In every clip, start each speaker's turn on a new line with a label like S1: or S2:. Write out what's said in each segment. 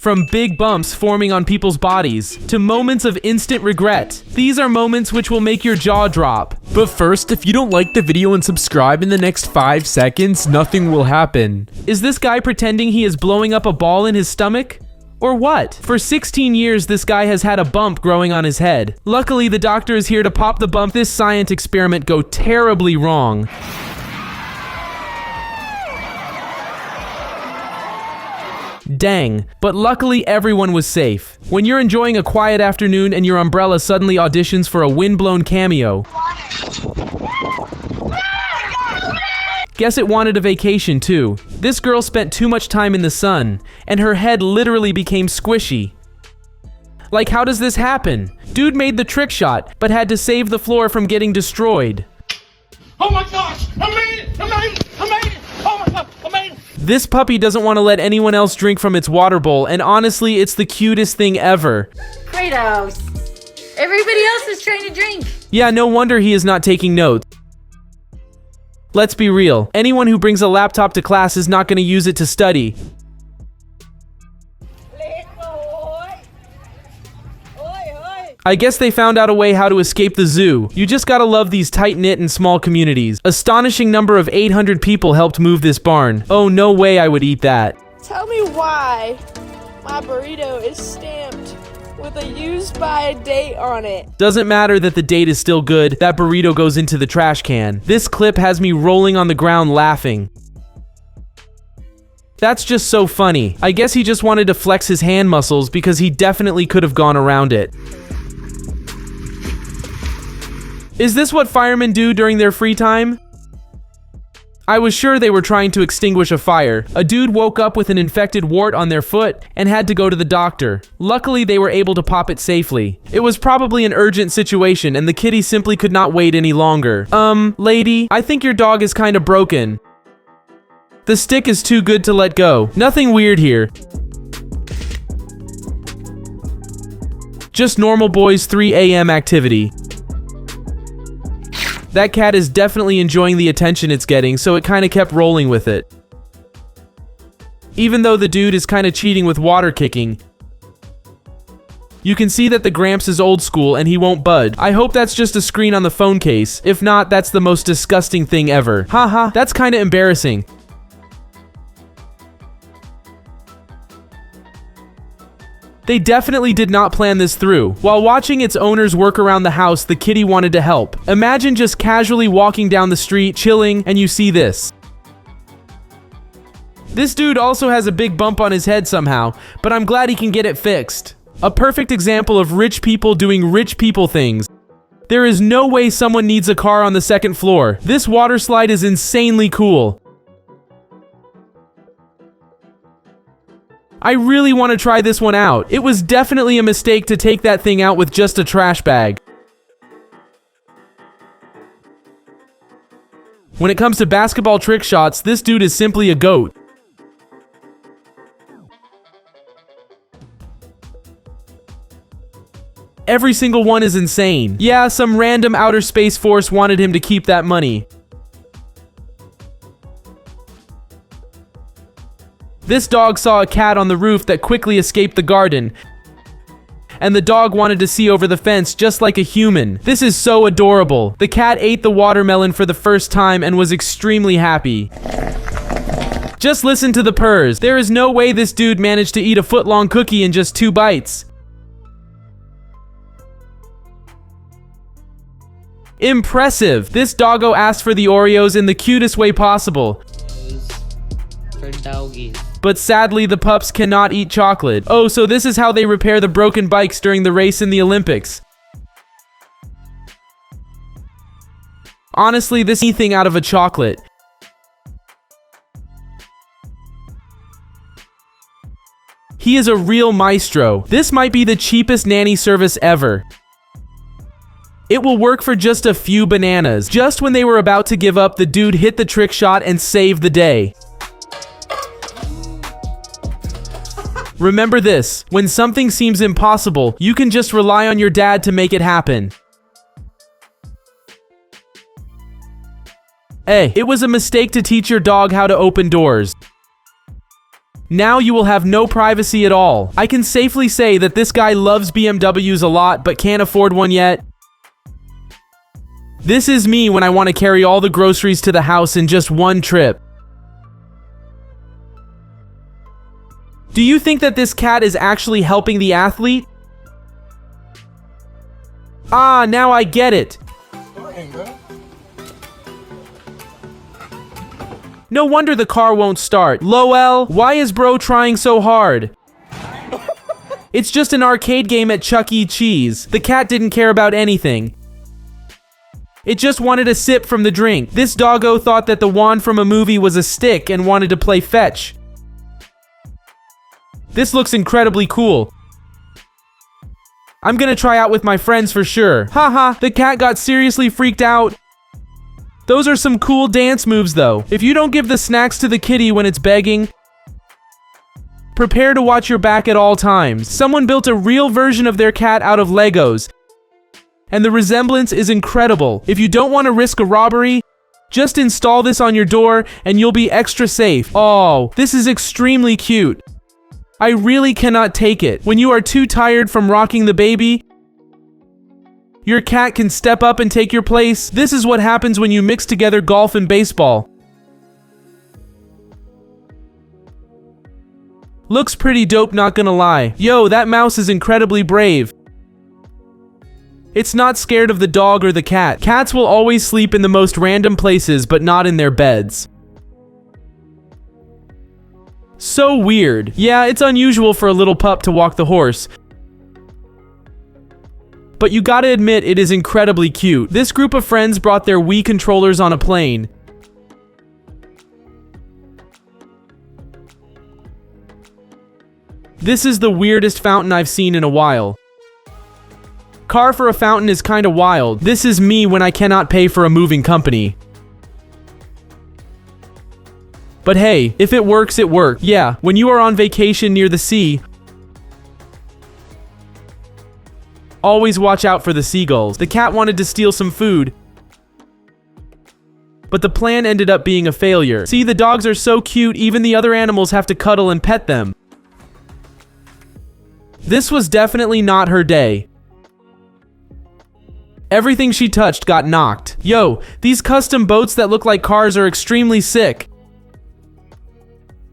S1: From big bumps forming on people's bodies, to moments of instant regret. These are moments which will make your jaw drop.
S2: But first, if you don't like the video and subscribe in the next 5 seconds, nothing will happen.
S1: Is this guy pretending he is blowing up a ball in his stomach? Or what? For 16 years, this guy has had a bump growing on his head. Luckily, the doctor is here to pop the bump. This science experiment go terribly wrong. Dang, but luckily everyone was safe. When you're enjoying a quiet afternoon and your umbrella suddenly auditions for a windblown cameo, guess it wanted a vacation too. This girl spent too much time in the sun, and her head literally became squishy. Like, how does this happen? Dude made the trick shot, but had to save the floor from getting destroyed.
S3: Oh my gosh! I made it! I made it! I made it! Oh my god! I made it!
S1: This puppy doesn't want to let anyone else drink from its water bowl, and honestly, it's the cutest thing ever.
S4: Kratos! Everybody else is trying to drink!
S1: Yeah, no wonder he is not taking notes. Let's be real, anyone who brings a laptop to class is not going to use it to study. I guess they found out a way how to escape the zoo. You just gotta love these tight-knit and small communities. Astonishing number of 800 people helped move this barn. Oh, no way I would eat that.
S5: Tell me why my burrito is stamped with a used by date on it.
S1: Doesn't matter that the date is still good, that burrito goes into the trash can. This clip has me rolling on the ground laughing. That's just so funny. I guess he just wanted to flex his hand muscles because he definitely could have gone around it. Is this what firemen do during their free time? I was sure they were trying to extinguish a fire. A dude woke up with an infected wart on their foot and had to go to the doctor. Luckily, they were able to pop it safely. It was probably an urgent situation and the kitty simply could not wait any longer. Lady, I think your dog is kind of broken. The stick is too good to let go. Nothing weird here. Just normal boys 3 a.m. activity. That cat is definitely enjoying the attention it's getting, so it kinda kept rolling with it. Even though the dude is kinda cheating with water kicking, you can see that the Gramps is old school and he won't budge. I hope that's just a screen on the phone case. If not, that's the most disgusting thing ever. Haha, that's kinda embarrassing. They definitely did not plan this through. While watching its owners work around the house, the kitty wanted to help. Imagine just casually walking down the street, chilling, and you see this. This dude also has a big bump on his head somehow, but I'm glad he can get it fixed. A perfect example of rich people doing rich people things. There is no way someone needs a car on the second floor. This water slide is insanely cool. I really want to try this one out. It was definitely a mistake to take that thing out with just a trash bag. When it comes to basketball trick shots, this dude is simply a goat. Every single one is insane. Yeah, some random outer space force wanted him to keep that money. This dog saw a cat on the roof that quickly escaped the garden, and the dog wanted to see over the fence just like a human. This is so adorable. The cat ate the watermelon for the first time and was extremely happy. Just listen to the purrs. There is no way this dude managed to eat a foot-long cookie in just 2 bites. Impressive. This doggo asked for the Oreos in the cutest way possible.
S4: For doggies.
S1: But sadly, the pups cannot eat chocolate. Oh, so this is how they repair the broken bikes during the race in the Olympics. Honestly, this is anything out of a chocolate. He is a real maestro. This might be the cheapest nanny service ever. It will work for just a few bananas. Just when they were about to give up, the dude hit the trick shot and saved the day. Remember this, when something seems impossible, you can just rely on your dad to make it happen. Hey, it was a mistake to teach your dog how to open doors. Now you will have no privacy at all. I can safely say that this guy loves BMWs a lot but can't afford one yet. This is me when I want to carry all the groceries to the house in just one trip. Do you think that this cat is actually helping the athlete? Ah, now I get it. No wonder the car won't start. Lol, why is bro trying so hard? It's just an arcade game at Chuck E. Cheese. The cat didn't care about anything. It just wanted a sip from the drink. This doggo thought that the wand from a movie was a stick and wanted to play fetch. This looks incredibly cool. I'm gonna try out with my friends for sure. Haha, the cat got seriously freaked out. Those are some cool dance moves though. If you don't give the snacks to the kitty when it's begging, prepare to watch your back at all times. Someone built a real version of their cat out of Legos, and the resemblance is incredible. If you don't want to risk a robbery, just install this on your door and you'll be extra safe. Oh, this is extremely cute. I really cannot take it. When you are too tired from rocking the baby, your cat can step up and take your place. This is what happens when you mix together golf and baseball. Looks pretty dope, not gonna lie. Yo, that mouse is incredibly brave. It's not scared of the dog or the cat. Cats will always sleep in the most random places, but not in their beds. So weird. Yeah, it's unusual for a little pup to walk the horse, but you gotta admit it is incredibly cute. This group of friends brought their Wii controllers on a plane. This is the weirdest fountain I've seen in a while. Car for a fountain is kinda wild. This is me when I cannot pay for a moving company. But hey, if it works, it works. Yeah, when you are on vacation near the sea, always watch out for the seagulls. The cat wanted to steal some food, but the plan ended up being a failure. See, the dogs are so cute, even the other animals have to cuddle and pet them. This was definitely not her day. Everything she touched got knocked. Yo, these custom boats that look like cars are extremely sick.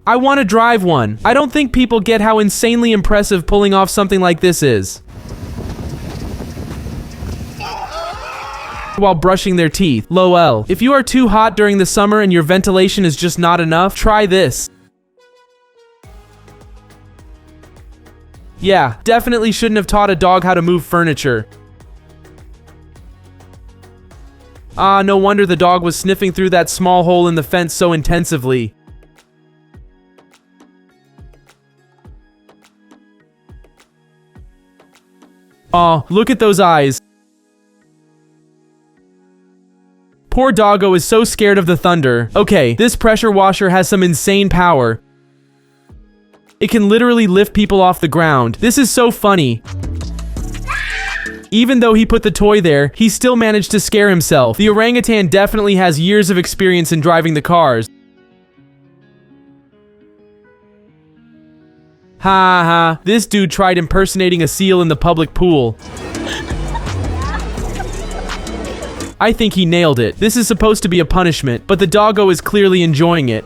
S1: I want to drive one. I don't think people get how insanely impressive pulling off something like this is. While brushing their teeth. LOL. If you are too hot during the summer and your ventilation is just not enough, try this. Yeah, definitely shouldn't have taught a dog how to move furniture. Ah, no wonder the dog was sniffing through that small hole in the fence so intensively. Aw, look at those eyes. Poor doggo is so scared of the thunder. Okay, this pressure washer has some insane power. It can literally lift people off the ground. This is so funny. Even though he put the toy there, he still managed to scare himself. The orangutan definitely has years of experience in driving the cars. Ha ha, this dude tried impersonating a seal in the public pool. I think he nailed it. This is supposed to be a punishment, but the doggo is clearly enjoying it.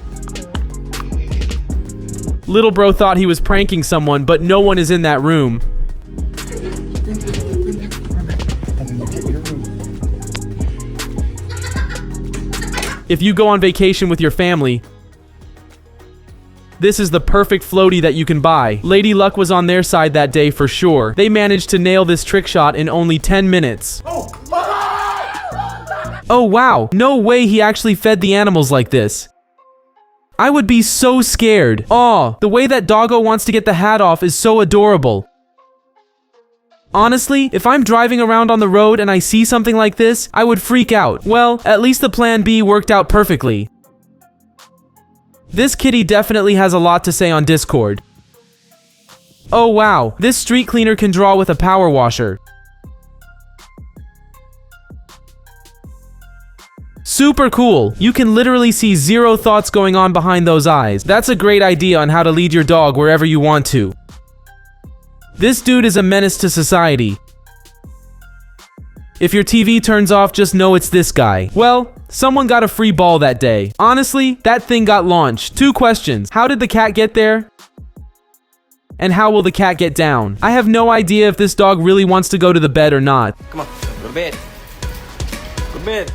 S1: Little bro thought he was pranking someone, but no one is in that room. If you go on vacation with your family, this is the perfect floaty that you can buy. Lady Luck was on their side that day for sure. They managed to nail this trick shot in only 10 minutes. Oh wow, no way he actually fed the animals like this. I would be so scared. Aw, the way that doggo wants to get the hat off is so adorable. Honestly, if I'm driving around on the road and I see something like this, I would freak out. Well, at least the plan B worked out perfectly. This kitty definitely has a lot to say on Discord. Oh wow, this street cleaner can draw with a power washer. Super cool. You can literally see zero thoughts going on behind those eyes. That's a great idea on how to lead your dog wherever you want to. This dude is a menace to society. If your TV turns off, just know it's this guy. Well, someone got a free ball that day. Honestly, that thing got launched. 2 questions. How did the cat get there? And how will the cat get down? I have no idea if this dog really wants to go to the bed or not.
S6: Come on, go to bed. Go to bed.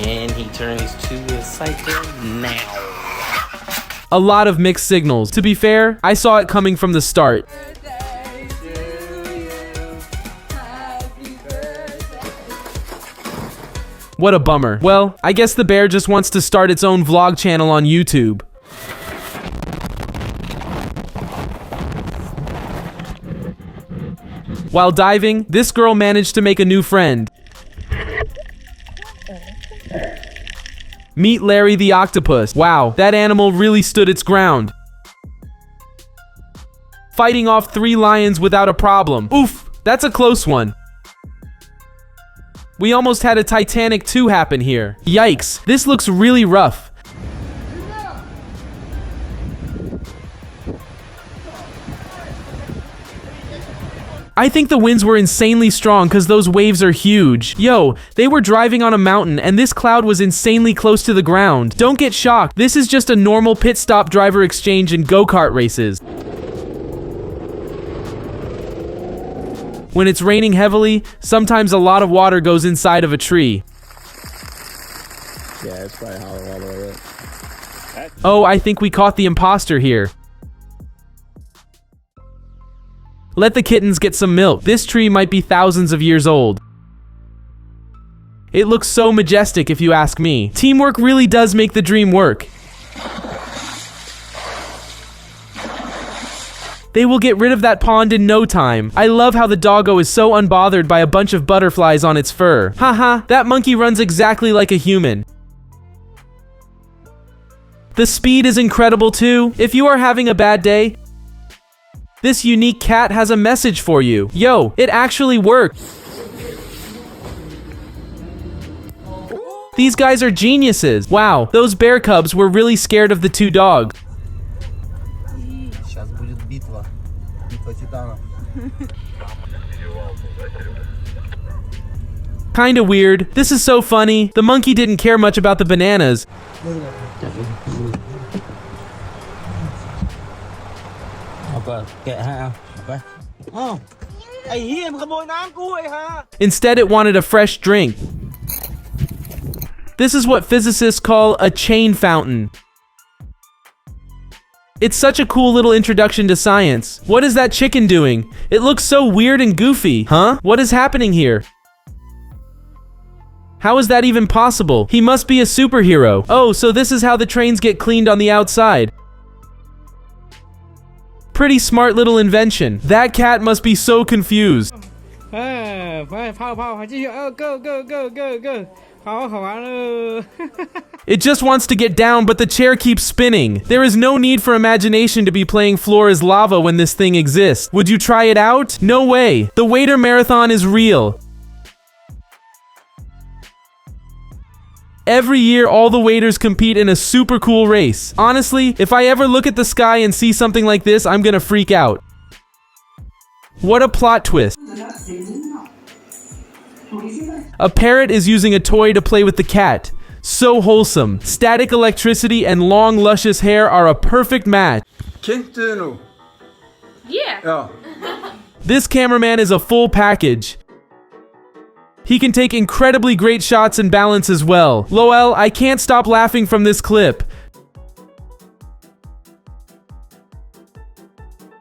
S6: And he turns to his cycle now.
S1: A lot of mixed signals. To be fair, I saw it coming from the start. What a bummer. Well, I guess the bear just wants to start its own vlog channel on YouTube. While diving, this girl managed to make a new friend. Meet Larry the octopus. Wow, that animal really stood its ground. Fighting off 3 lions without a problem. Oof, that's a close one. We almost had a Titanic 2 happen here. Yikes, this looks really rough. I think the winds were insanely strong because those waves are huge. Yo, they were driving on a mountain and this cloud was insanely close to the ground. Don't get shocked. This is just a normal pit stop driver exchange in go-kart races. When it's raining heavily, sometimes a lot of water goes inside of a tree.
S7: Yeah, it's probably hollow all the way up.
S1: Oh, I think we caught the imposter here. Let the kittens get some milk. This tree might be thousands of years old. It looks so majestic if you ask me. Teamwork really does make the dream work. They will get rid of that pond in no time. I love how the doggo is so unbothered by a bunch of butterflies on its fur. Haha, that monkey runs exactly like a human. The speed is incredible too. If you are having a bad day, this unique cat has a message for you. Yo, it actually worked. These guys are geniuses. Wow, those bear cubs were really scared of the 2 dogs. Kinda weird. This is so funny. The monkey didn't care much about the bananas. Instead, it wanted a fresh drink. This is what physicists call a chain fountain. It's such a cool little introduction to science. What is that chicken doing? It looks so weird and goofy. Huh? What is happening here? How is that even possible? He must be a superhero. Oh, so this is how the trains get cleaned on the outside. Pretty smart little invention. That cat must be so confused. It just wants to get down, but the chair keeps spinning. There is no need for imagination to be playing floor is lava when this thing exists. Would you try it out? No way. The waiter marathon is real. Every year, all the waiters compete in a super cool race. Honestly, if I ever look at the sky and see something like this, I'm gonna freak out. What a plot twist. A parrot is using a toy to play with the cat. So wholesome. Static electricity and long, luscious hair are a perfect match.
S4: Yeah.
S1: This cameraman is a full package. He can take incredibly great shots and balance as well. Lol, I can't stop laughing from this clip.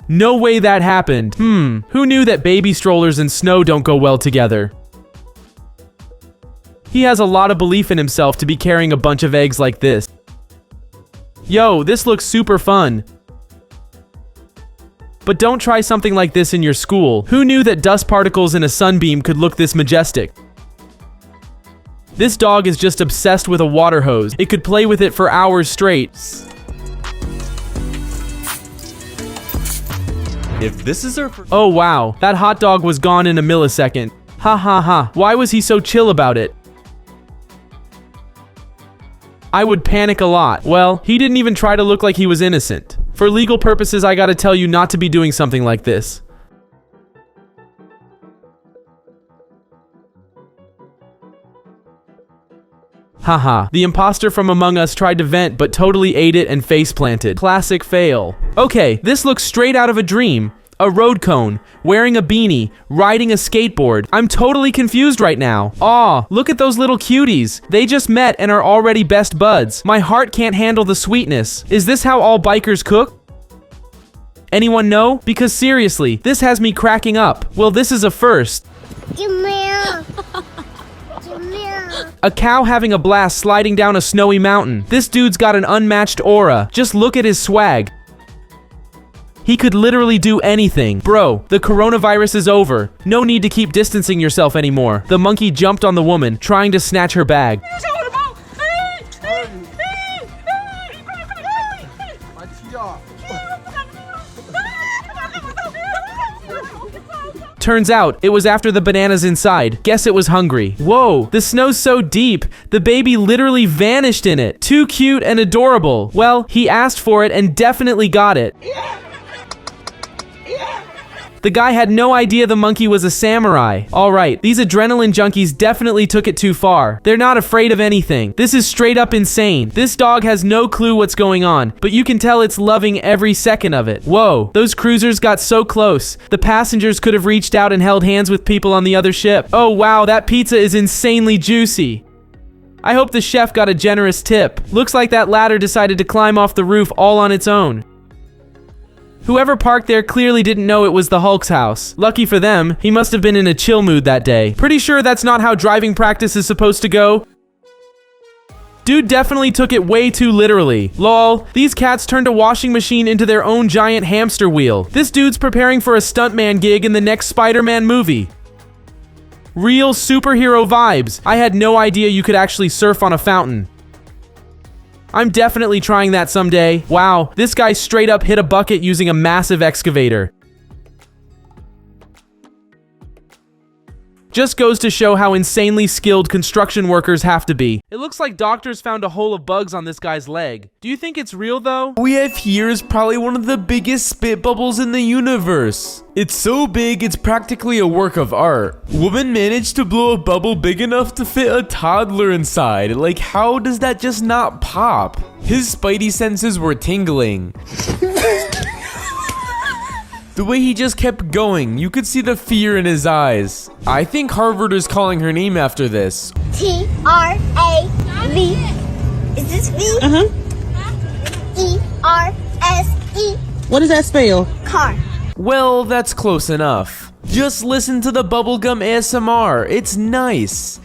S1: No way that happened. Who knew that baby strollers and snow don't go well together? He has a lot of belief in himself to be carrying a bunch of eggs like this. Yo, this looks super fun. But don't try something like this in your school. Who knew that dust particles in a sunbeam could look this majestic? This dog is just obsessed with a water hose. It could play with it for hours straight.
S2: If this is our
S1: Oh wow, that hot dog was gone in a millisecond. Ha ha ha, why was he so chill about it? I would panic a lot. Well, he didn't even try to look like he was innocent. For legal purposes, I gotta tell you not to be doing something like this. Haha, the imposter from Among Us tried to vent but totally ate it and face planted. Classic fail. Okay, this looks straight out of a dream. A road cone, wearing a beanie, riding a skateboard. I'm totally confused right now. Aw, look at those little cuties. They just met and are already best buds. My heart can't handle the sweetness. Is this how all bikers cook? Anyone know? Because seriously, this has me cracking up. Well, this is a first. A cow having a blast sliding down a snowy mountain. This dude's got an unmatched aura. Just look at his swag. He could literally do anything. Bro, the coronavirus is over. No need to keep distancing yourself anymore. The monkey jumped on the woman, trying to snatch her bag. Turns out, it was after the bananas inside. Guess it was hungry. Whoa, the snow's so deep. The baby literally vanished in it. Too cute and adorable. Well, he asked for it and definitely got it. The guy had no idea the monkey was a samurai. Alright, these adrenaline junkies definitely took it too far. They're not afraid of anything. This is straight up insane. This dog has no clue what's going on, but you can tell it's loving every second of it. Whoa, those cruisers got so close. The passengers could have reached out and held hands with people on the other ship. Oh wow, that pizza is insanely juicy. I hope the chef got a generous tip. Looks like that ladder decided to climb off the roof all on its own. Whoever parked there clearly didn't know it was the Hulk's house. Lucky for them, he must have been in a chill mood that day. Pretty sure that's not how driving practice is supposed to go. Dude definitely took it way too literally. Lol, these cats turned a washing machine into their own giant hamster wheel. This dude's preparing for a stuntman gig in the next Spider-Man movie. Real superhero vibes. I had no idea you could actually surf on a fountain. I'm definitely trying that someday. Wow, this guy straight up hit a bucket using a massive excavator. Just goes to show how insanely skilled construction workers have to be. It looks like doctors found a hole of bugs on this guy's leg. Do you think it's real though?
S2: What we have here is probably one of the biggest spit bubbles in the universe. It's so big, it's practically a work of art. Woman managed to blow a bubble big enough to fit a toddler inside. Like, how does that just not pop? His spidey senses were tingling. The way he just kept going, you could see the fear in his eyes. I think Harvard is calling her name after this.
S8: T-R-A-V. Is this V? E-R-S-E.
S9: What does that spell?
S8: Car.
S2: Well, that's close enough. Just listen to the bubblegum ASMR. It's nice.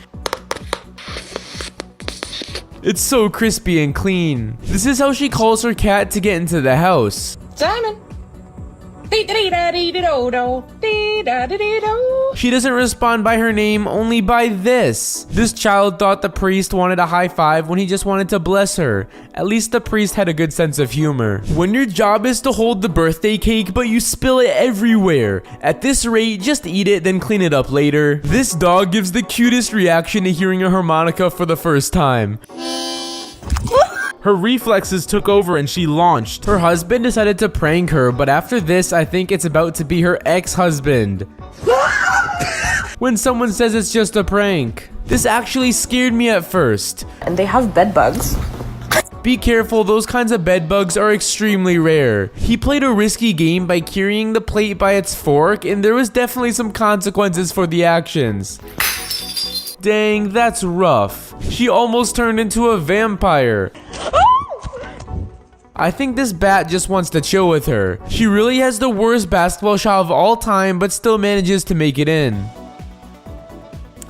S2: It's so crispy and clean. This is how she calls her cat to get into the house.
S9: Simon.
S2: She doesn't respond by her name, only by this. This child thought the priest wanted a high five when he just wanted to bless her. At least the priest had a good sense of humor. When your job is to hold the birthday cake, but you spill it everywhere. At this rate, just eat it, then clean it up later. This dog gives the cutest reaction to hearing a harmonica for the first time.
S1: Her reflexes took over and she launched.
S2: Her husband decided to prank her, but after this, I think it's about to be her ex-husband. When someone says it's just a prank. This actually scared me at first.
S9: And they have bed bugs.
S2: Be careful, those kinds of bed bugs are extremely rare. He played a risky game by carrying the plate by its fork, and there was definitely some consequences for the actions. Dang, that's rough. She almost turned into a vampire. I think this bat just wants to chill with her. She really has the worst basketball shot of all time, but still manages to make it in.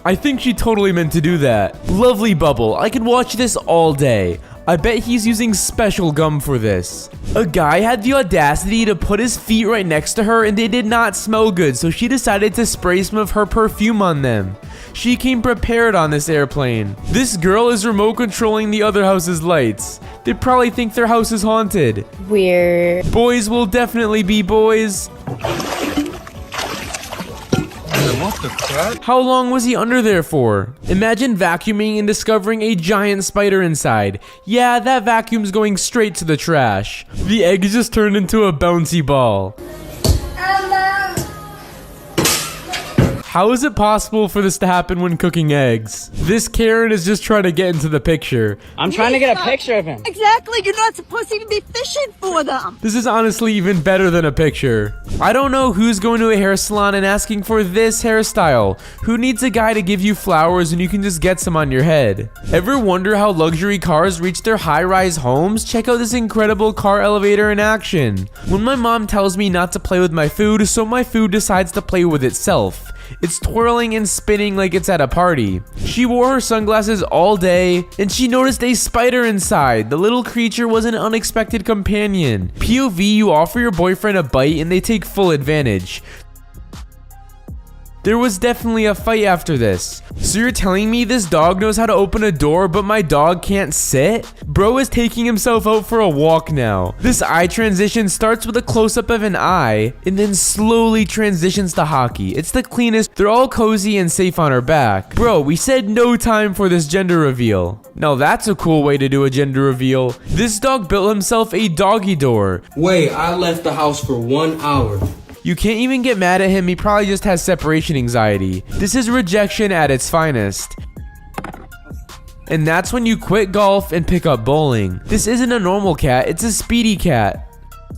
S2: I think she totally meant to do that. Lovely bubble. I could watch this all day. I bet he's using special gum for this. A guy had the audacity to put his feet right next to her and they did not smell good, so she decided to spray some of her perfume on them. She came prepared on this airplane. This girl is remote controlling the other house's lights. They probably think their house is haunted.
S5: Weird.
S2: Boys will definitely be boys.
S7: What the crap?
S2: How long was he under there for? Imagine vacuuming and discovering a giant spider inside. Yeah, that vacuum's going straight to the trash. The egg just turned into a bouncy ball. How is it possible for this to happen when cooking eggs? This Karen is just trying to get into the picture.
S10: I'm trying to get a picture of him.
S9: Exactly, you're not supposed to even be fishing for them.
S2: This is honestly even better than a picture. I don't know who's going to a hair salon and asking for this hairstyle. Who needs a guy to give you flowers when you can just get some on your head? Ever wonder how luxury cars reach their high-rise homes? Check out this incredible car elevator in action. When my mom tells me not to play with my food, so my food decides to play with itself. It's twirling and spinning like it's at a party. She wore her sunglasses all day, and she noticed a spider inside. The little creature was an unexpected companion. POV, you offer your boyfriend a bite and they take full advantage. There was definitely a fight after this. So you're telling me this dog knows how to open a door, but my dog can't sit? Bro is taking himself out for a walk now. This eye transition starts with a close-up of an eye, and then slowly transitions to hockey. It's the cleanest. They're all cozy and safe on her back. Bro, we said no time for this gender reveal. Now that's a cool way to do a gender reveal. This dog built himself a doggy door.
S11: Wait, I left the house for 1 hour.
S2: You can't even get mad at him, he probably just has separation anxiety. This is rejection at its finest. And that's when you quit golf and pick up bowling. This isn't a normal cat, it's a speedy cat.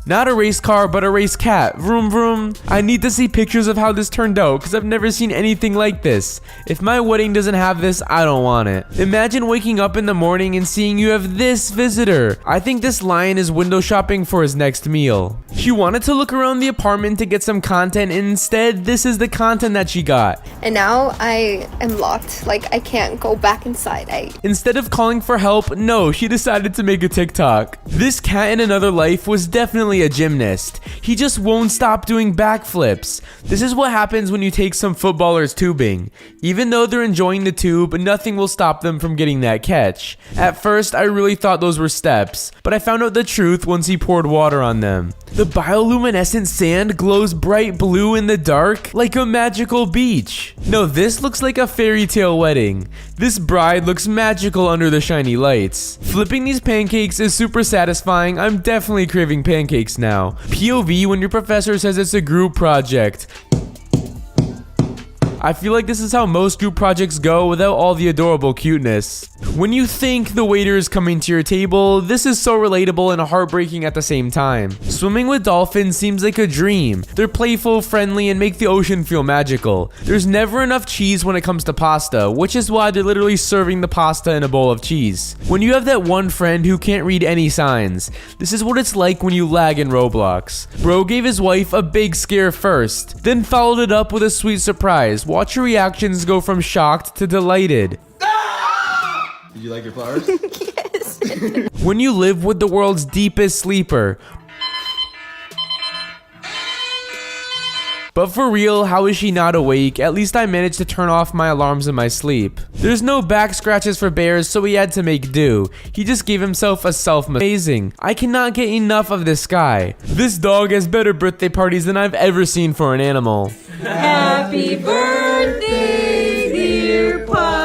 S2: Not a race car, but a race cat. Vroom vroom. I need to see pictures of how this turned out, because I've never seen anything like this. If my wedding doesn't have this, I don't want it. Imagine waking up in the morning and seeing you have this visitor. I think this lion is window shopping for his next meal. She wanted to look around the apartment to get some content, and instead, this is the content that she got.
S5: And now I am locked. Like, I can't go back inside.
S2: Instead of calling for help, no, she decided to make a TikTok. This cat in another life was definitely a gymnast. He just won't stop doing backflips. This is what happens when you take some footballers tubing. Even though they're enjoying the tube, nothing will stop them from getting that catch. At first, I really thought those were steps, but I found out the truth once he poured water on them. The bioluminescent sand glows bright blue in the dark, like a magical beach. No, this looks like a fairy tale wedding. This bride looks magical under the shiny lights. Flipping these pancakes is super satisfying. I'm definitely craving pancakes now. POV when your professor says it's a group project. I feel like this is how most group projects go without all the adorable cuteness. When you think the waiter is coming to your table, this is so relatable and heartbreaking at the same time. Swimming with dolphins seems like a dream. They're playful, friendly, and make the ocean feel magical. There's never enough cheese when it comes to pasta, which is why they're literally serving the pasta in a bowl of cheese. When you have that one friend who can't read any signs, this is what it's like when you lag in Roblox. Bro gave his wife a big scare first, then followed it up with a sweet surprise. Watch your reactions go from shocked to delighted.
S7: Did you like your flowers?
S5: Yes.
S2: When you live with the world's deepest sleeper. But for real, how is she not awake? At least I managed to turn off my alarms in my sleep. There's no back scratches for bears, so he had to make do. He just gave himself a amazing. I cannot get enough of this guy. This dog has better birthday parties than I've ever seen for an animal.
S4: Happy birthday, dear pilot.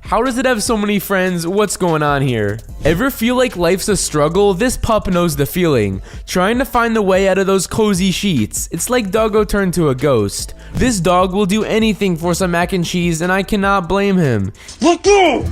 S2: How does it have so many friends? What's going on here? Ever feel like life's a struggle? This pup knows the feeling. Trying to find the way out of those cozy sheets. It's like Doggo turned to a ghost. This dog will do anything for some mac and cheese, and I cannot blame him.
S11: Let go!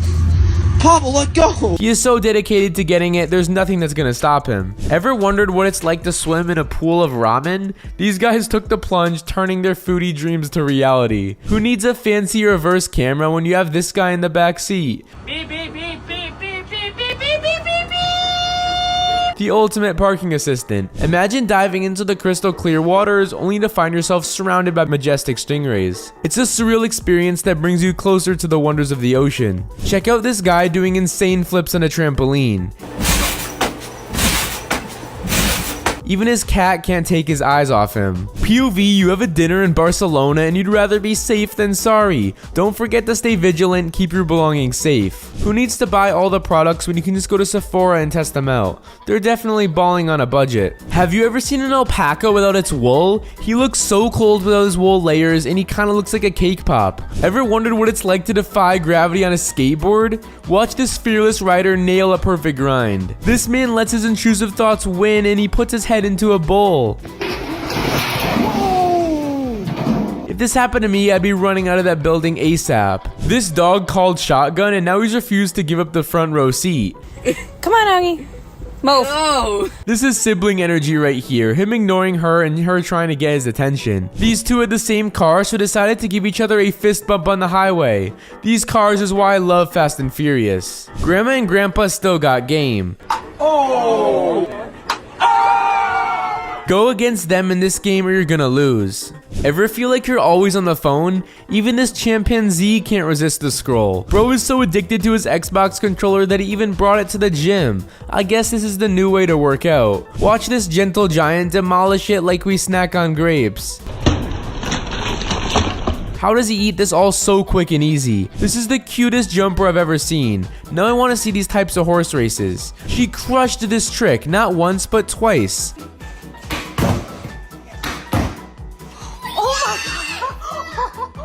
S11: Papa, let go!
S2: He is so dedicated to getting it, there's nothing that's gonna stop him. Ever wondered what it's like to swim in a pool of ramen? These guys took the plunge, turning their foodie dreams to reality. Who needs a fancy reverse camera when you have this guy in the back seat?
S3: Beep, beep, beep, beep, beep, beep, beep, beep, beep, beep, beep.
S2: The ultimate parking assistant. Imagine diving into the crystal clear waters only to find yourself surrounded by majestic stingrays. It's a surreal experience that brings you closer to the wonders of the ocean. Check out this guy doing insane flips on a trampoline. Even his cat can't take his eyes off him. POV, you have a dinner in Barcelona and you'd rather be safe than sorry. Don't forget to stay vigilant, keep your belongings safe. Who needs to buy all the products when you can just go to Sephora and test them out? They're definitely balling on a budget. Have you ever seen an alpaca without its wool? He looks so cold without his wool layers and he kind of looks like a cake pop. Ever wondered what it's like to defy gravity on a skateboard? Watch this fearless rider nail a perfect grind. This man lets his intrusive thoughts win and he puts his head into a bowl. If this happened to me, I'd be running out of that building ASAP. This dog called shotgun and now he's refused to give up the front row seat.
S4: Come on, Augie. Move.
S5: Oh.
S2: This is sibling energy right here, him ignoring her and her trying to get his attention. These two had the same car, so decided to give each other a fist bump on the highway. These cars is why I love Fast and Furious. Grandma and Grandpa still got game.
S3: Oh!
S2: Go against them in this game or you're gonna lose. Ever feel like you're always on the phone? Even this chimpanzee can't resist the scroll. Bro is so addicted to his Xbox controller that he even brought it to the gym. I guess this is the new way to work out. Watch this gentle giant demolish it like we snack on grapes. How does he eat this all so quick and easy? This is the cutest jumper I've ever seen. Now I want to see these types of horse races. She crushed this trick, not once but twice.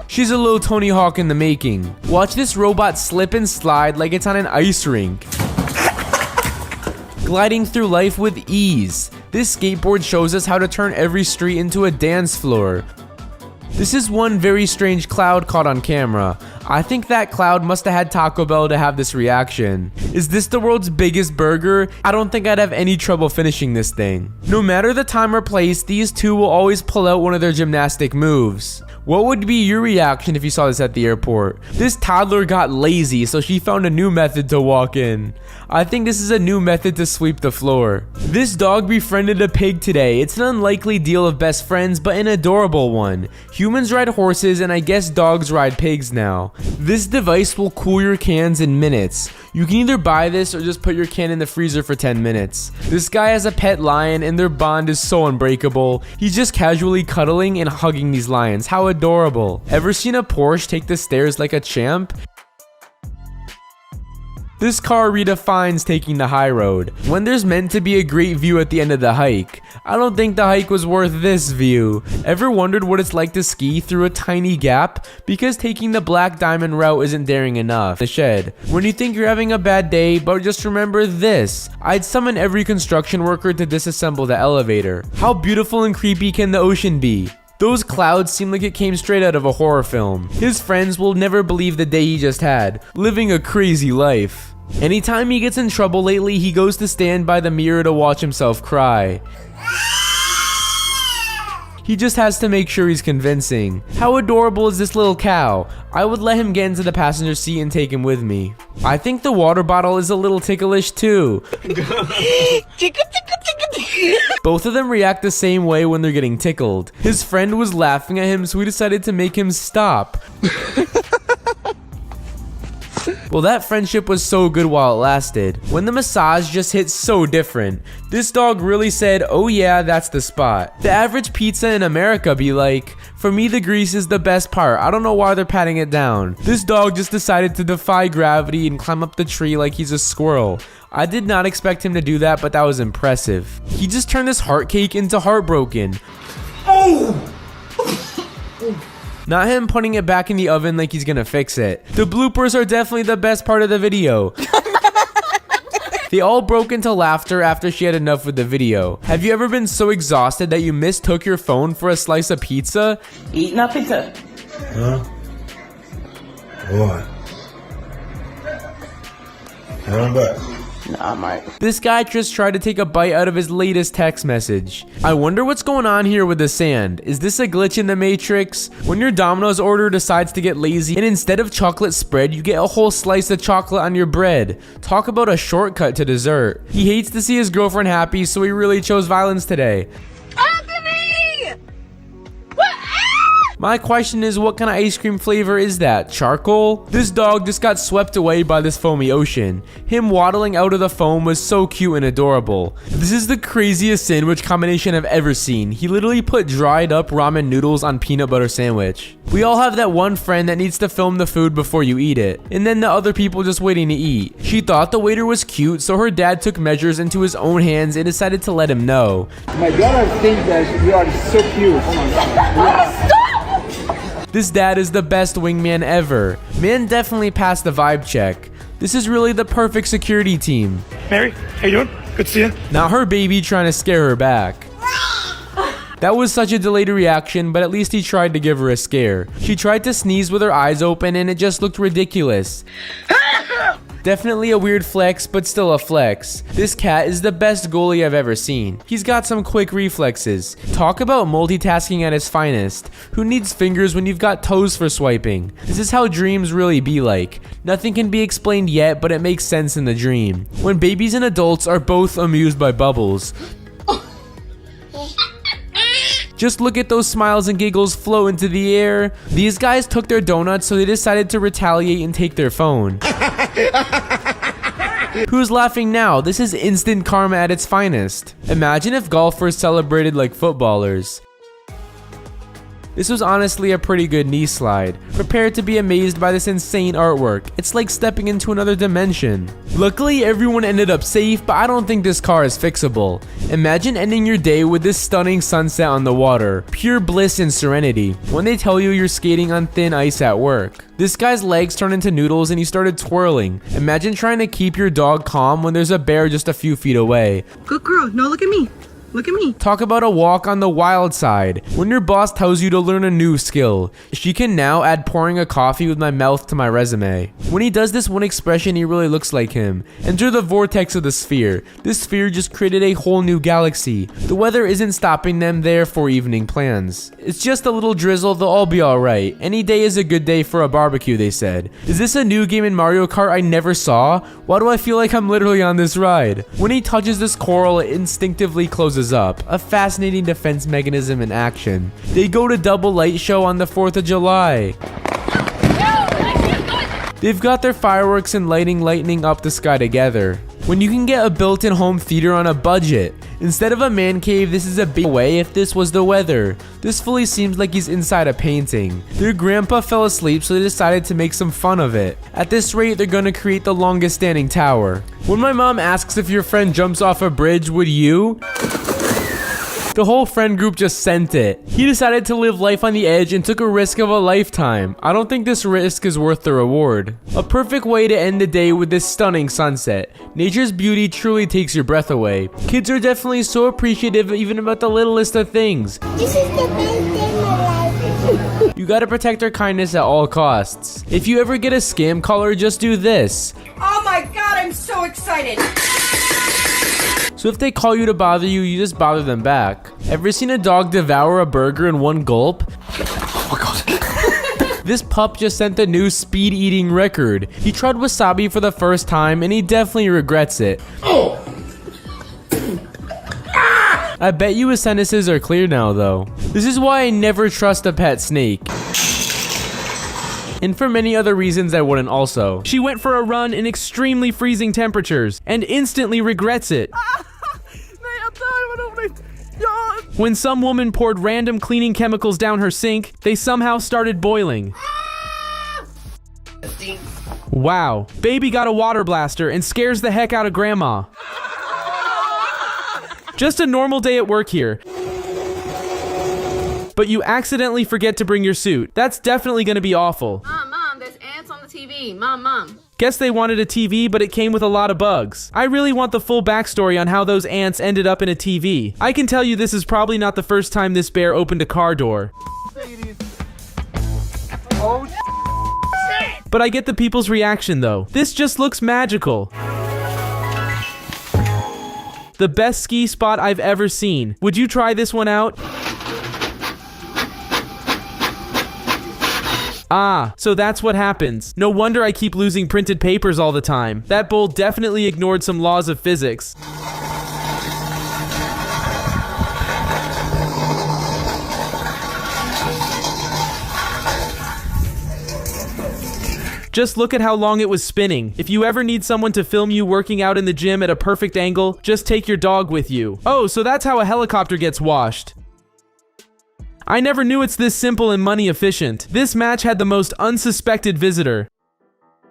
S2: She's a little Tony Hawk in the making. Watch this robot slip and slide like it's on an ice rink. Gliding through life with ease. This skateboard shows us how to turn every street into a dance floor. This is one very strange cloud caught on camera. I think that cloud must have had Taco Bell to have this reaction. Is this the world's biggest burger? I don't think I'd have any trouble finishing this thing. No matter the time or place, these two will always pull out one of their gymnastic moves. What would be your reaction if you saw this at the airport? This toddler got lazy, so she found a new method to walk in. I think this is a new method to sweep the floor. This dog befriended a pig today. It's an unlikely deal of best friends, but an adorable one. Humans ride horses, and I guess dogs ride pigs now. This device will cool your cans in minutes. You can either buy this or just put your can in the freezer for 10 minutes. This guy has a pet lion and their bond is so unbreakable. He's just casually cuddling and hugging these lions. How adorable. Ever seen a Porsche take the stairs like a champ? This car redefines taking the high road. When there's meant to be a great view at the end of the hike. I don't think the hike was worth this view. Ever wondered what it's like to ski through a tiny gap? Because taking the Black Diamond route isn't daring enough. The shed. When you think you're having a bad day, but just remember this. I'd summon every construction worker to disassemble the elevator. How beautiful and creepy can the ocean be? Those clouds seem like it came straight out of a horror film. His friends will never believe the day he just had, living a crazy life. Anytime he gets in trouble lately, he goes to stand by the mirror to watch himself cry. He just has to make sure he's convincing. How adorable is this little cow? I would let him get into the passenger seat and take him with me. I think the water bottle is a little ticklish too. Both of them react the same way when they're getting tickled. His friend was laughing at him, so we decided to make him stop. Well, that friendship was so good while it lasted. When the massage just hit so different. This dog really said, oh yeah, that's the spot. The average pizza in America be like, for me the grease is the best part. I don't know why they're patting it down. This dog just decided to defy gravity and climb up the tree like he's a squirrel. I did not expect him to do that, but that was impressive. He just turned this heart cake into heartbroken.
S3: Oh!
S2: Not him putting it back in the oven like he's gonna fix it. The bloopers are definitely the best part of the video. They all broke into laughter after she had enough with the video. Have you ever been so exhausted that you mistook your phone for a slice of pizza?
S10: Eating a pizza.
S7: Huh? What? I'm back.
S10: Nah, I'm right.
S2: This guy just tried to take a bite out of his latest text message. I wonder what's going on here with the sand. Is this a glitch in the Matrix? When your Domino's order decides to get lazy and instead of chocolate spread, you get a whole slice of chocolate on your bread. Talk about a shortcut to dessert. He hates to see his girlfriend happy, so he really chose violence today. My question is, what kind of ice cream flavor is that? Charcoal? This dog just got swept away by this foamy ocean. Him waddling out of the foam was so cute and adorable. This is the craziest sandwich combination I've ever seen. He literally put dried up ramen noodles on peanut butter sandwich. We all have that one friend that needs to film the food before you eat it, and then the other people just waiting to eat. She thought the waiter was cute, so her dad took measures into his own hands and decided to let him know.
S11: My daughter thinks that you are so cute. Oh my God.
S2: This dad is the best wingman ever. Man definitely passed the vibe check. This is really the perfect security team.
S3: Mary, how you doing? Good to see you.
S2: Not her baby trying to scare her back. That was such a delayed reaction, but at least he tried to give her a scare. She tried to sneeze with her eyes open and it just looked ridiculous. Definitely a weird flex, but still a flex. This cat is the best goalie I've ever seen. He's got some quick reflexes. Talk about multitasking at his finest. Who needs fingers when you've got toes for swiping? This is how dreams really be like. Nothing can be explained yet, but it makes sense in the dream. When babies and adults are both amused by bubbles. Just look at those smiles and giggles flow into the air. These guys took their donuts, so they decided to retaliate and take their phone. Who's laughing now? This is instant karma at its finest. Imagine if golfers celebrated like footballers. This was honestly a pretty good knee slide. Prepare to be amazed by this insane artwork. It's like stepping into another dimension. Luckily, everyone ended up safe, but I don't think this car is fixable. Imagine ending your day with this stunning sunset on the water. Pure bliss and serenity. When they tell you you're skating on thin ice at work. This guy's legs turned into noodles and he started twirling. Imagine trying to keep your dog calm when there's a bear just a few feet away.
S9: Good girl. No, look at me. Look at me.
S2: Talk about a walk on the wild side. When your boss tells you to learn a new skill. She can now add pouring a coffee with my mouth to my resume. When he does this one expression, he really looks like him. Enter the vortex of the sphere. This sphere just created a whole new galaxy. The weather isn't stopping them there for evening plans. It's just a little drizzle, they'll all be alright. Any day is a good day for a barbecue, they said. Is this a new game in Mario Kart I never saw? Why do I feel like I'm literally on this ride? When he touches this coral, it instinctively closes up. A fascinating defense mechanism in action. They go to double light show on the 4th of July. They've got their fireworks and lightning up the sky together. When you can get a built-in home theater on a budget. Instead of a man cave, this is a big way if this was the weather. This fully seems like he's inside a painting. Their grandpa fell asleep, so they decided to make some fun of it. At this rate, they're gonna create the longest standing tower. When my mom asks if your friend jumps off a bridge, would you? The whole friend group just sent it. He decided to live life on the edge and took a risk of a lifetime. I don't think this risk is worth the reward. A perfect way to end the day with this stunning sunset. Nature's beauty truly takes your breath away. Kids are definitely so appreciative even about the littlest of things.
S8: This is the best day of my life.
S2: You gotta protect their kindness at all costs. If you ever get a scam caller, just do this.
S9: Oh my God, I'm so excited.
S2: So if they call you to bother you, you just bother them back. Ever seen a dog devour a burger in one gulp?
S6: Oh my God.
S2: This pup just sent the new speed eating record. He tried wasabi for the first time and he definitely regrets it. I bet you his sentences are clear now though. This is why I never trust a pet snake. And for many other reasons I wouldn't also.
S1: She went for a run in extremely freezing temperatures and instantly regrets it. When some woman poured random cleaning chemicals down her sink, they somehow started boiling. Wow, baby got a water blaster and scares the heck out of grandma. Just a normal day at work here. But you accidentally forget to bring your suit. That's definitely gonna be awful.
S4: Mom, there's ants on the TV. Mom.
S1: Guess they wanted a TV, but it came with a lot of bugs. I really want the full backstory on how those ants ended up in a TV. I can tell you this is probably not the first time this bear opened a car door. But I get the people's reaction though. This just looks magical. The best ski spot I've ever seen. Would you try this one out? Ah, so that's what happens. No wonder I keep losing printed papers all the time. That bowl definitely ignored some laws of physics. Just look at how long it was spinning. If you ever need someone to film you working out in the gym at a perfect angle, just take your dog with you. Oh, so that's how a helicopter gets washed. I never knew it's this simple and money efficient. This match had the most unsuspected visitor.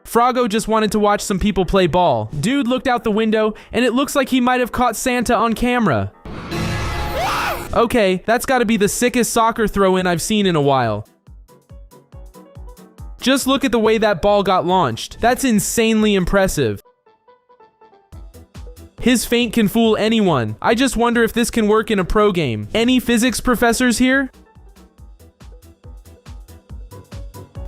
S1: Froggo just wanted to watch some people play ball. Dude looked out the window, and it looks like he might have caught Santa on camera. Okay, that's gotta be the sickest soccer throw-in I've seen in a while. Just look at the way that ball got launched. That's insanely impressive. His feint can fool anyone. I just wonder if this can work in a pro game. Any physics professors here?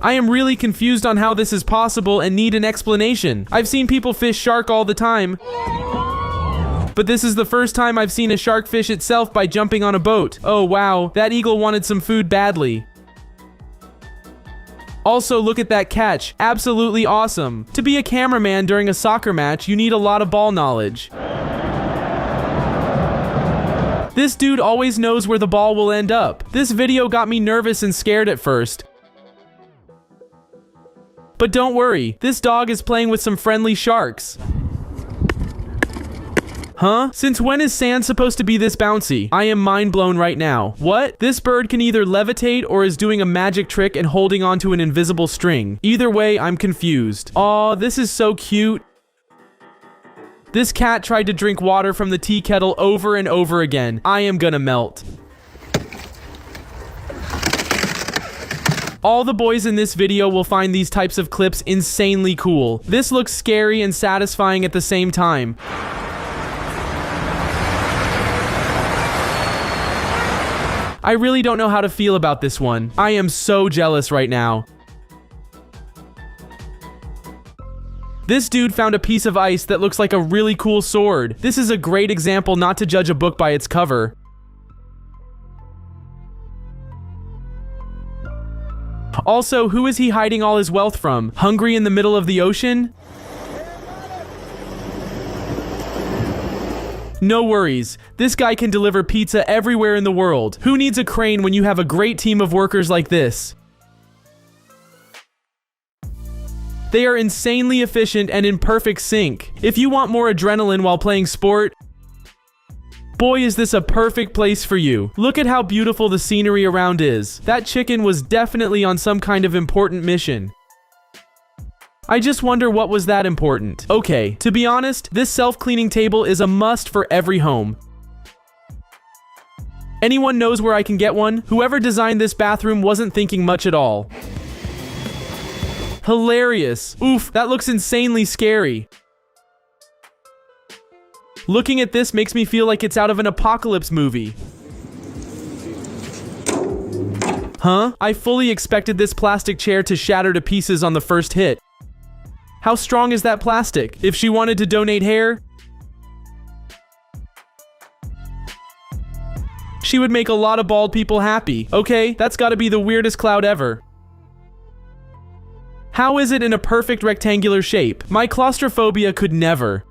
S1: I am really confused on how this is possible and need an explanation. I've seen people fish shark all the time, but this is the first time I've seen a shark fish itself by jumping on a boat. Oh wow, that eagle wanted some food badly. Also, look at that catch. Absolutely awesome. To be a cameraman during a soccer match, you need a lot of ball knowledge. This dude always knows where the ball will end up. This video got me nervous and scared at first. But don't worry, this dog is playing with some friendly sharks. Huh? Since when is sand supposed to be this bouncy? I am mind blown right now. What? This bird can either levitate or is doing a magic trick and holding onto an invisible string. Either way, I'm confused. Aw, this is so cute. This cat tried to drink water from the tea kettle over and over again. I am gonna melt. All the boys in this video will find these types of clips insanely cool. This looks scary and satisfying at the same time. I really don't know how to feel about this one. I am so jealous right now. This dude found a piece of ice that looks like a really cool sword. This is a great example not to judge a book by its cover. Also, who is he hiding all his wealth from? Hungry in the middle of the ocean? No worries. This guy can deliver pizza everywhere in the world. Who needs a crane when you have a great team of workers like this? They are insanely efficient and in perfect sync. If you want more adrenaline while playing sport, boy, is this a perfect place for you. Look at how beautiful the scenery around is. That chicken was definitely on some kind of important mission. I just wonder what was that important. Okay, to be honest, this self-cleaning table is a must for every home. Anyone knows where I can get one? Whoever designed this bathroom wasn't thinking much at all. Hilarious. Oof, that looks insanely scary. Looking at this makes me feel like it's out of an apocalypse movie. Huh? I fully expected this plastic chair to shatter to pieces on the first hit. How strong is that plastic? If she wanted to donate hair, she would make a lot of bald people happy. Okay, that's gotta be the weirdest cloud ever. How is it in a perfect rectangular shape? My claustrophobia could never.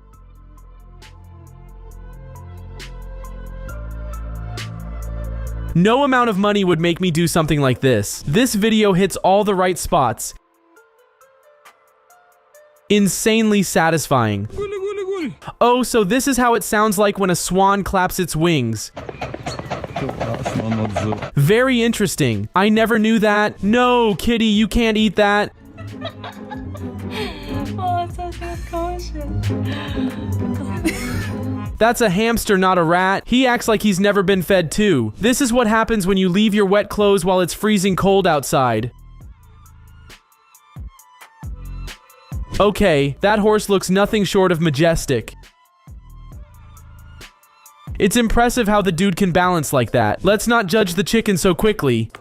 S1: No amount of money would make me do something like this. This video hits all the right spots. Insanely satisfying. Oh, so this is how it sounds like when a swan claps its wings. Very interesting. I never knew that. No, kitty, you can't eat that.
S4: Oh, it's such a caution.
S1: That's a hamster, not a rat. He acts like he's never been fed too. This is what happens when you leave your wet clothes while it's freezing cold outside. Okay, that horse looks nothing short of majestic. It's impressive how the dude can balance like that. Let's not judge the chicken so quickly.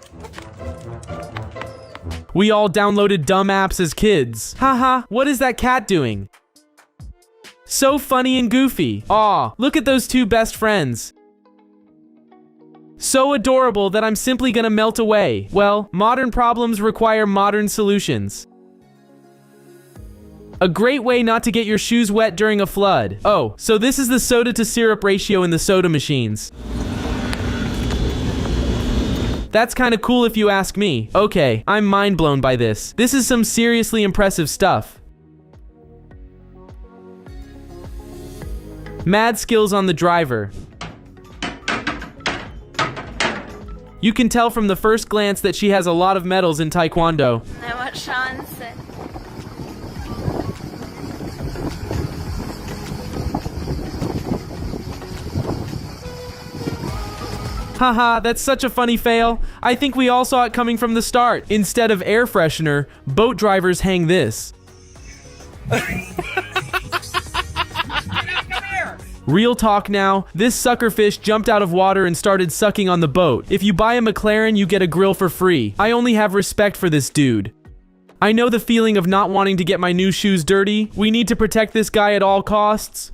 S1: We all downloaded dumb apps as kids. Haha, what is that cat doing? So funny and goofy. Aw, look at those two best friends. So adorable that I'm simply gonna melt away. Well, modern problems require modern solutions. A great way not to get your shoes wet during a flood. Oh, so this is the soda to syrup ratio in the soda machines. That's kinda cool if you ask me. Okay, I'm mind blown by this. This is some seriously impressive stuff. Mad skills on the driver. You can tell from the first glance that she has a lot of medals in Taekwondo.
S4: And what Sean said.
S1: Haha, that's such a funny fail. I think we all saw it coming from the start. Instead of air freshener, boat drivers hang this. Real talk now, this sucker fish jumped out of water and started sucking on the boat. If you buy a McLaren, you get a grill for free. I only have respect for this dude. I know the feeling of not wanting to get my new shoes dirty. We need to protect this guy at all costs.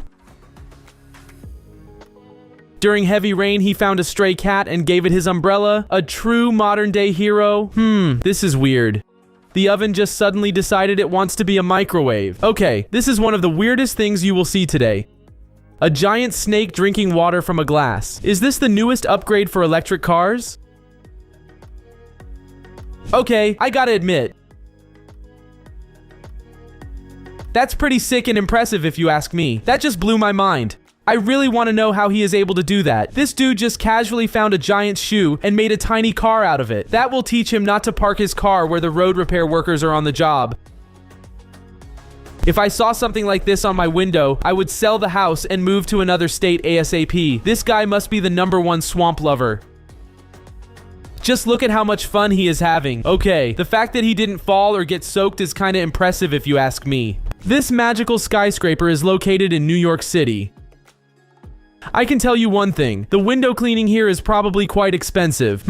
S1: During heavy rain, he found a stray cat and gave it his umbrella. A true modern-day hero. This is weird. The oven just suddenly decided it wants to be a microwave. Okay, this is one of the weirdest things you will see today. A giant snake drinking water from a glass. Is this the newest upgrade for electric cars? Okay, I gotta admit. That's pretty sick and impressive if you ask me. That just blew my mind. I really want to know how he is able to do that. This dude just casually found a giant shoe and made a tiny car out of it. That will teach him not to park his car where the road repair workers are on the job. If I saw something like this on my window, I would sell the house and move to another state ASAP. This guy must be the #1 swamp lover. Just look at how much fun he is having. Okay, the fact that he didn't fall or get soaked is kinda impressive if you ask me. This magical skyscraper is located in New York City. I can tell you one thing, the window cleaning here is probably quite expensive.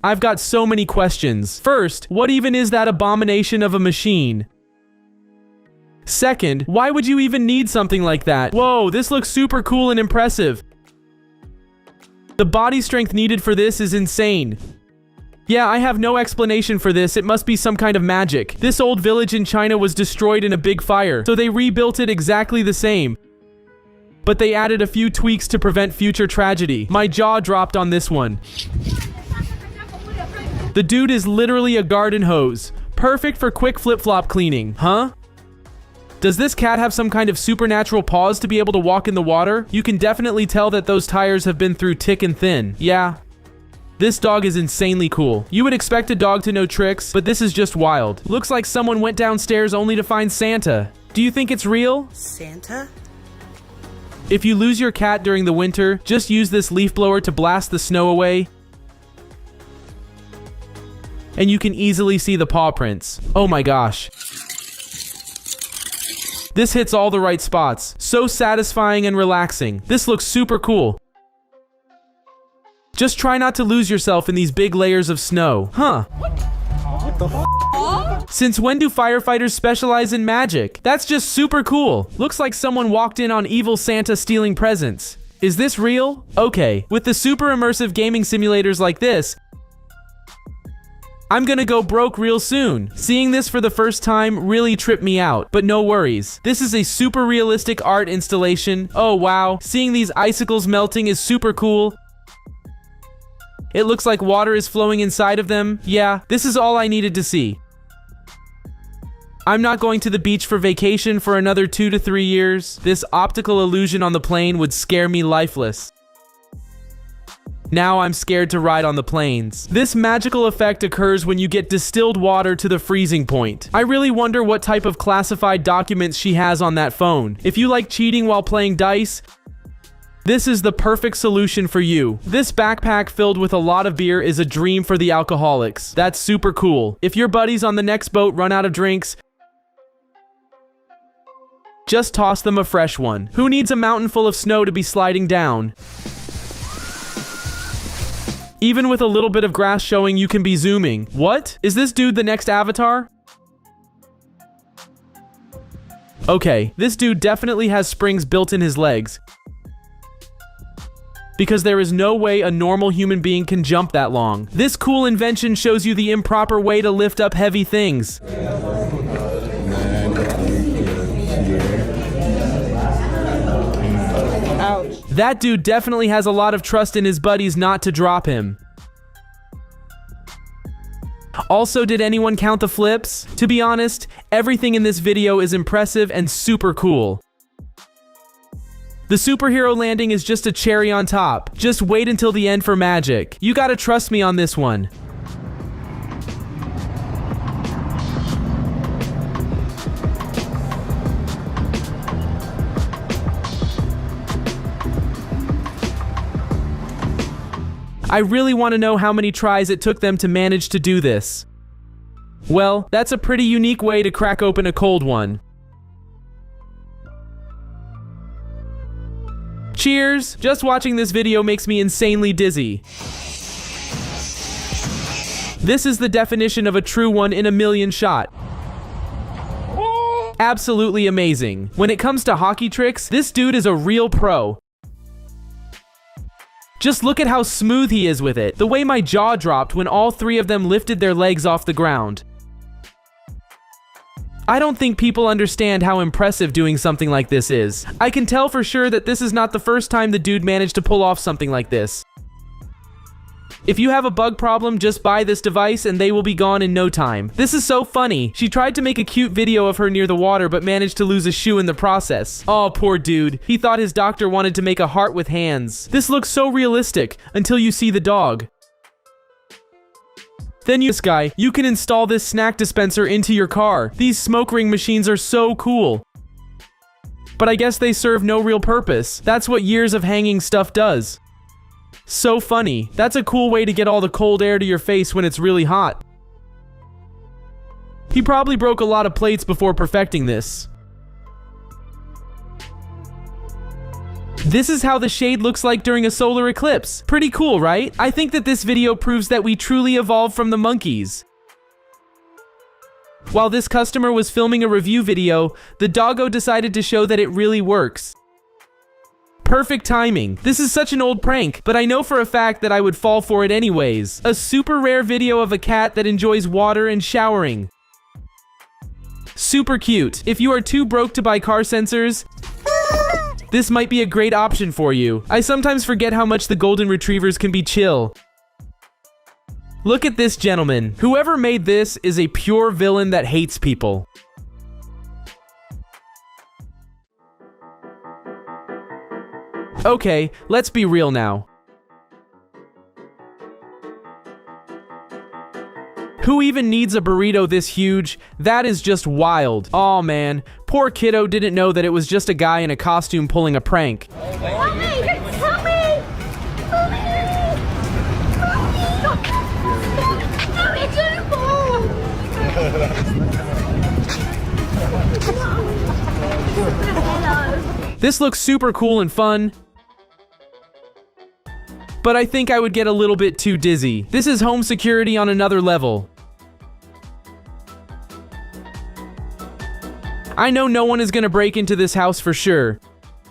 S1: I've got so many questions. First, what even is that abomination of a machine? Second, why would you even need something like that? Whoa, this looks super cool and impressive. The body strength needed for this is insane. Yeah, I have no explanation for this. It must be some kind of magic. This old village in China was destroyed in a big fire, so they rebuilt it exactly the same. But they added a few tweaks to prevent future tragedy. My jaw dropped on this one. The dude is literally a garden hose. Perfect for quick flip-flop cleaning. Huh? Does this cat have some kind of supernatural paws to be able to walk in the water? You can definitely tell that those tires have been through thick and thin. Yeah. This dog is insanely cool. You would expect a dog to know tricks, but this is just wild. Looks like someone went downstairs only to find Santa. Do you think it's real?
S9: Santa?
S1: If you lose your cat during the winter, just use this leaf blower to blast the snow away. And you can easily see the paw prints. Oh my gosh. This hits all the right spots. So satisfying and relaxing. This looks super cool. Just try not to lose yourself in these big layers of snow. Huh. What the f***? Since when do firefighters specialize in magic? That's just super cool. Looks like someone walked in on evil Santa stealing presents. Is this real? Okay, with the super immersive gaming simulators like this, I'm gonna go broke real soon. Seeing this for the first time really tripped me out, but no worries. This is a super realistic art installation. Oh wow, seeing these icicles melting is super cool. It looks like water is flowing inside of them. Yeah, this is all I needed to see. I'm not going to the beach for vacation for another 2 to 3 years. This optical illusion on the plane would scare me lifeless. Now I'm scared to ride on the planes. This magical effect occurs when you get distilled water to the freezing point. I really wonder what type of classified documents she has on that phone. If you like cheating while playing dice, this is the perfect solution for you. This backpack filled with a lot of beer is a dream for the alcoholics. That's super cool. If your buddies on the next boat run out of drinks, just toss them a fresh one. Who needs a mountain full of snow to be sliding down? Even with a little bit of grass showing, you can be zooming. What? Is this dude the next Avatar? Okay, this dude definitely has springs built in his legs, because there is no way a normal human being can jump that long. This cool invention shows you the improper way to lift up heavy things. That dude definitely has a lot of trust in his buddies not to drop him. Also, did anyone count the flips? To be honest, everything in this video is impressive and super cool. The superhero landing is just a cherry on top. Just wait until the end for magic. You gotta trust me on this one. I really want to know how many tries it took them to manage to do this. Well, that's a pretty unique way to crack open a cold one. Cheers! Just watching this video makes me insanely dizzy. This is the definition of a true 1 in a million shot. Absolutely amazing. When it comes to hockey tricks, this dude is a real pro. Just look at how smooth he is with it. The way my jaw dropped when all three of them lifted their legs off the ground. I don't think people understand how impressive doing something like this is. I can tell for sure that this is not the first time the dude managed to pull off something like this. If you have a bug problem, just buy this device and they will be gone in no time. This is so funny. She tried to make a cute video of her near the water but managed to lose a shoe in the process. Oh, poor dude. He thought his doctor wanted to make a heart with hands. This looks so realistic until you see the dog. Then this guy, you can install this snack dispenser into your car. These smoke ring machines are so cool. But I guess they serve no real purpose. That's what years of hanging stuff does. So funny. That's a cool way to get all the cold air to your face when it's really hot. He probably broke a lot of plates before perfecting this. This is how the shade looks like during a solar eclipse. Pretty cool, right? I think that this video proves that we truly evolved from the monkeys. While this customer was filming a review video, the doggo decided to show that it really works. Perfect timing. This is such an old prank, but I know for a fact that I would fall for it anyways. A super rare video of a cat that enjoys water and showering. Super cute. If you are too broke to buy car sensors, this might be a great option for you. I sometimes forget how much the golden retrievers can be chill. Look at this gentleman. Whoever made this is a pure villain that hates people. Okay, let's be real now. Who even needs a burrito this huge? That is just wild. Aw man, poor kiddo didn't know that it was just a guy in a costume pulling a prank.
S8: Help me! Help me! Help me! Help me! Hello.
S1: This looks super cool and fun, but I think I would get a little bit too dizzy. This is home security on another level. I know no one is gonna break into this house for sure.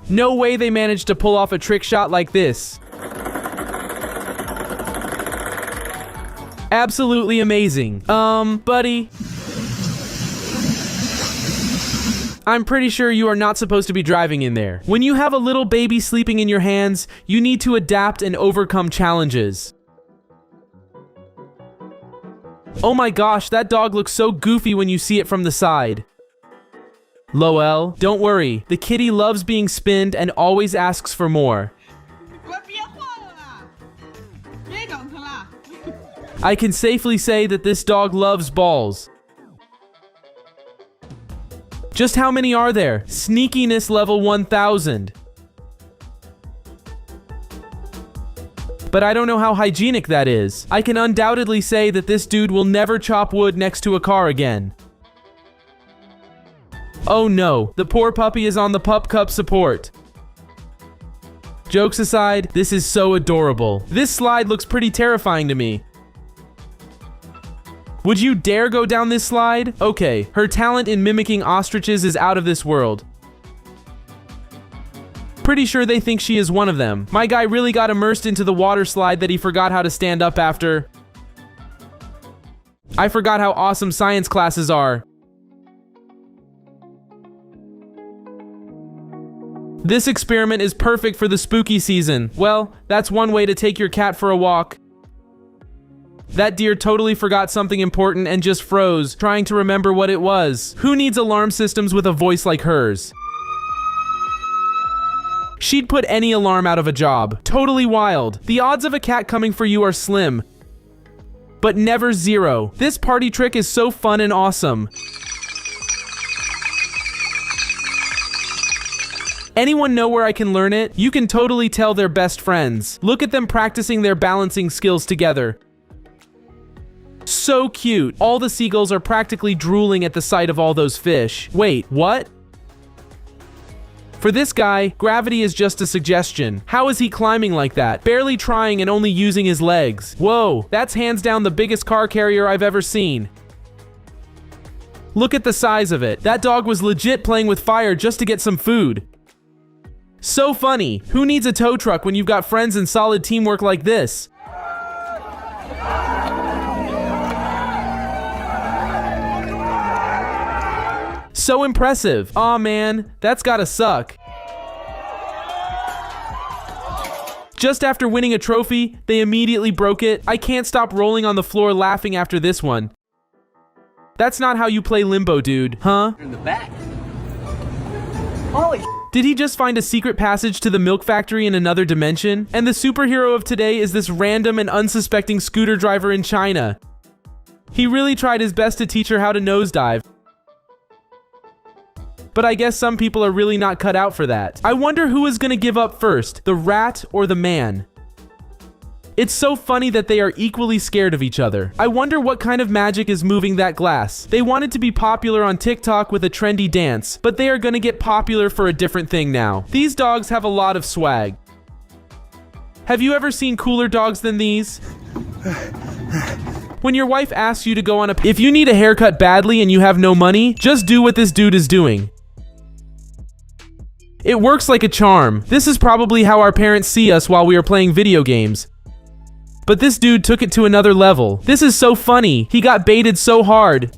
S1: No way they managed to pull off a trick shot like this. Absolutely amazing. Buddy. I'm pretty sure you are not supposed to be driving in there. When you have a little baby sleeping in your hands, you need to adapt and overcome challenges. Oh my gosh, that dog looks so goofy when you see it from the side. Lol, don't worry. The kitty loves being spinned and always asks for more. I can safely say that this dog loves balls. Just how many are there? Sneakiness level 1000. But I don't know how hygienic that is. I can undoubtedly say that this dude will never chop wood next to a car again. Oh no, the poor puppy is on the pup cup support. Jokes aside, this is so adorable. This slide looks pretty terrifying to me. Would you dare go down this slide? Okay, her talent in mimicking ostriches is out of this world. Pretty sure they think she is one of them. My guy really got immersed into the water slide that he forgot how to stand up after. I forgot how awesome science classes are. This experiment is perfect for the spooky season. Well, that's one way to take your cat for a walk. That deer totally forgot something important and just froze, trying to remember what it was. Who needs alarm systems with a voice like hers? She'd put any alarm out of a job. Totally wild. The odds of a cat coming for you are slim, but never zero. This party trick is so fun and awesome. Anyone know where I can learn it? You can totally tell they're best friends. Look at them practicing their balancing skills together. So cute. All the seagulls are practically drooling at the sight of all those fish. Wait, what? For this guy, gravity is just a suggestion. How is he climbing like that? Barely trying and only using his legs. Whoa, that's hands down the biggest car carrier I've ever seen. Look at the size of it. That dog was legit playing with fire just to get some food. So funny. Who needs a tow truck when you've got friends and solid teamwork like this? So impressive. Aw man, that's gotta suck. Just after winning a trophy, they immediately broke it. I can't stop rolling on the floor laughing after this one. That's not how you play limbo, dude, huh?
S11: In the back. Holy.
S1: Did he just find a secret passage to the milk factory in another dimension? And the superhero of today is this random and unsuspecting scooter driver in China. He really tried his best to teach her how to nosedive. But I guess some people are really not cut out for that. I wonder who is gonna give up first, the rat or the man? It's so funny that they are equally scared of each other. I wonder what kind of magic is moving that glass. They wanted to be popular on TikTok with a trendy dance, but they are gonna get popular for a different thing now. These dogs have a lot of swag. Have you ever seen cooler dogs than these? When your wife asks you to go on if you need a haircut badly and you have no money, just do what this dude is doing. It works like a charm. This is probably how our parents see us while we are playing video games. But this dude took it to another level. This is so funny. He got baited so hard.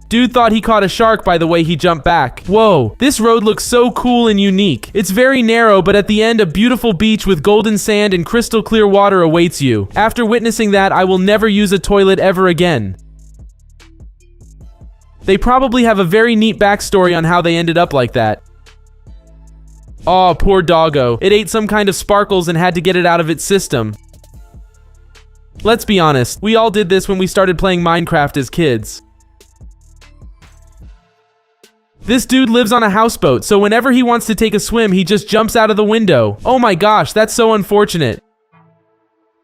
S1: Dude thought he caught a shark by the way he jumped back. Whoa, this road looks so cool and unique. It's very narrow, but at the end, a beautiful beach with golden sand and crystal clear water awaits you. After witnessing that, I will never use a toilet ever again. They probably have a very neat backstory on how they ended up like that. Aw, poor doggo. It ate some kind of sparkles and had to get it out of its system. Let's be honest, we all did this when we started playing Minecraft as kids. This dude lives on a houseboat, so whenever he wants to take a swim, he just jumps out of the window. Oh my gosh, that's so unfortunate.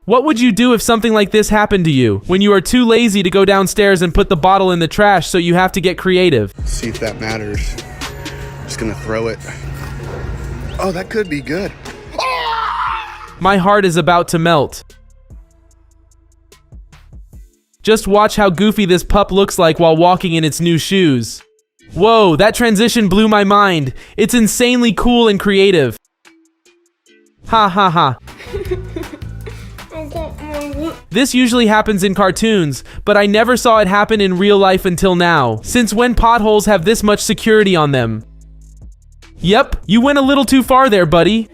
S1: What would you do if something like this happened to you? When you are too lazy to go downstairs and put the bottle in the trash, so you have to get creative.
S12: See if that matters. Just gonna throw it. Oh, that could be good.
S1: My heart is about to melt. Just watch how goofy this pup looks like while walking in its new shoes. Whoa, that transition blew my mind. It's insanely cool and creative. Ha ha ha. This usually happens in cartoons, but I never saw it happen in real life until now. Since when potholes have this much security on them? Yep, you went a little too far there, buddy.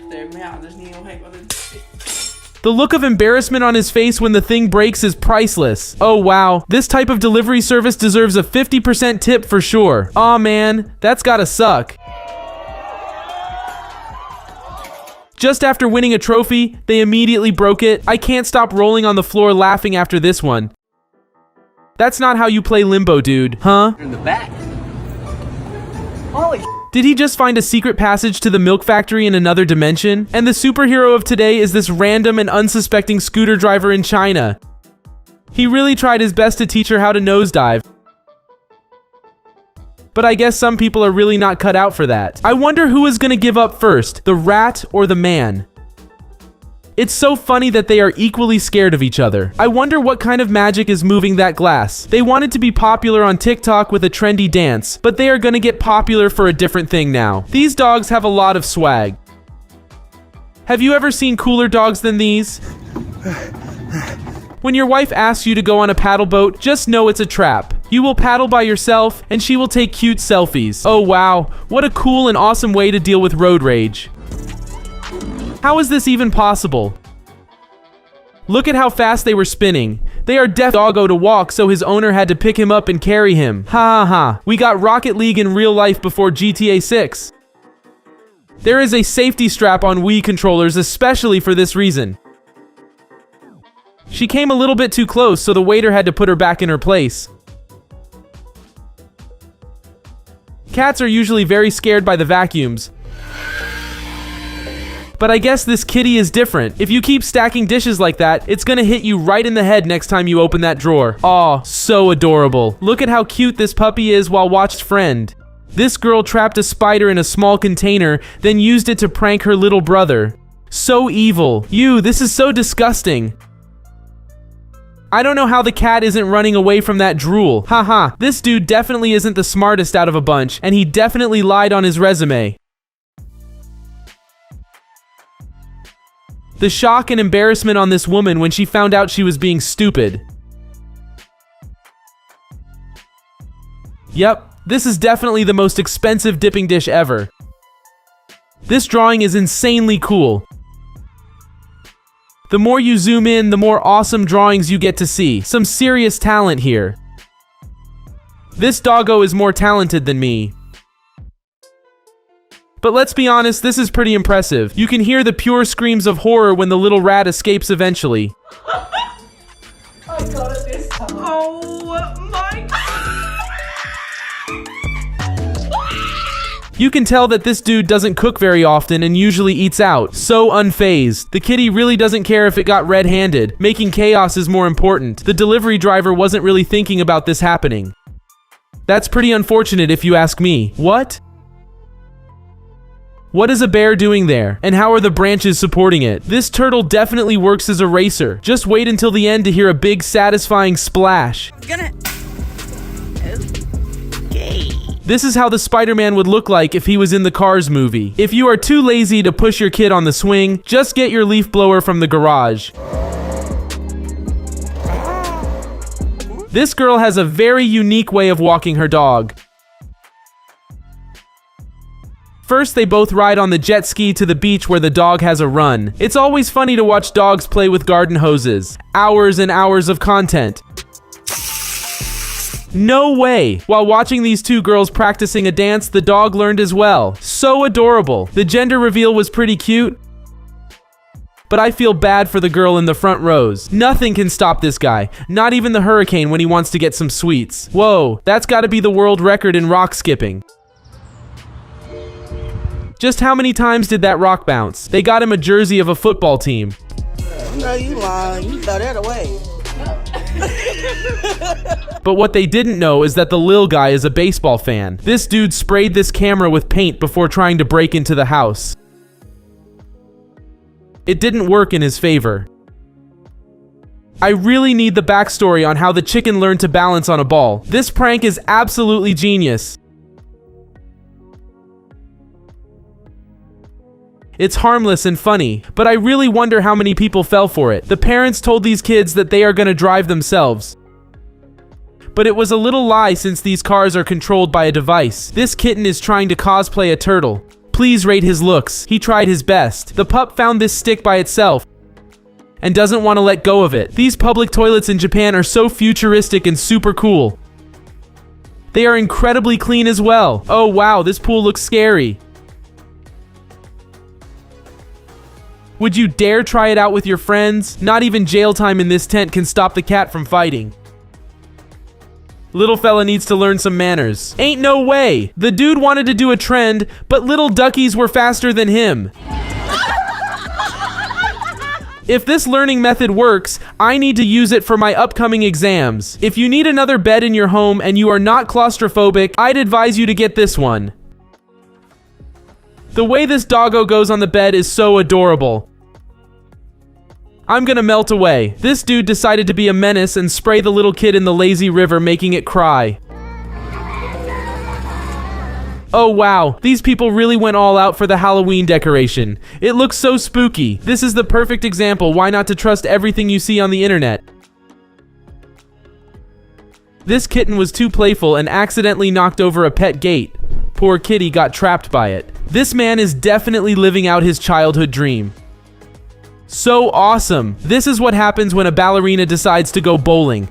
S1: The look of embarrassment on his face when the thing breaks is priceless. Oh wow, this type of delivery service deserves a 50% tip for sure. Aw man, that's gotta suck. Just after winning a trophy, they immediately broke it. I can't stop rolling on the floor laughing after this one. That's not how you play limbo, dude, huh?
S11: In the back. Holy.
S1: Did he just find a secret passage to the milk factory in another dimension? And the superhero of today is this random and unsuspecting scooter driver in China. He really tried his best to teach her how to nosedive. But I guess some people are really not cut out for that. I wonder who is gonna give up first, the rat or the man? It's so funny that they are equally scared of each other. I wonder what kind of magic is moving that glass. They wanted to be popular on TikTok with a trendy dance, but they are gonna get popular for a different thing now. These dogs have a lot of swag. Have you ever seen cooler dogs than these? When your wife asks you to go on a paddle boat, just know it's a trap. You will paddle by yourself, and she will take cute selfies. Oh wow, what a cool and awesome way to deal with road rage. How is this even possible? Look at how fast they were spinning. They are deaf doggo to walk, so his owner had to pick him up and carry him. Ha ha ha. We got Rocket League in real life before GTA 6. There is a safety strap on Wii controllers especially for this reason. She came a little bit too close, so the waiter had to put her back in her place. Cats are usually very scared by the vacuums. But I guess this kitty is different. If you keep stacking dishes like that, it's gonna hit you right in the head next time you open that drawer. Aw, so adorable. Look at how cute this puppy is while watched friend. This girl trapped a spider in a small container, then used it to prank her little brother. So evil. Ew, this is so disgusting. I don't know how the cat isn't running away from that drool. Haha, this dude definitely isn't the smartest out of a bunch, and he definitely lied on his resume. The shock and embarrassment on this woman when she found out she was being stupid. Yep, this is definitely the most expensive dipping dish ever. This drawing is insanely cool. The more you zoom in, the more awesome drawings you get to see. Some serious talent here. This doggo is more talented than me. But let's be honest, this is pretty impressive. You can hear the pure screams of horror when the little rat escapes eventually.
S9: I got it this time. Oh my God.
S1: You can tell that this dude doesn't cook very often and usually eats out. So unfazed. The kitty really doesn't care if it got red-handed. Making chaos is more important. The delivery driver wasn't really thinking about this happening. That's pretty unfortunate if you ask me. What? What is a bear doing there? And how are the branches supporting it? This turtle definitely works as a racer. Just wait until the end to hear a big satisfying splash.
S9: Okay.
S1: This is how the Spider-Man would look like if he was in the Cars movie. If you are too lazy to push your kid on the swing, just get your leaf blower from the garage. This girl has a very unique way of walking her dog. First, they both ride on the jet ski to the beach where the dog has a run. It's always funny to watch dogs play with garden hoses. Hours and hours of content. No way! While watching these two girls practicing a dance, the dog learned as well. So adorable. The gender reveal was pretty cute, but I feel bad for the girl in the front rows. Nothing can stop this guy. Not even the hurricane when he wants to get some sweets. Whoa, that's gotta be the world record in rock skipping. Just how many times did that rock bounce? They got him a jersey of a football team.
S10: No, you lying. You throw that away.
S1: But what they didn't know is that the lil guy is a baseball fan. This dude sprayed this camera with paint before trying to break into the house. It didn't work in his favor. I really need the backstory on how the chicken learned to balance on a ball. This prank is absolutely genius. It's harmless and funny, but I really wonder how many people fell for it. The parents told these kids that they are gonna drive themselves. But it was a little lie since these cars are controlled by a device. This kitten is trying to cosplay a turtle. Please rate his looks. He tried his best. The pup found this stick by itself and doesn't want to let go of it. These public toilets in Japan are so futuristic and super cool. They are incredibly clean as well. Oh wow, this pool looks scary. Would you dare try it out with your friends? Not even jail time in this tent can stop the cat from fighting. Little fella needs to learn some manners. Ain't no way! The dude wanted to do a trend, but little duckies were faster than him. If this learning method works, I need to use it for my upcoming exams. If you need another bed in your home and you are not claustrophobic, I'd advise you to get this one. The way this doggo goes on the bed is so adorable. I'm gonna melt away. This dude decided to be a menace and spray the little kid in the lazy river, making it cry. Oh wow, these people really went all out for the Halloween decoration. It looks so spooky. This is the perfect example why not to trust everything you see on the internet. This kitten was too playful and accidentally knocked over a pet gate. Poor kitty got trapped by it. This man is definitely living out his childhood dream. So awesome. This is what happens when a ballerina decides to go bowling.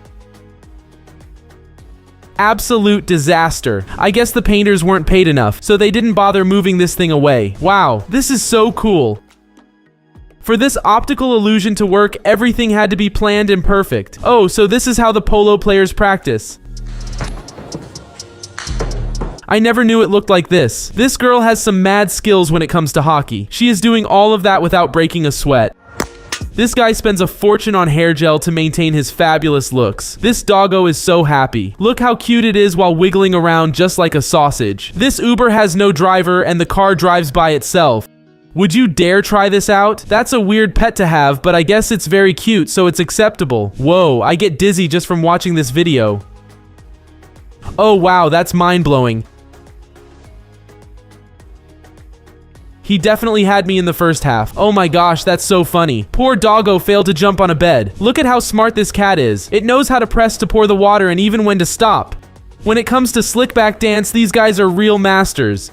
S1: Absolute disaster. I guess the painters weren't paid enough, so they didn't bother moving this thing away. Wow, this is so cool. For this optical illusion to work, everything had to be planned and perfect. Oh, so this is how the polo players practice. I never knew it looked like this. This girl has some mad skills when it comes to hockey. She is doing all of that without breaking a sweat. This guy spends a fortune on hair gel to maintain his fabulous looks. This doggo is so happy. Look how cute it is while wiggling around just like a sausage. This Uber has no driver and the car drives by itself. Would you dare try this out? That's a weird pet to have, but I guess it's very cute, so it's acceptable. Whoa, I get dizzy just from watching this video. Oh wow, that's mind-blowing. He definitely had me in the first half. Oh my gosh, that's so funny. Poor doggo failed to jump on a bed. Look at how smart this cat is. It knows how to press to pour the water and even when to stop. When it comes to slickback dance, these guys are real masters.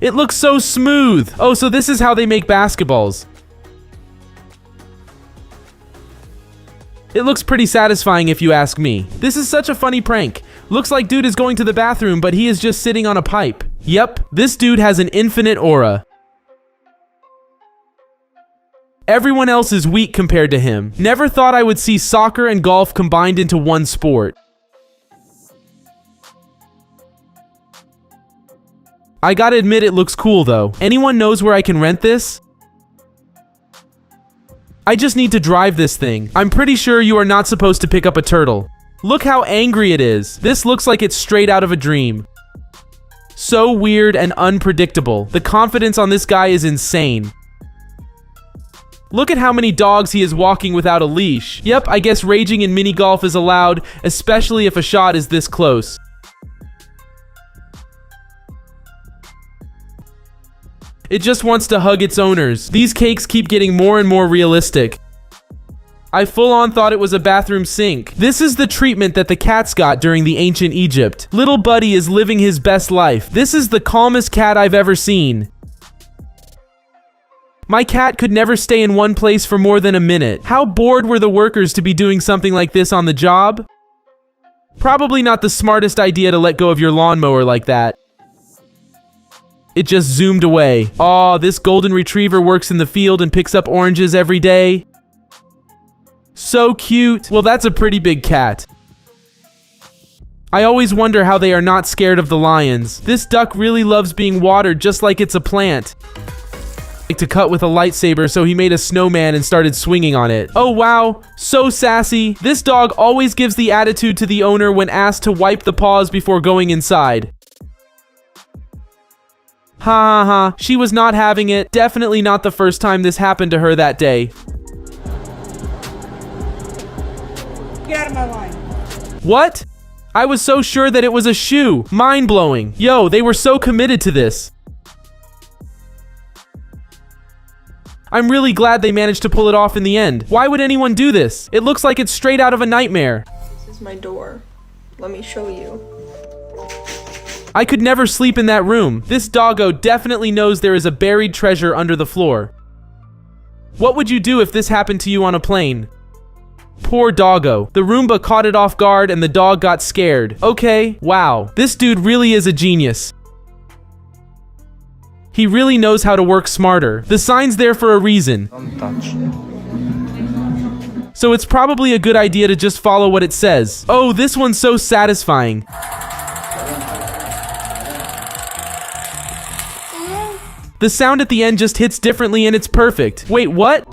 S1: It looks so smooth. Oh, so this is how they make basketballs. It looks pretty satisfying if you ask me. This is such a funny prank. Looks like dude is going to the bathroom, but he is just sitting on a pipe. Yep, this dude has an infinite aura. Everyone else is weak compared to him. Never thought I would see soccer and golf combined into one sport. I gotta admit it looks cool though. Anyone knows where I can rent this? I just need to drive this thing. I'm pretty sure you are not supposed to pick up a turtle. Look how angry it is. This looks like it's straight out of a dream. So weird and unpredictable. The confidence on this guy is insane. Look at how many dogs he is walking without a leash. Yep, I guess raging in mini golf is allowed, especially if a shot is this close. It just wants to hug its owners. These cakes keep getting more and more realistic. I full on thought it was a bathroom sink. This is the treatment that the cats got during the ancient Egypt. Little Buddy is living his best life. This is the calmest cat I've ever seen. My cat could never stay in one place for more than a minute. How bored were the workers to be doing something like this on the job? Probably not the smartest idea to let go of your lawnmower like that. It just zoomed away. Aw, this golden retriever works in the field and picks up oranges every day. So cute. Well, that's a pretty big cat. I always wonder how they are not scared of the lions. This duck really loves being watered just like it's a plant. Like to cut with a lightsaber, so he made a snowman and started swinging on it. Oh wow, so sassy. This dog always gives the attitude to the owner when asked to wipe the paws before going inside. Ha ha ha, she was not having it. Definitely not the first time this happened to her that day.
S10: Get out of my line.
S1: What? I was so sure that it was a shoe. Mind-blowing. Yo, they were so committed to this. I'm really glad they managed to pull it off in the end. Why would anyone do this? It looks like it's straight out of a nightmare.
S5: This is my door. Let me show you.
S1: I could never sleep in that room. This doggo definitely knows there is a buried treasure under the floor. What would you do if this happened to you on a plane? Poor doggo. The Roomba caught it off guard and the dog got scared. Okay, wow. This dude really is a genius. He really knows how to work smarter. The sign's there for a reason.
S6: Don't touch.
S1: So it's probably a good idea to just follow what it says. Oh, this one's so satisfying. The sound at the end just hits differently and it's perfect. Wait, what?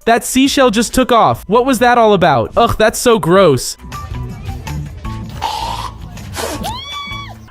S1: That seashell just took off. What was that all about? Ugh, that's so gross.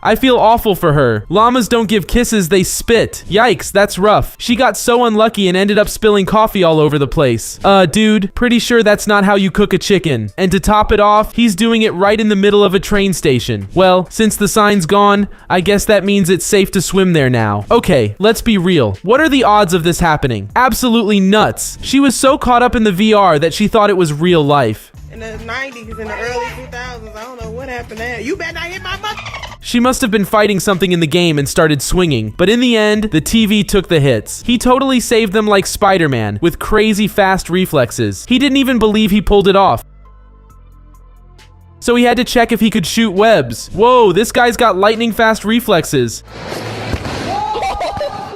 S1: I feel awful for her. Llamas don't give kisses, they spit. Yikes, that's rough. She got so unlucky and ended up spilling coffee all over the place. Dude, pretty sure that's not how you cook a chicken. And to top it off, he's doing it right in the middle of a train station. Well, since the sign's gone, I guess that means it's safe to swim there now. Okay, let's be real. What are the odds of this happening? Absolutely nuts. She was so caught up in the VR that she thought it was real life.
S10: In the 90s, in the early 2000s, I don't know what happened there. You better not hit my butt.
S1: She must have been fighting something in the game and started swinging, but in the end, the TV took the hits. He totally saved them like Spider-Man, with crazy fast reflexes. He didn't even believe he pulled it off. So he had to check if he could shoot webs. Whoa, this guy's got lightning fast reflexes.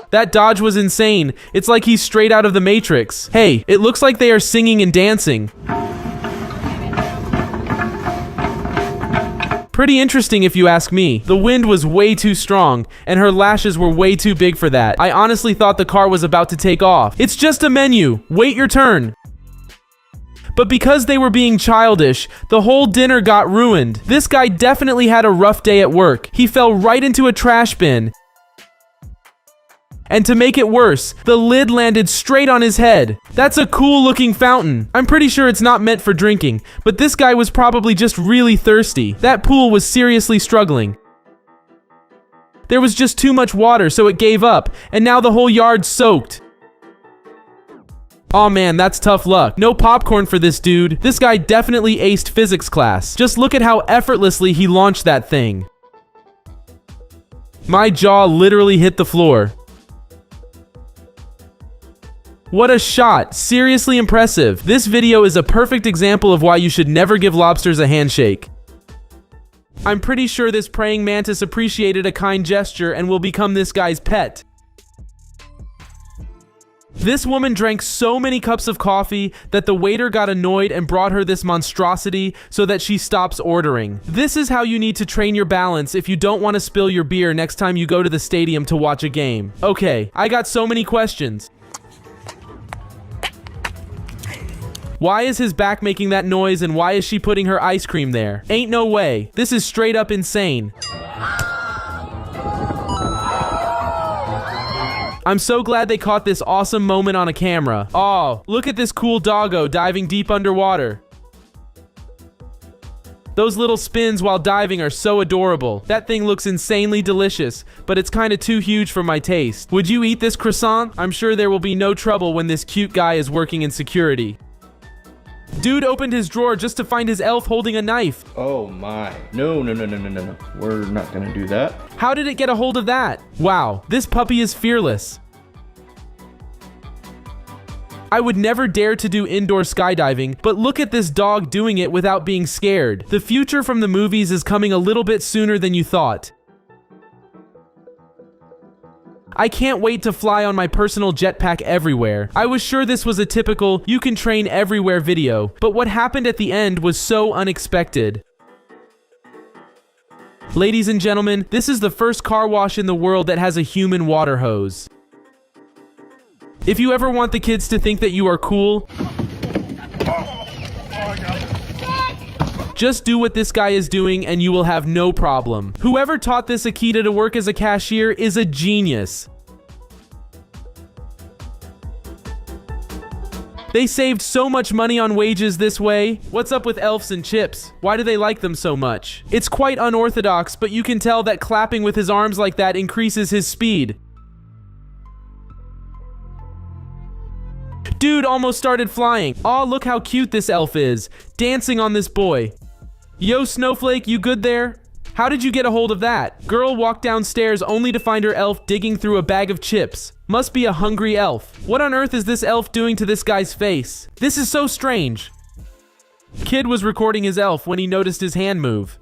S1: That dodge was insane. It's like he's straight out of the Matrix. Hey, it looks like they are singing and dancing. Pretty interesting if you ask me. The wind was way too strong, and her lashes were way too big for that. I honestly thought the car was about to take off. It's just a menu. Wait your turn. But because they were being childish, the whole dinner got ruined. This guy definitely had a rough day at work. He fell right into a trash bin. And to make it worse, the lid landed straight on his head. That's a cool looking fountain. I'm pretty sure it's not meant for drinking, but this guy was probably just really thirsty. That pool was seriously struggling. There was just too much water, so it gave up, and now the whole yard's soaked. Aw man, that's tough luck. No popcorn for this dude. This guy definitely aced physics class. Just look at how effortlessly he launched that thing. My jaw literally hit the floor. What a shot. Seriously impressive. This video is a perfect example of why you should never give lobsters a handshake. I'm pretty sure this praying mantis appreciated a kind gesture and will become this guy's pet. This woman drank so many cups of coffee that the waiter got annoyed and brought her this monstrosity so that she stops ordering. This is how you need to train your balance if you don't want to spill your beer next time you go to the stadium to watch a game. Okay, I got so many questions. Why is his back making that noise and why is she putting her ice cream there? Ain't no way. This is straight up insane. I'm so glad they caught this awesome moment on a camera. Oh, look at this cool doggo diving deep underwater. Those little spins while diving are so adorable. That thing looks insanely delicious, but it's kind of too huge for my taste. Would you eat this croissant? I'm sure there will be no trouble when this cute guy is working in security. Dude opened his drawer just to find his elf holding a knife.
S6: Oh my. No. We're not gonna do that.
S1: How did it get a hold of that? Wow, this puppy is fearless. I would never dare to do indoor skydiving, but look at this dog doing it without being scared. The future from the movies is coming a little bit sooner than you thought. I can't wait to fly on my personal jetpack everywhere. I was sure this was a typical you can train everywhere video, but what happened at the end was so unexpected. Ladies and gentlemen, this is the first car wash in the world that has a human water hose. If you ever want the kids to think that you are cool, just do what this guy is doing and you will have no problem. Whoever taught this Akita to work as a cashier is a genius. They saved so much money on wages this way. What's up with elves and chips? Why do they like them so much? It's quite unorthodox, but you can tell that clapping with his arms like that increases his speed. Dude almost started flying. Aw, look how cute this elf is, dancing on this boy. Yo, Snowflake, you good there? How did you get a hold of that? Girl walked downstairs only to find her elf digging through a bag of chips. Must be a hungry elf. What on earth is this elf doing to this guy's face? This is so strange. Kid was recording his elf when he noticed his hand move.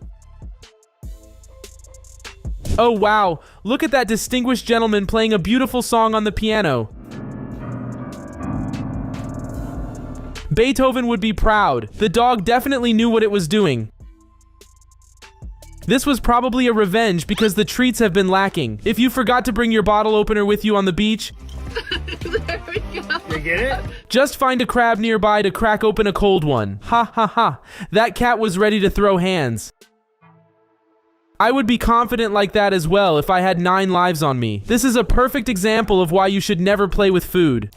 S1: Oh wow, look at that distinguished gentleman playing a beautiful song on the piano. Beethoven would be proud. The dog definitely knew what it was doing. This was probably a revenge because the treats have been lacking. If you forgot to bring your bottle opener with you on the beach,
S8: There we go.
S3: You get it?
S1: just find a crab nearby to crack open a cold one. Ha ha ha. That cat was ready to throw hands. I would be confident like that as well if I had 9 lives on me. This is a perfect example of why you should never play with food.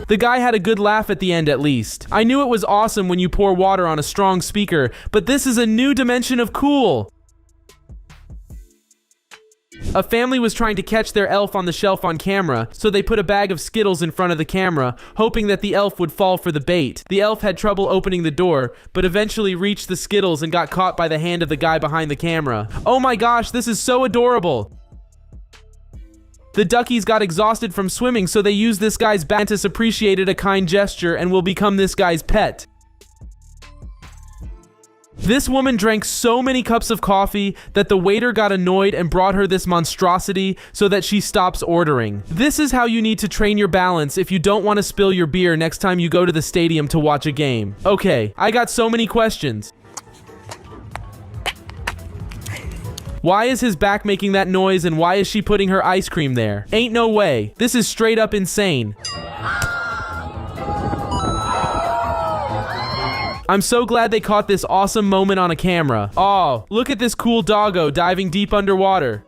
S1: The guy had a good laugh at the end at least. I knew it was awesome when you pour water on a strong speaker, but this is a new dimension of cool. A family was trying to catch their elf on the shelf on camera, so they put a bag of Skittles in front of the camera, hoping that the elf would fall for the bait. The elf had trouble opening the door, but eventually reached the Skittles and got caught by the hand of the guy behind the camera. Oh my gosh, this is so adorable! The duckies got exhausted from swimming, so they used this guy's back. Mantis appreciated a kind gesture and will become this guy's pet. This woman drank so many cups of coffee that the waiter got annoyed and brought her this monstrosity so that she stops ordering. This is how you need to train your balance if you don't want to spill your beer next time you go to the stadium to watch a game. Okay, I got so many questions. Why is his back making that noise and why is she putting her ice cream there? Ain't no way. This is straight up insane. I'm so glad they caught this awesome moment on a camera. Oh, look at this cool doggo diving deep underwater.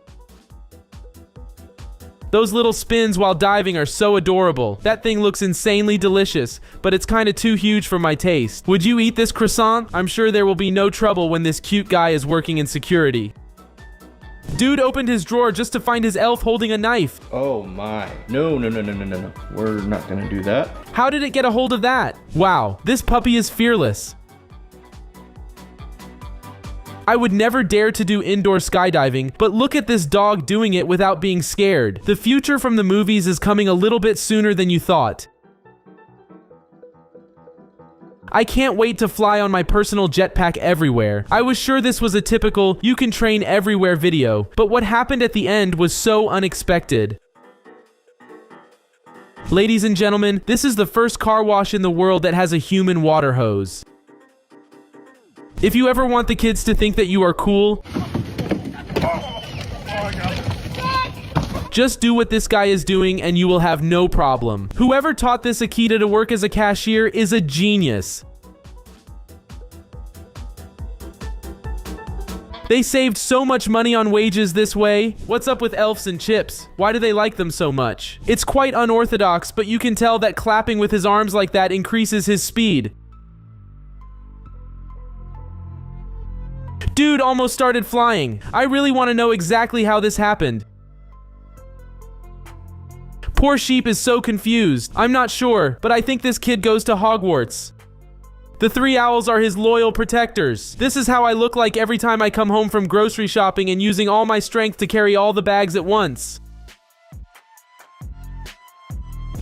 S1: Those little spins while diving are so adorable. That thing looks insanely delicious, but it's kind of too huge for my taste. Would you eat this croissant? I'm sure there will be no trouble when this cute guy is working in security. Dude opened his drawer just to find his elf holding a knife.
S6: Oh my. No. We're not gonna do that.
S1: How did it get a hold of that? Wow, this puppy is fearless. I would never dare to do indoor skydiving, but look at this dog doing it without being scared. The future from the movies is coming a little bit sooner than you thought. I can't wait to fly on my personal jetpack everywhere. I was sure this was a typical you can train everywhere video, but what happened at the end was so unexpected. Ladies and gentlemen, this is the first car wash in the world that has a human water hose. If you ever want the kids to think that you are cool, just do what this guy is doing and you will have no problem. Whoever taught this Akita to work as a cashier is a genius. They saved so much money on wages this way. What's up with elves and chips? Why do they like them so much? It's quite unorthodox, but you can tell that clapping with his arms like that increases his speed. Dude almost started flying. I really want to know exactly how this happened. Poor sheep is so confused. I'm not sure, but I think this kid goes to Hogwarts. The 3 owls are his loyal protectors. This is how I look like every time I come home from grocery shopping and using all my strength to carry all the bags at once.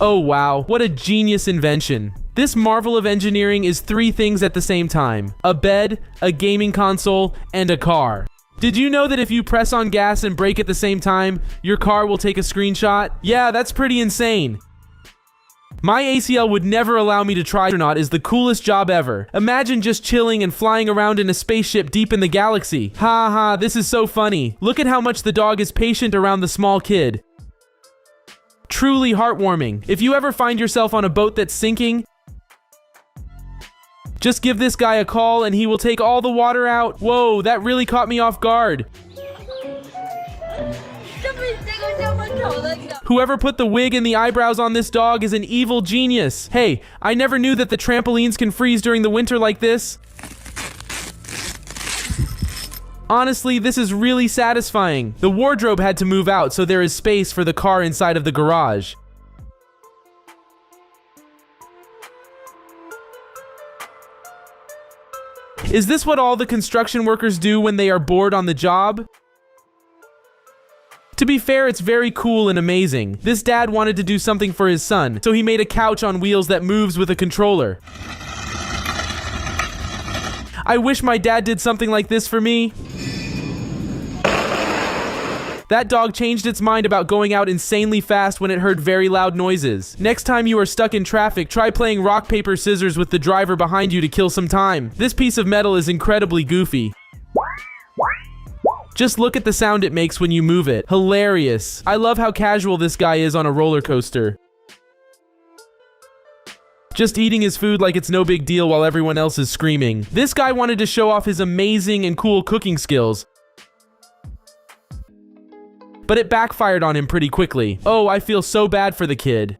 S1: Oh wow, what a genius invention. This marvel of engineering is 3 things at the same time: a bed, a gaming console, and a car. Did you know that if you press on gas and brake at the same time, your car will take a screenshot? Yeah, that's pretty insane. My ACL would never allow me to try. Astronaut is the coolest job ever. Imagine just chilling and flying around in a spaceship deep in the galaxy. Ha ha, this is so funny. Look at how much the dog is patient around the small kid. Truly heartwarming. If you ever find yourself on a boat that's sinking, just give this guy a call and he will take all the water out. Whoa, that really caught me off guard. Whoever put the wig and the eyebrows on this dog is an evil genius. Hey, I never knew that the trampolines can freeze during the winter like this. Honestly, this is really satisfying. The wardrobe had to move out, so there is space for the car inside of the garage. Is this what all the construction workers do when they are bored on the job? To be fair, it's very cool and amazing. This dad wanted to do something for his son, so he made a couch on wheels that moves with a controller. I wish my dad did something like this for me. That dog changed its mind about going out insanely fast when it heard very loud noises. Next time you are stuck in traffic, try playing rock, paper, scissors with the driver behind you to kill some time. This piece of metal is incredibly goofy. Just look at the sound it makes when you move it. Hilarious. I love how casual this guy is on a roller coaster. Just eating his food like it's no big deal while everyone else is screaming. This guy wanted to show off his amazing and cool cooking skills, but it backfired on him pretty quickly. Oh, I feel so bad for the kid.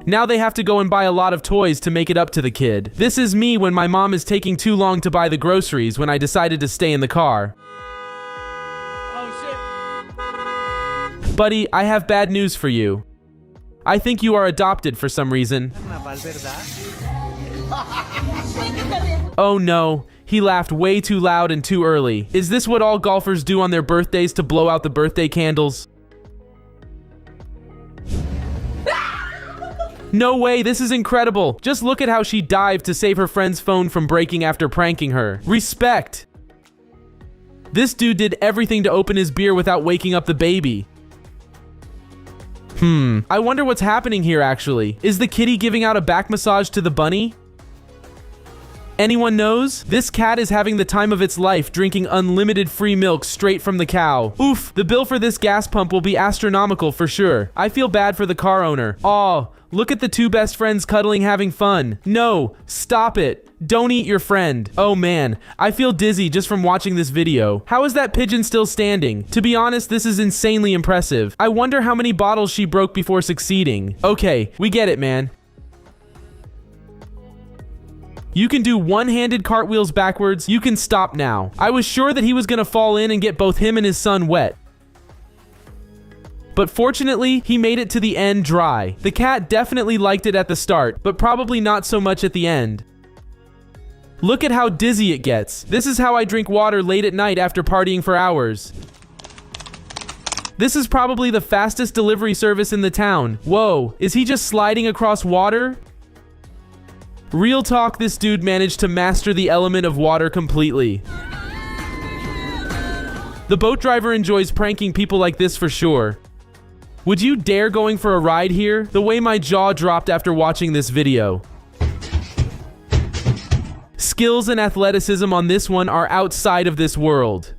S1: Now they have to go and buy a lot of toys to make it up to the kid. This is me when my mom is taking too long to buy the groceries when I decided to stay in the car.
S3: Oh shit.
S1: Buddy, I have bad news for you. I think you are adopted for some reason. Oh no, he laughed way too loud and too early. Is this what all golfers do on their birthdays to blow out the birthday candles? No way, this is incredible. Just look at how she dived to save her friend's phone from breaking after pranking her. Respect. This dude did everything to open his beer without waking up the baby. I wonder what's happening here actually. Is the kitty giving out a back massage to the bunny? Anyone knows? This cat is having the time of its life drinking unlimited free milk straight from the cow. Oof, the bill for this gas pump will be astronomical for sure. I feel bad for the car owner. Aw, look at the two best friends cuddling having fun. No, stop it. Don't eat your friend. Oh man, I feel dizzy just from watching this video. How is that pigeon still standing? To be honest, this is insanely impressive. I wonder how many bottles she broke before succeeding. Okay, we get it, man. You can do one-handed cartwheels backwards. You can stop now. I was sure that he was gonna fall in and get both him and his son wet. But fortunately, he made it to the end dry. The cat definitely liked it at the start, but probably not so much at the end. Look at how dizzy it gets. This is how I drink water late at night after partying for hours. This is probably the fastest delivery service in the town. Whoa, is he just sliding across water? Real talk, this dude managed to master the element of water completely. The boat driver enjoys pranking people like this for sure. Would you dare going for a ride here? The way my jaw dropped after watching this video. Skills and athleticism on this one are outside of this world.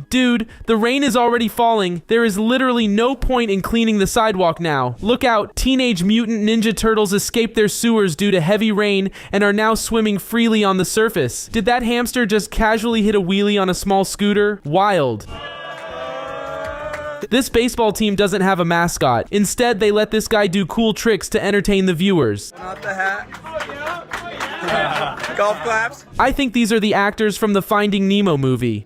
S1: Dude, the rain is already falling. There is literally no point in cleaning the sidewalk now. Look out, Teenage Mutant Ninja Turtles escaped their sewers due to heavy rain and are now swimming freely on the surface. Did that hamster just casually hit a wheelie on a small scooter? Wild. This baseball team doesn't have a mascot. Instead, they let this guy do cool tricks to entertain the viewers.
S11: Not the hat. Golf claps.
S1: I think these are the actors from the Finding Nemo movie.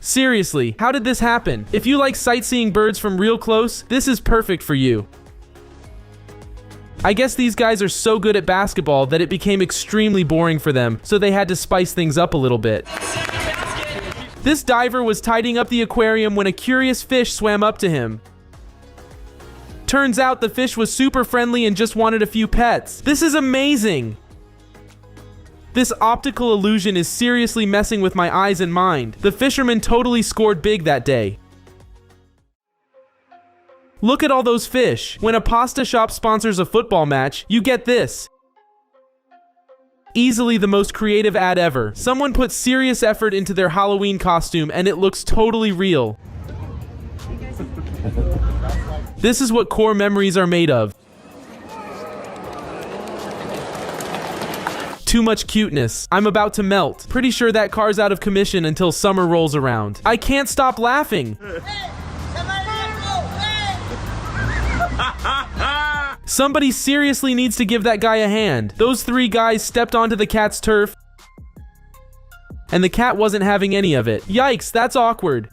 S1: Seriously, how did this happen? If you like sightseeing birds from real close, this is perfect for you. I guess these guys are so good at basketball that it became extremely boring for them, so they had to spice things up a little bit. This diver was tidying up the aquarium when a curious fish swam up to him. Turns out the fish was super friendly and just wanted a few pets. This is amazing! This optical illusion is seriously messing with my eyes and mind. The fisherman totally scored big that day. Look at all those fish. When a pasta shop sponsors a football match, you get this. Easily the most creative ad ever. Someone put serious effort into their Halloween costume and it looks totally real. This is what core memories are made of. Too much cuteness. I'm about to melt. Pretty sure that car's out of commission until summer rolls around. I can't stop laughing. Somebody seriously needs to give that guy a hand. Those three guys stepped onto the cat's turf, and the cat wasn't having any of it. Yikes, that's awkward.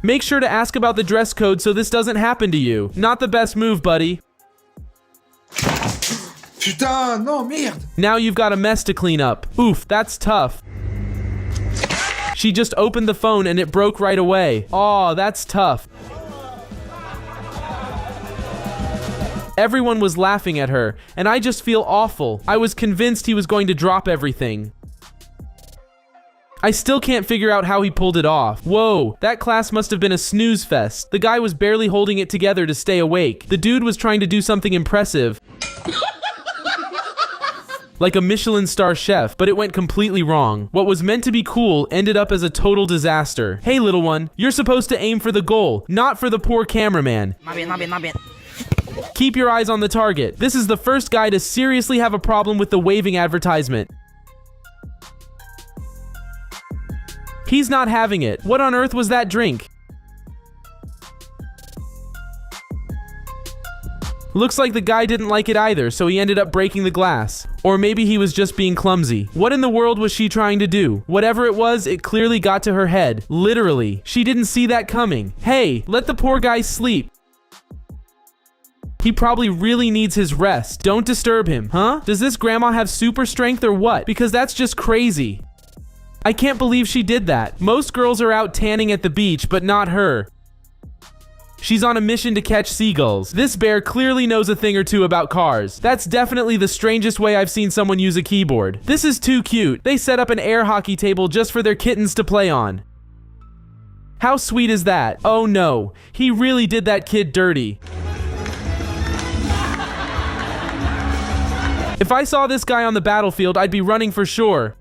S1: Make sure to ask about the dress code so this doesn't happen to you. Not the best move, buddy.
S7: Putain, non, merde.
S1: Now you've got a mess to clean up. Oof, that's tough. She just opened the phone and it broke right away. Aw, that's tough. Everyone was laughing at her, and I just feel awful. I was convinced he was going to drop everything. I still can't figure out how he pulled it off. Whoa, that class must have been a snooze fest. The guy was barely holding it together to stay awake. The dude was trying to do something impressive. Like a Michelin star chef, but it went completely wrong. What was meant to be cool ended up as a total disaster. Hey little one, you're supposed to aim for the goal, not for the poor cameraman. Keep your eyes on the target. This is the first guy to seriously have a problem with the waving advertisement. He's not having it. What on earth was that drink? Looks like the guy didn't like it either, so he ended up breaking the glass. Or maybe he was just being clumsy. What in the world was she trying to do? Whatever it was, it clearly got to her head. Literally. She didn't see that coming. Hey, let the poor guy sleep. He probably really needs his rest. Don't disturb him, huh? Does this grandma have super strength or what? Because that's just crazy. I can't believe she did that. Most girls are out tanning at the beach, but not her. She's on a mission to catch seagulls. This bear clearly knows a thing or two about cars. That's definitely the strangest way I've seen someone use a keyboard. This is too cute. They set up an air hockey table just for their kittens to play on. How sweet is that? Oh no, he really did that kid dirty. If I saw this guy on the battlefield, I'd be running for sure.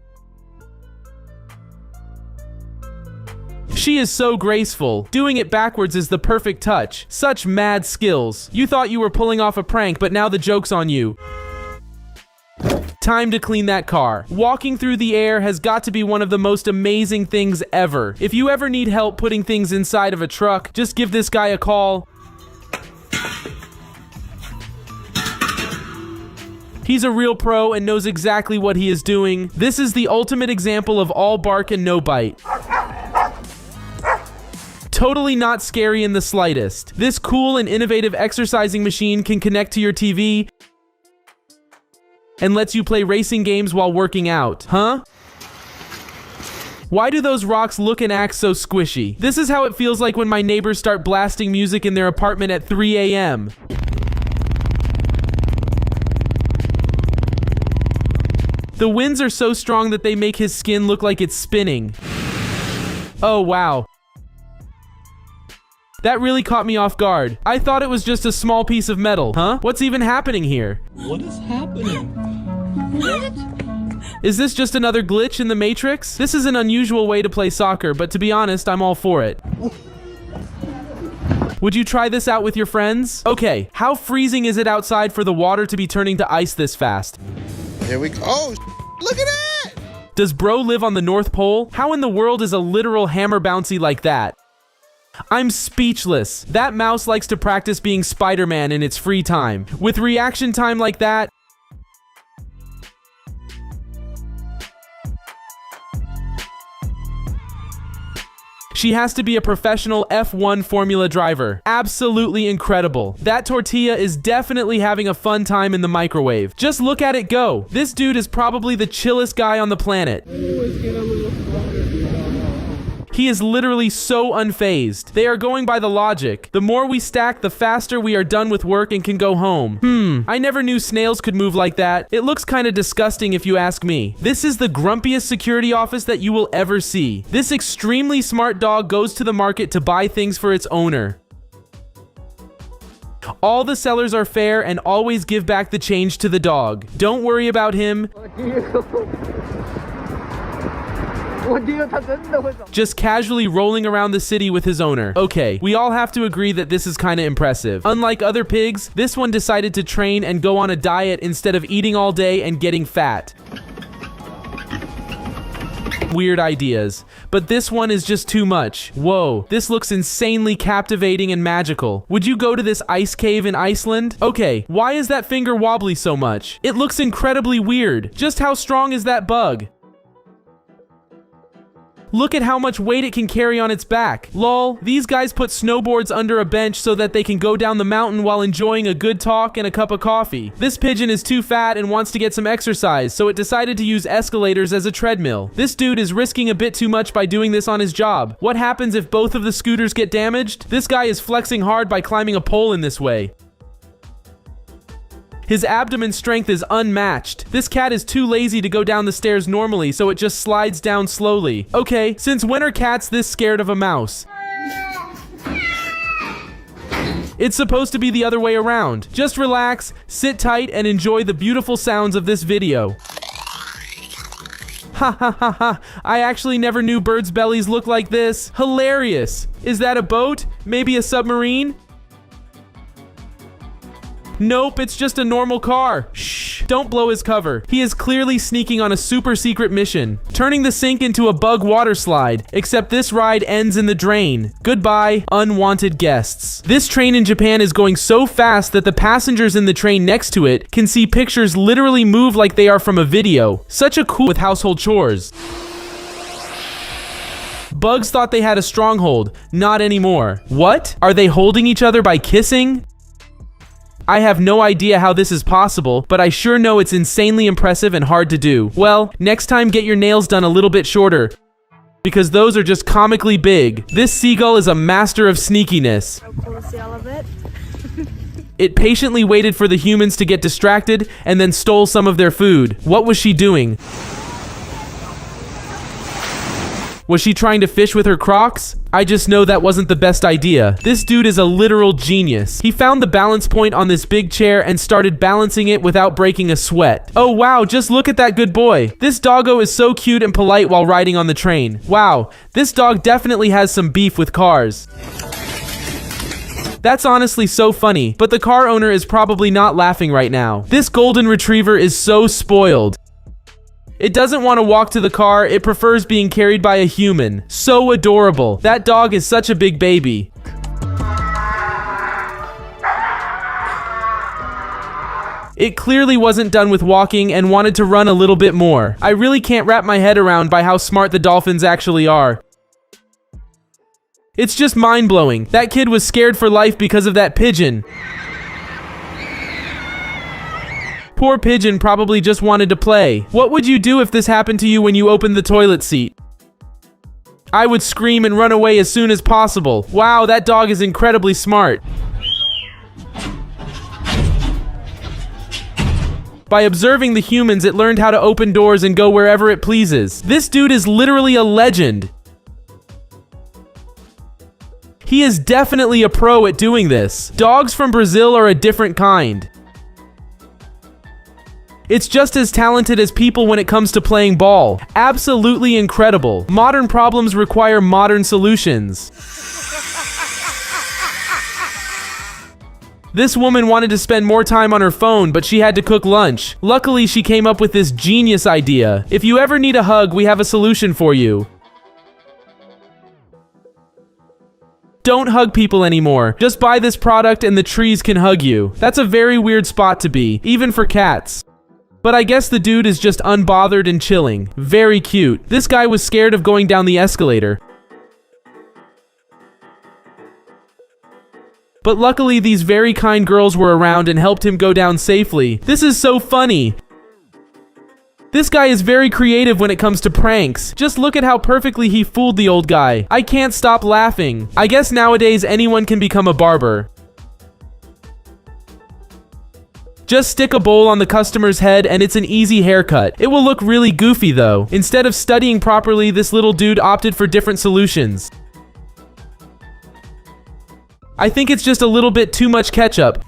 S1: She is so graceful. Doing it backwards is the perfect touch. Such mad skills. You thought you were pulling off a prank, but now the joke's on you. Time to clean that car. Walking through the air has got to be one of the most amazing things ever. If you ever need help putting things inside of a truck, just give this guy a call. He's a real pro and knows exactly what he is doing. This is the ultimate example of all bark and no bite. Totally not scary in the slightest. This cool and innovative exercising machine can connect to your TV and lets you play racing games while working out. Huh? Why do those rocks look and act so squishy? This is how it feels like when my neighbors start blasting music in their apartment at 3 a.m. The winds are so strong that they make his skin look like it's spinning. Oh wow. That really caught me off guard. I thought it was just a small piece of metal. Huh? What's even happening here?
S6: What is happening?
S8: What?
S1: Is this just another glitch in the Matrix? This is an unusual way to play soccer, but to be honest, I'm all for it. Would you try this out with your friends? Okay, how freezing is it outside for the water to be turning to ice this fast?
S12: Here we go. Oh, look at that!
S1: Does bro live on the North Pole? How in the world is a literal hammer bouncy like that? I'm speechless. That mouse likes to practice being Spider-Man in its free time. With reaction time like that, she has to be a professional F1 Formula driver. Absolutely incredible. That tortilla is definitely having a fun time in the microwave. Just look at it go. This dude is probably the chillest guy on the planet. He is literally so unfazed. They are going by the logic. The more we stack, the faster we are done with work and can go home. I never knew snails could move like that. It looks kind of disgusting if you ask me. This is the grumpiest security office that you will ever see. This extremely smart dog goes to the market to buy things for its owner. All the sellers are fair and always give back the change to the dog. Don't worry about him. Just casually rolling around the city with his owner. Okay, we all have to agree that this is kind of impressive. Unlike other pigs, this one decided to train and go on a diet instead of eating all day and getting fat. Weird ideas. But this one is just too much. Whoa, this looks insanely captivating and magical. Would you go to this ice cave in Iceland? Okay, why is that finger wobbly so much? It looks incredibly weird. Just how strong is that bug? Look at how much weight it can carry on its back. Lol, these guys put snowboards under a bench so that they can go down the mountain while enjoying a good talk and a cup of coffee. This pigeon is too fat and wants to get some exercise, so it decided to use escalators as a treadmill. This dude is risking a bit too much by doing this on his job. What happens if both of the scooters get damaged? This guy is flexing hard by climbing a pole in this way. His abdomen strength is unmatched. This cat is too lazy to go down the stairs normally, so it just slides down slowly. Okay, since when are cats this scared of a mouse? It's supposed to be the other way around. Just relax, sit tight, and enjoy the beautiful sounds of this video. Ha ha ha ha, I actually never knew birds' bellies look like this. Hilarious. Is that a boat? Maybe a submarine? Nope, it's just a normal car. Shh, don't blow his cover. He is clearly sneaking on a super secret mission, turning the sink into a bug water slide, except this ride ends in the drain. Goodbye, unwanted guests. This train in Japan is going so fast that the passengers in the train next to it can see pictures literally move like they are from a video. Such a cool with household chores. Bugs thought they had a stronghold. Not anymore. What? Are they holding each other by kissing? I have no idea how this is possible, but I sure know it's insanely impressive and hard to do. Well, next time get your nails done a little bit shorter, because those are just comically big. This seagull is a master of sneakiness.
S5: So cool to see all of it.
S1: It patiently waited for the humans to get distracted and then stole some of their food. What was she doing? Was she trying to fish with her Crocs? I just know that wasn't the best idea. This dude is a literal genius. He found the balance point on this big chair and started balancing it without breaking a sweat. Oh wow, just look at that good boy. This doggo is so cute and polite while riding on the train. Wow, this dog definitely has some beef with cars. That's honestly so funny, but the car owner is probably not laughing right now. This golden retriever is so spoiled. It doesn't want to walk to the car, it prefers being carried by a human. So adorable. That dog is such a big baby. It clearly wasn't done with walking and wanted to run a little bit more. I really can't wrap my head around by how smart the dolphins actually are. It's just mind-blowing. That kid was scared for life because of that pigeon. Poor pigeon probably just wanted to play. What would you do if this happened to you when you opened the toilet seat? I would scream and run away as soon as possible. Wow, that dog is incredibly smart. By observing the humans, it learned how to open doors and go wherever it pleases. This dude is literally a legend. He is definitely a pro at doing this. Dogs from Brazil are a different kind. It's just as talented as people when it comes to playing ball. Absolutely incredible. Modern problems require modern solutions. This woman wanted to spend more time on her phone, but she had to cook lunch. Luckily, she came up with this genius idea. If you ever need a hug, we have a solution for you. Don't hug people anymore. Just buy this product and the trees can hug you. That's a very weird spot to be, even for cats. But I guess the dude is just unbothered and chilling. Very cute. This guy was scared of going down the escalator. But luckily these very kind girls were around and helped him go down safely. This is so funny. This guy is very creative when it comes to pranks. Just look at how perfectly he fooled the old guy. I can't stop laughing. I guess nowadays anyone can become a barber. Just stick a bowl on the customer's head and it's an easy haircut. It will look really goofy though. Instead of studying properly, this little dude opted for different solutions. I think it's just a little bit too much ketchup.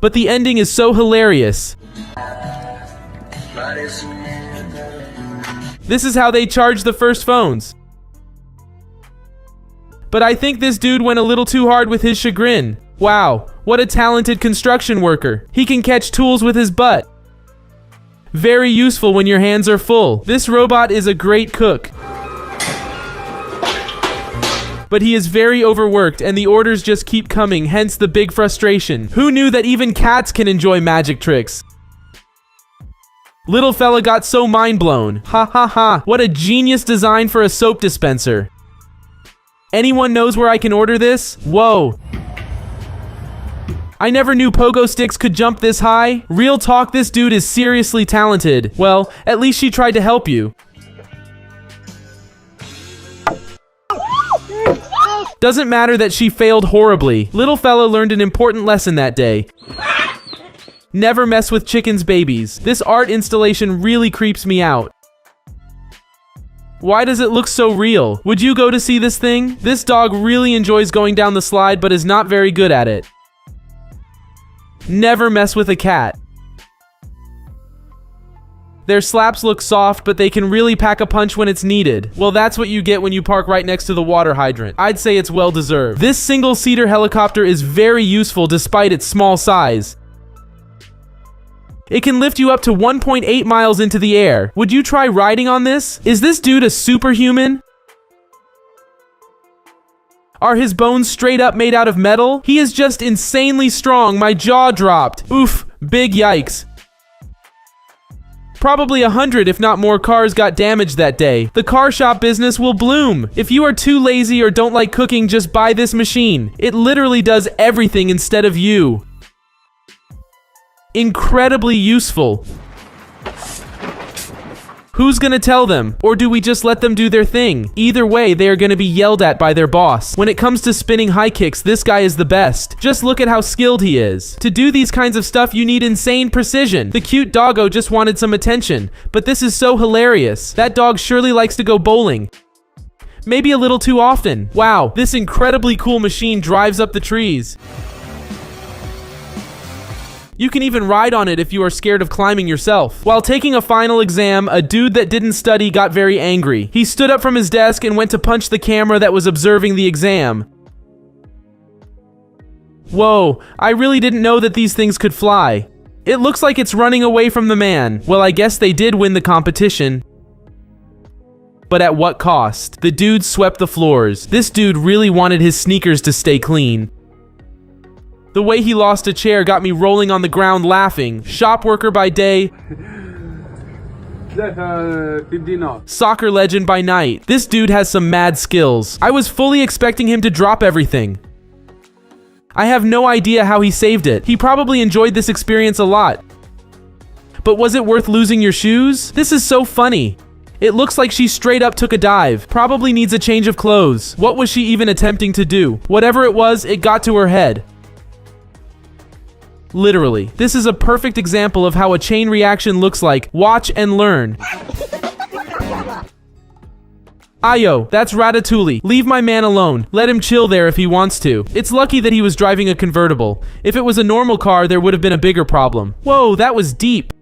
S1: But the ending is so hilarious. This is how they charge the first phones. But I think this dude went a little too hard with his chagrin. Wow, what a talented construction worker. He can catch tools with his butt. Very useful when your hands are full. This robot is a great cook. But he is very overworked and the orders just keep coming, hence the big frustration. Who knew that even cats can enjoy magic tricks? Little fella got so mind blown. Ha ha ha, what a genius design for a soap dispenser. Anyone knows where I can order this? Whoa. I never knew pogo sticks could jump this high. Real talk, this dude is seriously talented. Well, at least she tried to help you. Doesn't matter that she failed horribly. Little fella learned an important lesson that day. Never mess with chickens' babies. This art installation really creeps me out. Why does it look so real? Would you go to see this thing? This dog really enjoys going down the slide but is not very good at it. Never mess with a cat. Their slaps look soft, but they can really pack a punch when it's needed. Well, that's what you get when you park right next to the water hydrant. I'd say it's well deserved. This single-seater helicopter is very useful despite its small size. It can lift you up to 1.8 miles into the air. Would you try riding on this? Is this dude a superhuman? Are his bones straight up made out of metal? He is just insanely strong. My jaw dropped. Oof, big yikes. Probably 100 if not more cars got damaged that day. The car shop business will bloom. If you are too lazy or don't like cooking, just buy this machine. It literally does everything instead of you. Incredibly useful. Who's gonna tell them? Or do we just let them do their thing? Either way, they are gonna be yelled at by their boss. When it comes to spinning high kicks, this guy is the best. Just look at how skilled he is. To do these kinds of stuff, you need insane precision. The cute doggo just wanted some attention, but this is so hilarious. That dog surely likes to go bowling. Maybe a little too often. Wow, this incredibly cool machine drives up the trees. You can even ride on it if you are scared of climbing yourself. While taking a final exam, a dude that didn't study got very angry. He stood up from his desk and went to punch the camera that was observing the exam. Whoa, I really didn't know that these things could fly. It looks like it's running away from the man. Well, I guess they did win the competition. But at what cost? The dude swept the floors. This dude really wanted his sneakers to stay clean. The way he lost a chair got me rolling on the ground laughing. Shop worker by day, soccer legend by night. This dude has some mad skills. I was fully expecting him to drop everything. I have no idea how he saved it. He probably enjoyed this experience a lot. But was it worth losing your shoes? This is so funny. It looks like she straight up took a dive. Probably needs a change of clothes. What was she even attempting to do? Whatever it was, it got to her head. Literally. This is a perfect example of how a chain reaction looks like. Watch and learn. Ayo, that's Ratatouille. Leave my man alone. Let him chill there if he wants to. It's lucky that he was driving a convertible. If it was a normal car, there would have been a bigger problem. Whoa, that was deep.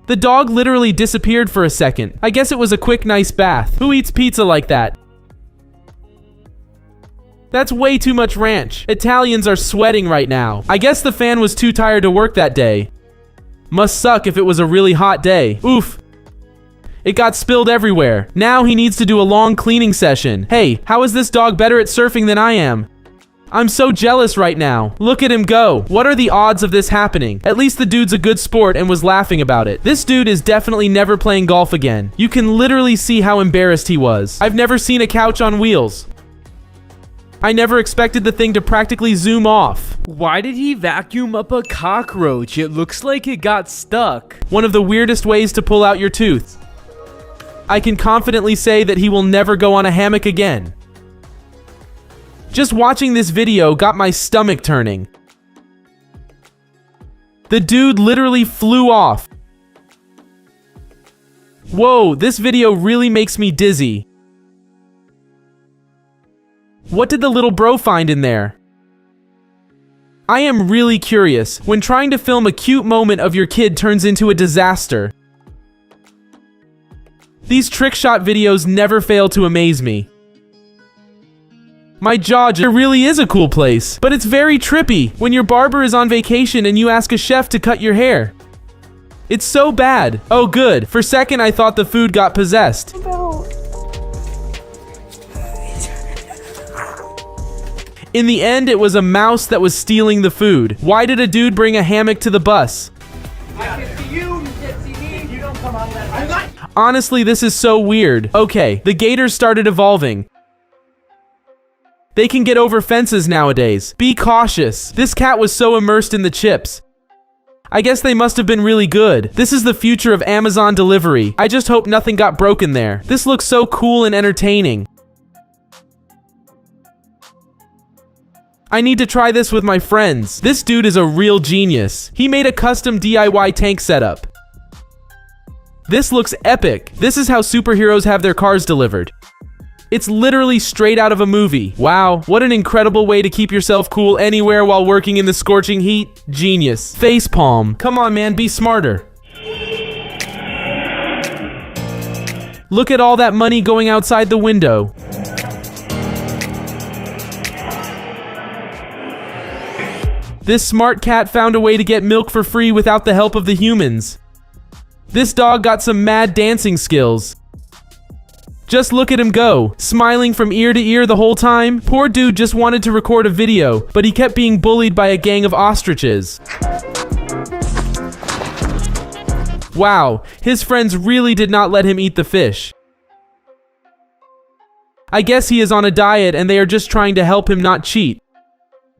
S1: The dog literally disappeared for a second. I guess it was a quick, nice bath. Who eats pizza like that? That's way too much ranch. Italians are sweating right now. I guess the fan was too tired to work that day. Must suck if it was a really hot day. Oof. It got spilled everywhere. Now he needs to do a long cleaning session. Hey, how is this dog better at surfing than I am? I'm so jealous right now. Look at him go. What are the odds of this happening? At least the dude's a good sport and was laughing about it. This dude is definitely never playing golf again. You can literally see how embarrassed he was. I've never seen a couch on wheels. I never expected the thing to practically zoom off.
S2: Why did he vacuum up a cockroach? It looks like it got stuck.
S1: One of the weirdest ways to pull out your tooth. I can confidently say that he will never go on a hammock again. Just watching this video got my stomach turning. The dude literally flew off. Whoa, this video really makes me dizzy. What did the little bro find in there? I am really curious when trying to film a cute moment of your kid turns into a disaster. These trick shot videos never fail to amaze me. My jaw just really is a cool place, but it's very trippy when your barber is on vacation and you ask a chef to cut your hair. It's so bad. Oh good, for a second I thought the food got possessed. In the end, it was a mouse that was stealing the food. Why did a dude bring a hammock to the bus?
S3: I can see you, you can't see me. You don't come out of that.
S1: Honestly, this is so weird. Okay, the gators started evolving. They can get over fences nowadays. Be cautious. This cat was so immersed in the chips. I guess they must have been really good. This is the future of Amazon delivery. I just hope nothing got broken there. This looks so cool and entertaining. I need to try this with my friends. This dude is a real genius. He made a custom DIY tank setup. This looks epic. This is how superheroes have their cars delivered. It's literally straight out of a movie. Wow, what an incredible way to keep yourself cool anywhere while working in the scorching heat. Genius. Facepalm. Come on, man, be smarter. Look at all that money going outside the window. This smart cat found a way to get milk for free without the help of the humans. This dog got some mad dancing skills. Just look at him go, smiling from ear to ear the whole time. Poor dude just wanted to record a video, but he kept being bullied by a gang of ostriches. Wow, his friends really did not let him eat the fish. I guess he is on a diet and they are just trying to help him not cheat.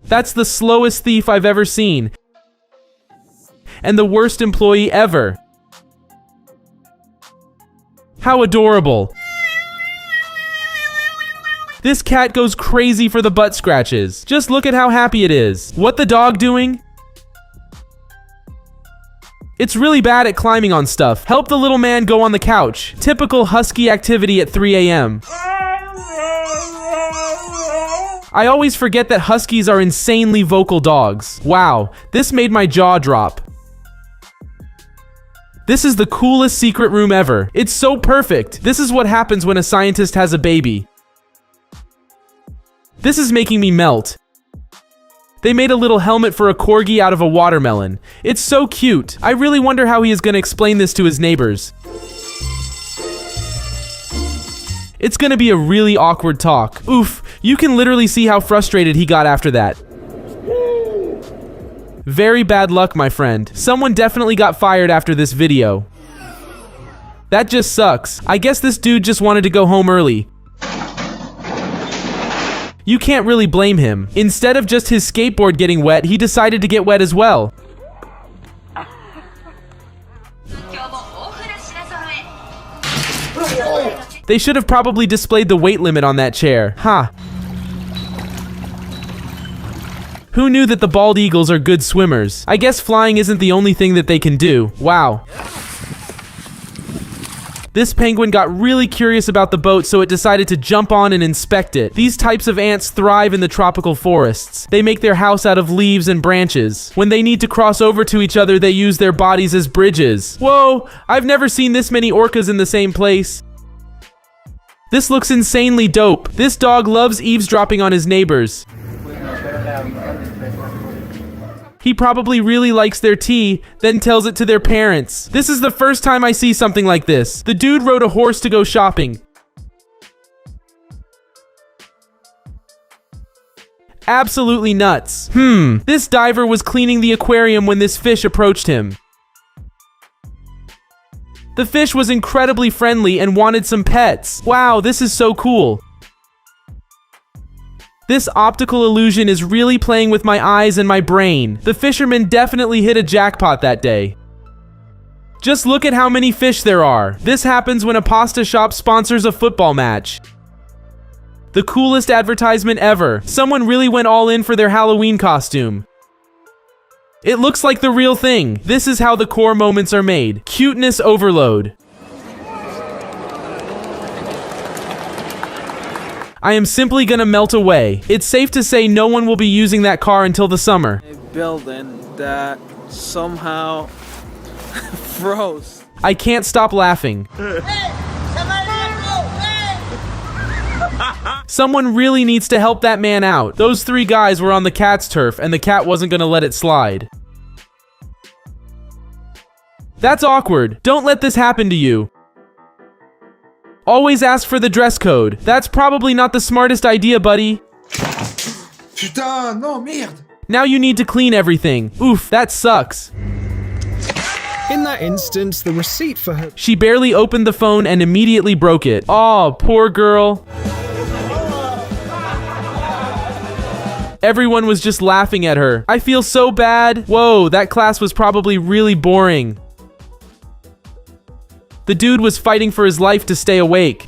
S1: That's the slowest thief I've ever seen. And the worst employee ever. How adorable. This cat goes crazy for the butt scratches. Just look at how happy it is. What the dog doing? It's really bad at climbing on stuff. Help the little man go on the couch. Typical husky activity at 3 a.m. I always forget that huskies are insanely vocal dogs. Wow, this made my jaw drop. This is the coolest secret room ever. It's so perfect. This is what happens when a scientist has a baby. This is making me melt. They made a little helmet for a corgi out of a watermelon. It's so cute. I really wonder how he is going to explain this to his neighbors. It's gonna be a really awkward talk. Oof, you can literally see how frustrated he got after that. Very bad luck, my friend. Someone definitely got fired after this video. That just sucks. I guess this dude just wanted to go home early. You can't really blame him. Instead of just his skateboard getting wet, he decided to get wet as well. They should have probably displayed the weight limit on that chair. Huh. Who knew that the bald eagles are good swimmers? I guess flying isn't the only thing that they can do. Wow. This penguin got really curious about the boat, so it decided to jump on and inspect it. These types of ants thrive in the tropical forests. They make their house out of leaves and branches. When they need to cross over to each other, they use their bodies as bridges. Whoa, I've never seen this many orcas in the same place. This looks insanely dope. This dog loves eavesdropping on his neighbors. He probably really likes their tea, then tells it to their parents. This is the first time I see something like this. The dude rode a horse to go shopping. Absolutely nuts. This diver was cleaning the aquarium when this fish approached him. The fish was incredibly friendly and wanted some pets. Wow, this is so cool. This optical illusion is really playing with my eyes and my brain. The fisherman definitely hit a jackpot that day. Just look at how many fish there are. This happens when a pasta shop sponsors a football match. The coolest advertisement ever. Someone really went all in for their Halloween costume. It looks like the real thing. This is how the core moments are made. Cuteness overload. I am simply gonna melt away. It's safe to say no one will be using that car until the summer.
S13: A building that somehow froze.
S1: I can't stop laughing. Someone really needs to help that man out. Those 3 guys were on the cat's turf and the cat wasn't gonna let it slide. That's awkward. Don't let this happen to you. Always ask for the dress code. That's probably not the smartest idea, buddy.
S7: Putain, non, merde.
S1: Now you need to clean everything. Oof, that sucks.
S14: In that instance, the receipt for her...
S1: She barely opened the phone and immediately broke it. Oh, poor girl. Everyone was just laughing at her. I feel so bad. Whoa, that class was probably really boring. The dude was fighting for his life to stay awake.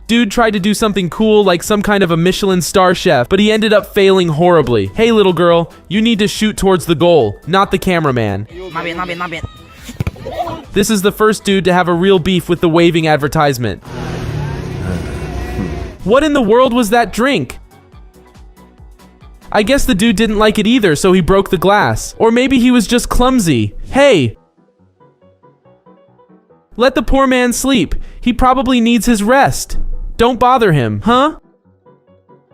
S1: Dude tried to do something cool like some kind of a Michelin star chef, but he ended up failing horribly. Hey little girl, you need to shoot towards the goal, not the cameraman. This is the first dude to have a real beef with the waving advertisement. What in the world was that drink? I guess the dude didn't like it either, so he broke the glass. Or maybe he was just clumsy. Hey! Let the poor man sleep. He probably needs his rest. Don't bother him, huh?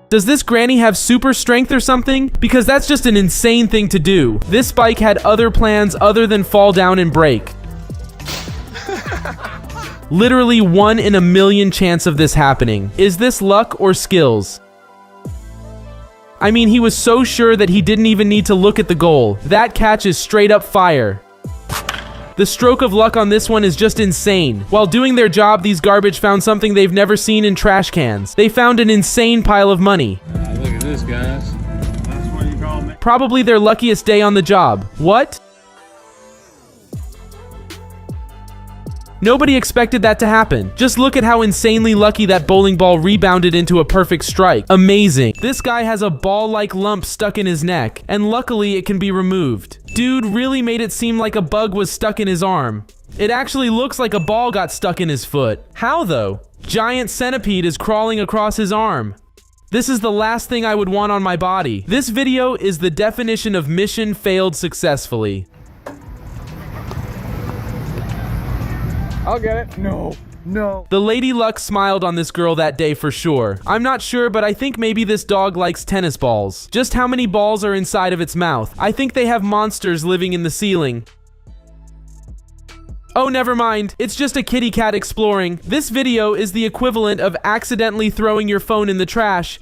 S1: Does this granny have super strength or something? Because that's just an insane thing to do. This bike had other plans other than fall down and break. Literally 1 in a million chance of this happening. Is this luck or skills? I mean, he was so sure that he didn't even need to look at the goal. That catch is straight up fire. The stroke of luck on this one is just insane. While doing their job, these garbage found something they've never seen in trash cans. They found an insane pile of money.
S15: Look at this, guys. That's what you call me.
S1: Probably their luckiest day on the job. What? Nobody expected that to happen. Just look at how insanely lucky that bowling ball rebounded into a perfect strike. Amazing. This guy has a ball-like lump stuck in his neck, and luckily it can be removed. Dude really made it seem like a bug was stuck in his arm. It actually looks like a ball got stuck in his foot. How though? Giant centipede is crawling across his arm. This is the last thing I would want on my body. This video is the definition of mission failed successfully.
S11: I'll get it. No. No.
S1: The Lady Luck smiled on this girl that day for sure. I'm not sure, but I think maybe this dog likes tennis balls. Just how many balls are inside of its mouth? I think they have monsters living in the ceiling. Oh, never mind. It's just a kitty cat exploring. This video is the equivalent of accidentally throwing your phone in the trash.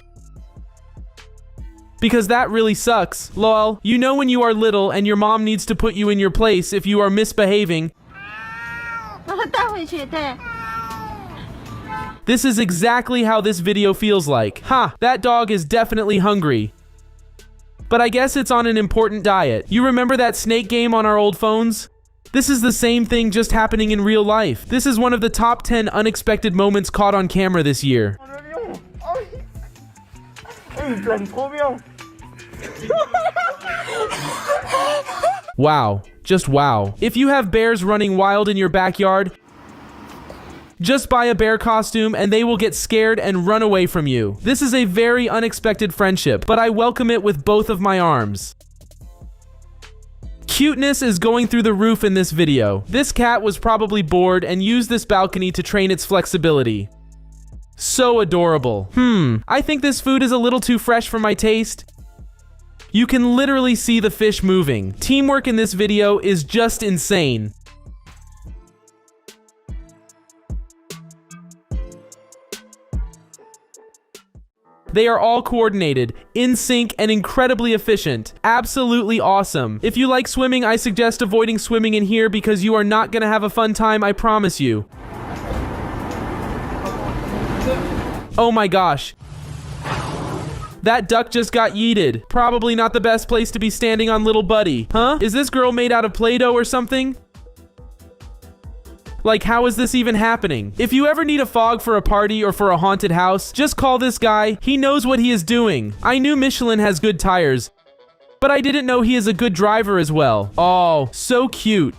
S1: Because that really sucks. Lol. You know when you are little and your mom needs to put you in your place if you are misbehaving. This is exactly how this video feels like. Ha, that dog is definitely hungry. But I guess it's on an important diet. You remember that snake game on our old phones? This is the same thing just happening in real life. This is one of the top 10 unexpected moments caught on camera this year. Wow, just wow. If you have bears running wild in your backyard, just buy a bear costume and they will get scared and run away from you. This is a very unexpected friendship, but I welcome it with both of my arms. Cuteness is going through the roof in this video. This cat was probably bored and used this balcony to train its flexibility. So adorable. I think this food is a little too fresh for my taste. You can literally see the fish moving. Teamwork in this video is just insane. They are all coordinated, in sync, and incredibly efficient. Absolutely awesome. If you like swimming, I suggest avoiding swimming in here because you are not gonna have a fun time, I promise you. Oh my gosh. That duck just got yeeted. Probably not the best place to be standing on little buddy. Huh? Is this girl made out of Play-Doh or something? Like, how is this even happening? If you ever need a fog for a party or for a haunted house, just call this guy. He knows what he is doing. I knew Michelin has good tires, but I didn't know he is a good driver as well. Oh, so cute.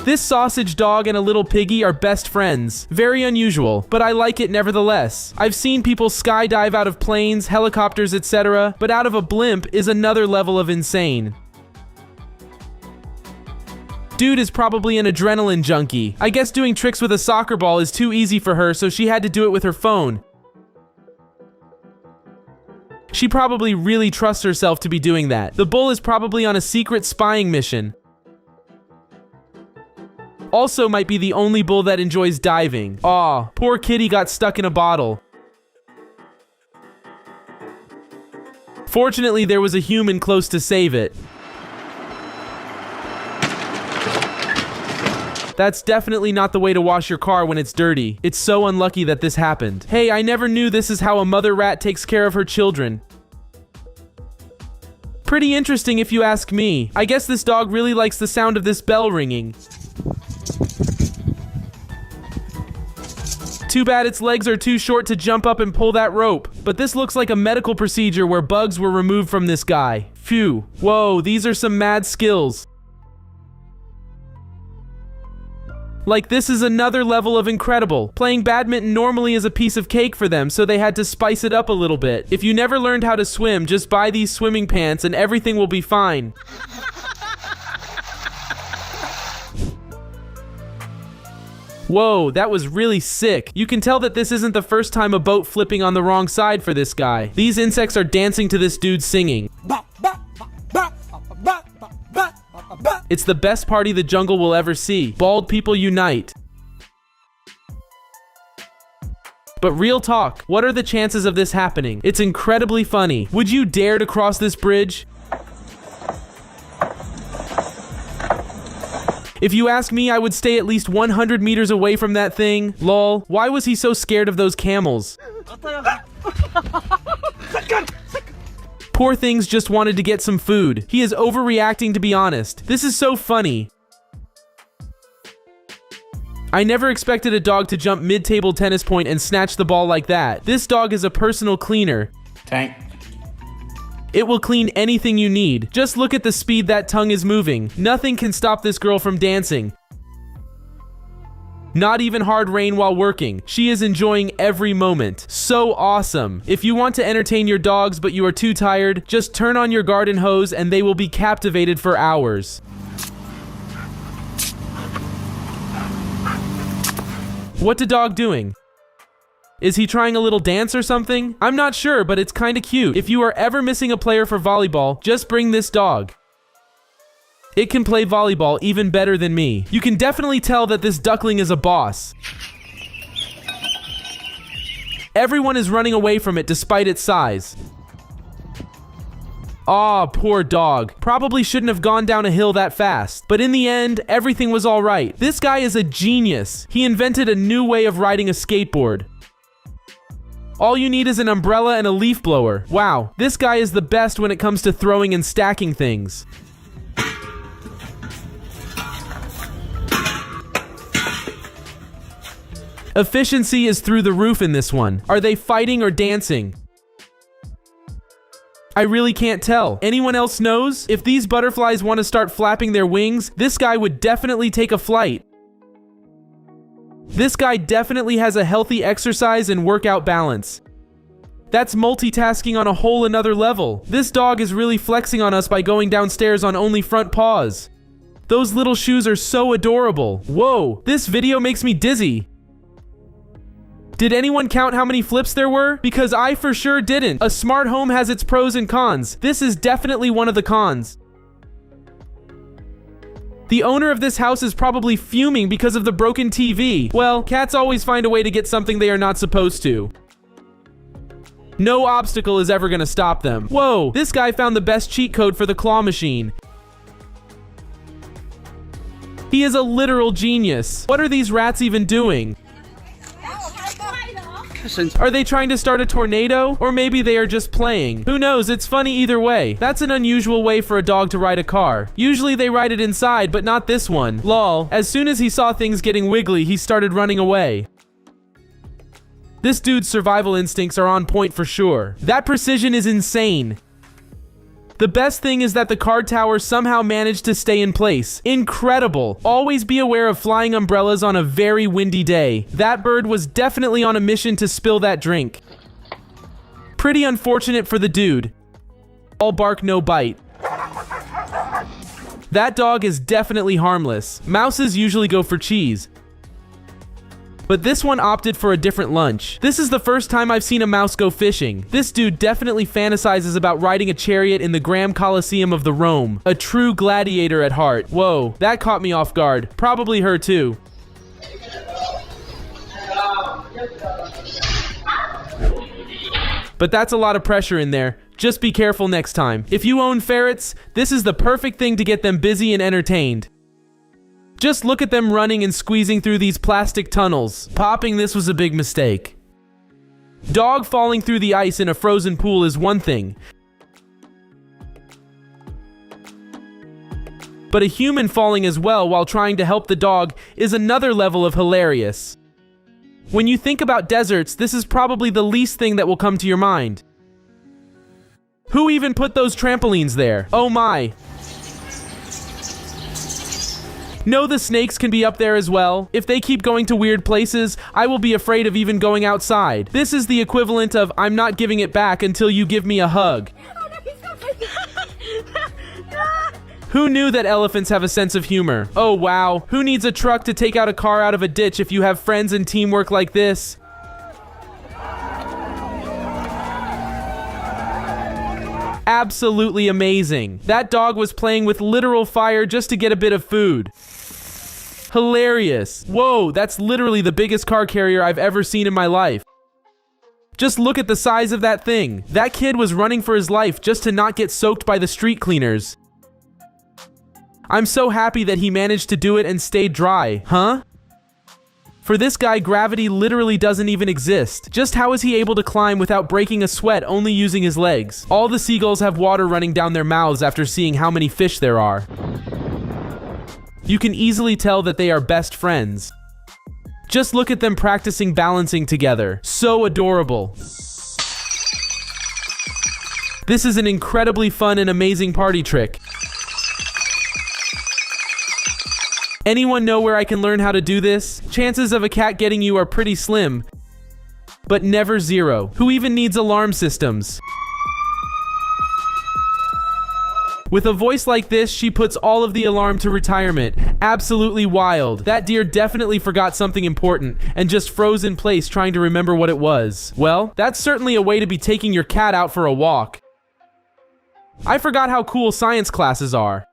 S1: This sausage dog and a little piggy are best friends. Very unusual, but I like it nevertheless. I've seen people skydive out of planes, helicopters, etc., but out of a blimp is another level of insane. Dude is probably an adrenaline junkie. I guess doing tricks with a soccer ball is too easy for her, so she had to do it with her phone. She probably really trusts herself to be doing that. The bull is probably on a secret spying mission. Also might be the only bull that enjoys diving. Aw, poor kitty got stuck in a bottle. Fortunately, there was a human close to save it. That's definitely not the way to wash your car when it's dirty. It's so unlucky that this happened. Hey, I never knew this is how a mother rat takes care of her children. Pretty interesting if you ask me. I guess this dog really likes the sound of this bell ringing. Too bad its legs are too short to jump up and pull that rope. But this looks like a medical procedure where bugs were removed from this guy. Phew. Whoa, these are some mad skills. Like, this is another level of incredible. Playing badminton normally is a piece of cake for them, so they had to spice it up a little bit. If you never learned how to swim, just buy these swimming pants and everything will be fine. Whoa, that was really sick. You can tell that this isn't the first time a boat flipping on the wrong side for this guy. These insects are dancing to this dude singing. It's the best party the jungle will ever see. Bald people unite. But real talk, what are the chances of this happening? It's incredibly funny. Would you dare to cross this bridge? If you ask me, I would stay at least 100 meters away from that thing. Lol, why was he so scared of those camels? Poor things just wanted to get some food. He is overreacting, to be honest. This is so funny. I never expected a dog to jump mid-table tennis point and snatch the ball like that. This dog is a personal cleaner.
S6: Tank.
S1: It will clean anything you need. Just look at the speed that tongue is moving. Nothing can stop this girl from dancing. Not even hard rain while working. She is enjoying every moment. So awesome. If you want to entertain your dogs but you are too tired, just turn on your garden hose and they will be captivated for hours. What's the dog doing? Is he trying a little dance or something? I'm not sure, but it's kinda cute. If you are ever missing a player for volleyball, just bring this dog. It can play volleyball even better than me. You can definitely tell that this duckling is a boss. Everyone is running away from it despite its size. Aw, poor dog. Probably shouldn't have gone down a hill that fast. But in the end, everything was alright. This guy is a genius. He invented a new way of riding a skateboard. All you need is an umbrella and a leaf blower. Wow, this guy is the best when it comes to throwing and stacking things. Efficiency is through the roof in this one. Are they fighting or dancing? I really can't tell. Anyone else knows? If these butterflies want to start flapping their wings, this guy would definitely take a flight. This guy definitely has a healthy exercise and workout balance. That's multitasking on a whole another level. This dog is really flexing on us by going downstairs on only front paws. Those little shoes are so adorable. Whoa, this video makes me dizzy. Did anyone count how many flips there were? Because I for sure didn't. A smart home has its pros and cons. This is definitely one of the cons. The owner of this house is probably fuming because of the broken TV. Well, cats always find a way to get something they are not supposed to. No obstacle is ever gonna stop them. Whoa, this guy found the best cheat code for the claw machine. He is a literal genius. What are these rats even doing? Are they trying to start a tornado? Or maybe they are just playing. Who knows? It's funny either way. That's an unusual way for a dog to ride a car. Usually they ride it inside, but not this one. Lol. As soon as he saw things getting wiggly, he started running away. This dude's survival instincts are on point for sure. That precision is insane. The best thing is that the card tower somehow managed to stay in place. Incredible. Always be aware of flying umbrellas on a very windy day. That bird was definitely on a mission to spill that drink. Pretty unfortunate for the dude. All bark, no bite. That dog is definitely harmless. Mouses usually go for cheese. But this one opted for a different lunch. This is the first time I've seen a mouse go fishing. This dude definitely fantasizes about riding a chariot in the Grand Coliseum of the Rome. A true gladiator at heart. Whoa, that caught me off guard. Probably her too. But that's a lot of pressure in there. Just be careful next time. If you own ferrets, this is the perfect thing to get them busy and entertained. Just look at them running and squeezing through these plastic tunnels. Popping this was a big mistake. Dog falling through the ice in a frozen pool is one thing. But a human falling as well while trying to help the dog is another level of hilarious. When you think about deserts, this is probably the least thing that will come to your mind. Who even put those trampolines there? Oh my. No, the snakes can be up there as well. If they keep going to weird places, I will be afraid of even going outside. This is the equivalent of I'm not giving it back until you give me a hug. Who knew that elephants have a sense of humor? Oh wow, who needs a truck to take out a car out of a ditch if you have friends and teamwork like this? Absolutely amazing. That dog was playing with literal fire just to get a bit of food. Hilarious. Whoa, that's literally the biggest car carrier I've ever seen in my life. Just look at the size of that thing. That kid was running for his life just to not get soaked by the street cleaners. I'm so happy that he managed to do it and stayed dry, huh? For this guy, gravity literally doesn't even exist. Just how is he able to climb without breaking a sweat only using his legs? All the seagulls have water running down their mouths after seeing how many fish there are. You can easily tell that they are best friends. Just look at them practicing balancing together. So adorable. This is an incredibly fun and amazing party trick. Anyone know where I can learn how to do this? Chances of a cat getting you are pretty slim, but never zero. Who even needs alarm systems? With a voice like this, she puts all of the alarm to retirement. Absolutely wild. That deer definitely forgot something important and just froze in place trying to remember what it was. Well, that's certainly a way to be taking your cat out for a walk. I forgot how cool science classes are.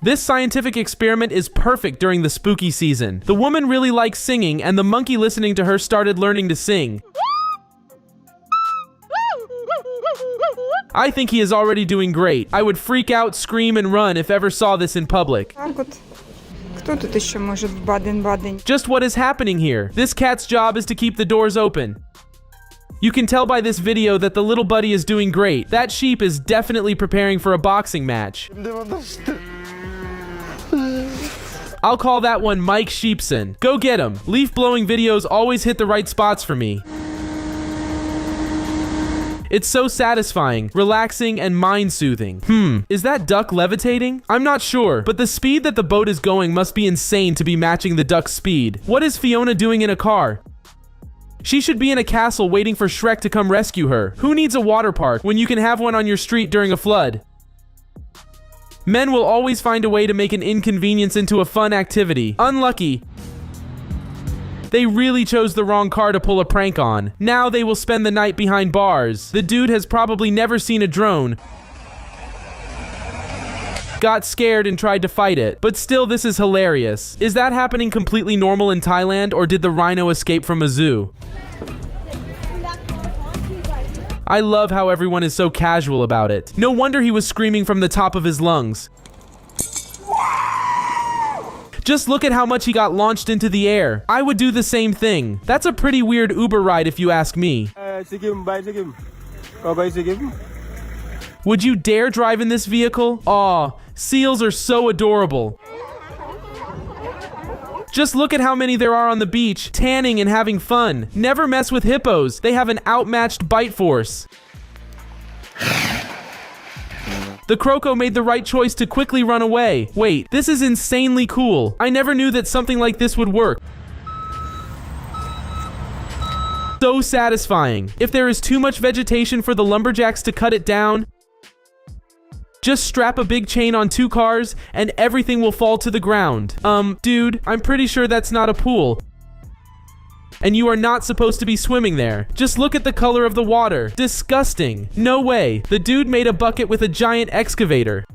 S1: This scientific experiment is perfect during the spooky season. The woman really likes singing, and the monkey listening to her started learning to sing. I think he is already doing great. I would freak out, scream, and run if ever saw this in public. Just what is happening here? This cat's job is to keep the doors open. You can tell by this video that the little buddy is doing great. That sheep is definitely preparing for a boxing match. I'll call that one Mike Sheepson. Go get him. Leaf blowing videos always hit the right spots for me. It's so satisfying, relaxing, and mind-soothing. Is that duck levitating? I'm not sure, but the speed that the boat is going must be insane to be matching the duck's speed. What is Fiona doing in a car? She should be in a castle waiting for Shrek to come rescue her. Who needs a water park when you can have one on your street during a flood? Men will always find a way to make an inconvenience into a fun activity. Unlucky. They really chose the wrong car to pull a prank on. Now they will spend the night behind bars. The dude has probably never seen a drone. Got scared and tried to fight it. But still, this is hilarious. Is that happening completely normal in Thailand, or did the rhino escape from a zoo? I love how everyone is so casual about it. No wonder he was screaming from the top of his lungs. Just look at how much he got launched into the air. I would do the same thing. That's a pretty weird Uber ride if you ask me. Would you dare drive in this vehicle? Aw, seals are so adorable. Just look at how many there are on the beach, tanning and having fun. Never mess with hippos. They have an outmatched bite force. The croco made the right choice to quickly run away. Wait, this is insanely cool. I never knew that something like this would work. So satisfying. If there is too much vegetation for the lumberjacks to cut it down, just strap a big chain on 2 cars and everything will fall to the ground. Dude, I'm pretty sure that's not a pool. And you are not supposed to be swimming there. Just look at the color of the water. Disgusting. No way. The dude made a bucket with a giant excavator.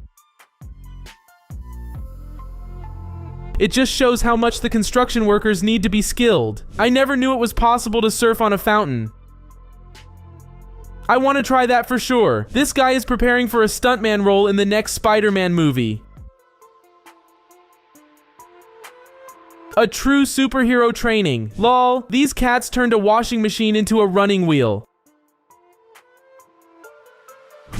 S1: It just shows how much the construction workers need to be skilled. I never knew it was possible to surf on a fountain. I want to try that for sure. This guy is preparing for a stuntman role in the next Spider-Man movie. A true superhero training. Lol, these cats turned a washing machine into a running wheel.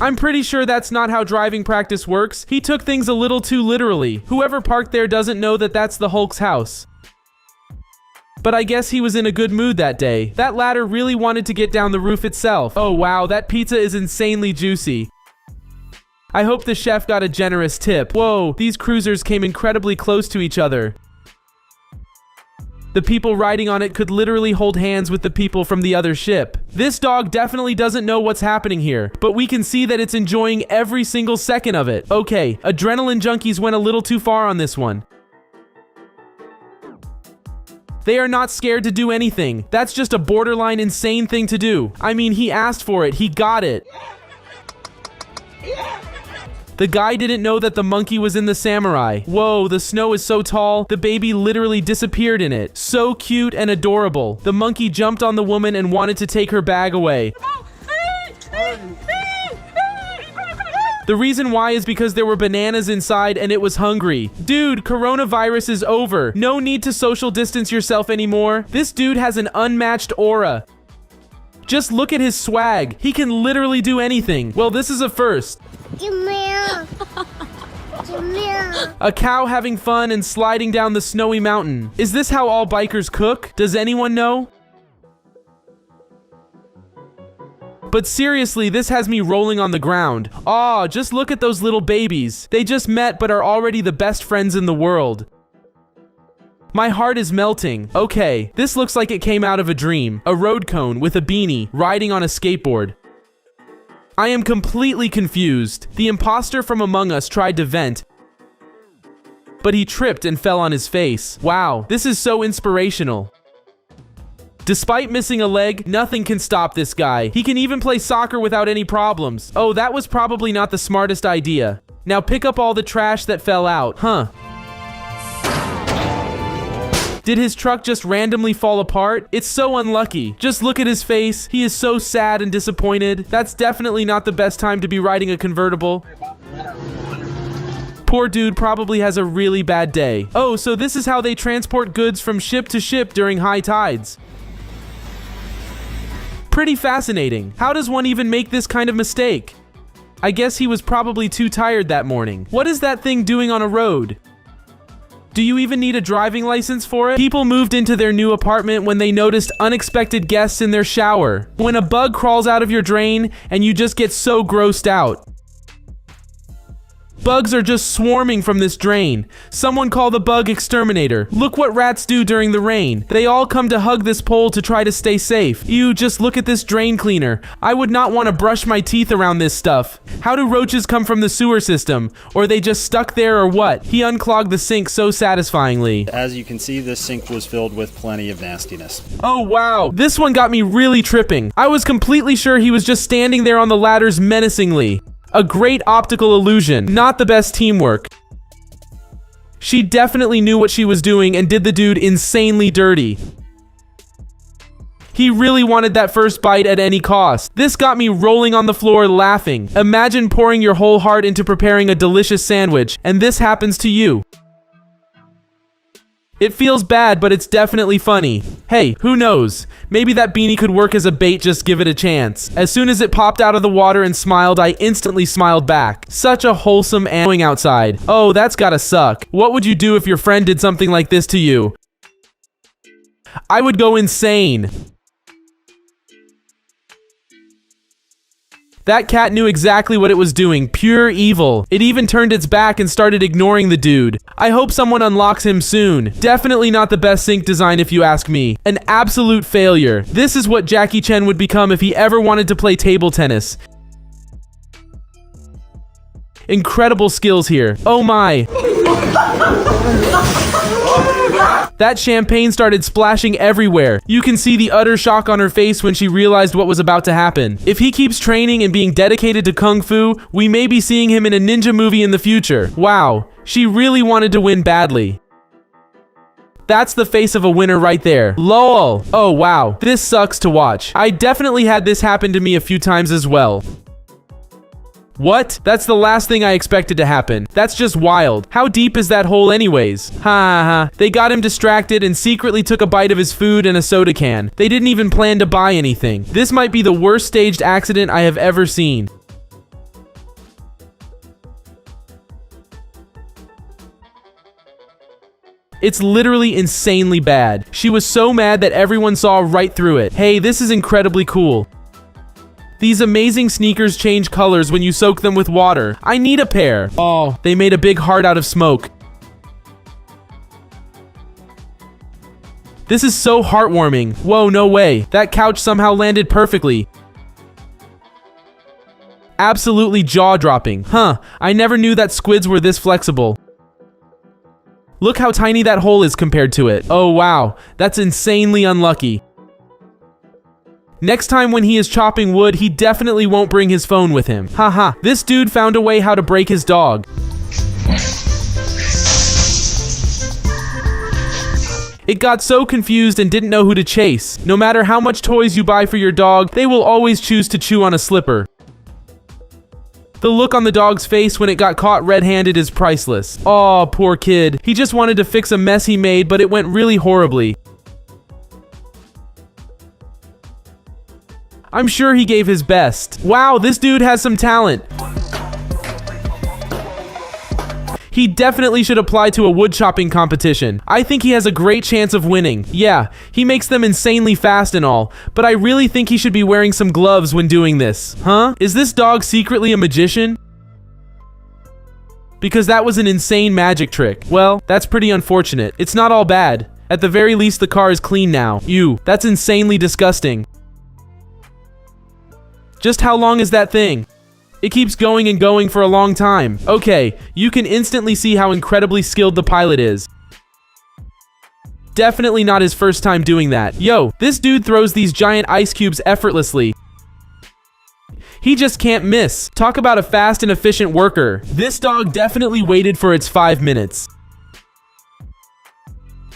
S1: I'm pretty sure that's not how driving practice works. He took things a little too literally. Whoever parked there doesn't know that that's the Hulk's house. But I guess he was in a good mood that day. That ladder really wanted to get down the roof itself. Oh wow, that pizza is insanely juicy. I hope the chef got a generous tip. Whoa, these cruisers came incredibly close to each other. The people riding on it could literally hold hands with the people from the other ship. This dog definitely doesn't know what's happening here, but we can see that it's enjoying every single second of it. Okay, adrenaline junkies went a little too far on this one. They are not scared to do anything. That's just a borderline insane thing to do. I mean, he asked for it, he got it. The guy didn't know that the monkey was in the samurai. Whoa, the snow is so tall, the baby literally disappeared in it. So cute and adorable. The monkey jumped on the woman and wanted to take her bag away. The reason why is because there were bananas inside and it was hungry. Dude, coronavirus is over. No need to social distance yourself anymore. This dude has an unmatched aura. Just look at his swag. He can literally do anything. Well, this is a first. A cow having fun and sliding down the snowy mountain. Is this how all bikers cook? Does anyone know? But seriously, this has me rolling on the ground. Aw, just look at those little babies. They just met but are already the best friends in the world. My heart is melting. Okay, this looks like it came out of a dream. A road cone with a beanie, riding on a skateboard. I am completely confused. The imposter from Among Us tried to vent, but he tripped and fell on his face. Wow, this is so inspirational. Despite missing a leg, nothing can stop this guy. He can even play soccer without any problems. Oh, that was probably not the smartest idea. Now pick up all the trash that fell out, huh? Did his truck just randomly fall apart? It's so unlucky. Just look at his face. He is so sad and disappointed. That's definitely not the best time to be riding a convertible. Poor dude probably has a really bad day. Oh, so this is how they transport goods from ship to ship during high tides. Pretty fascinating. How does one even make this kind of mistake? I guess he was probably too tired that morning. What is that thing doing on a road? Do you even need a driving license for it? People moved into their new apartment when they noticed unexpected guests in their shower. When a bug crawls out of your drain and you just get so grossed out. Bugs are just swarming from this drain. Someone call the bug exterminator. Look what rats do during the rain. They all come to hug this pole to try to stay safe. Ew, just look at this drain cleaner. I would not want to brush my teeth around this stuff. How do roaches come from the sewer system? Or they just stuck there or what? He unclogged the sink so satisfyingly.
S16: As you can see, this sink was filled with plenty of nastiness.
S1: Oh wow, this one got me really tripping. I was completely sure he was just standing there on the ladders menacingly. A great optical illusion, not the best teamwork. She definitely knew what she was doing and did the dude insanely dirty. He really wanted that first bite at any cost. This got me rolling on the floor laughing. Imagine pouring your whole heart into preparing a delicious sandwich, and this happens to you. It feels bad, but it's definitely funny. Hey, who knows? Maybe that beanie could work as a bait, just give it a chance. As soon as it popped out of the water and smiled, I instantly smiled back. Such a wholesome and going outside. Oh, that's gotta suck. What would you do if your friend did something like this to you? I would go insane. That cat knew exactly what it was doing, pure evil. It even turned its back and started ignoring the dude. I hope someone unlocks him soon. Definitely not the best sink design if you ask me. An absolute failure. This is what Jackie Chan would become if he ever wanted to play table tennis. Incredible skills here. Oh my. That champagne started splashing everywhere. You can see the utter shock on her face when she realized what was about to happen. If he keeps training and being dedicated to Kung Fu, we may be seeing him in a ninja movie in the future. Wow, she really wanted to win badly. That's the face of a winner right there. LOL. Oh wow, this sucks to watch. I definitely had this happen to me a few times as well. What? That's the last thing I expected to happen. That's just wild. How deep is that hole anyways? Ha ha ha. They got him distracted and secretly took a bite of his food and a soda can. They didn't even plan to buy anything. This might be the worst staged accident I have ever seen. It's literally insanely bad. She was so mad that everyone saw right through it. Hey, this is incredibly cool. These amazing sneakers change colors when you soak them with water. I need a pair. Oh, they made a big heart out of smoke. This is so heartwarming. Whoa, no way. That couch somehow landed perfectly. Absolutely jaw-dropping. Huh, I never knew that squids were this flexible. Look how tiny that hole is compared to it. Oh wow, that's insanely unlucky. Next time when he is chopping wood, he definitely won't bring his phone with him. Haha, this dude found a way how to break his dog. It got so confused and didn't know who to chase. No matter how much toys you buy for your dog, they will always choose to chew on a slipper. The look on the dog's face when it got caught red-handed is priceless. Aw, poor kid. He just wanted to fix a mess he made, but it went really horribly. I'm sure he gave his best. Wow, this dude has some talent. He definitely should apply to a wood chopping competition. I think he has a great chance of winning. Yeah, he makes them insanely fast and all, but I really think he should be wearing some gloves when doing this. Huh? Is this dog secretly a magician? Because that was an insane magic trick. Well, that's pretty unfortunate. It's not all bad. At the very least, the car is clean now. Ew, that's insanely disgusting. Just how long is that thing? It keeps going and going for a long time. Okay, you can instantly see how incredibly skilled the pilot is. Definitely not his first time doing that. Yo, this dude throws these giant ice cubes effortlessly. He just can't miss. Talk about a fast and efficient worker. This dog definitely waited for its 5 minutes.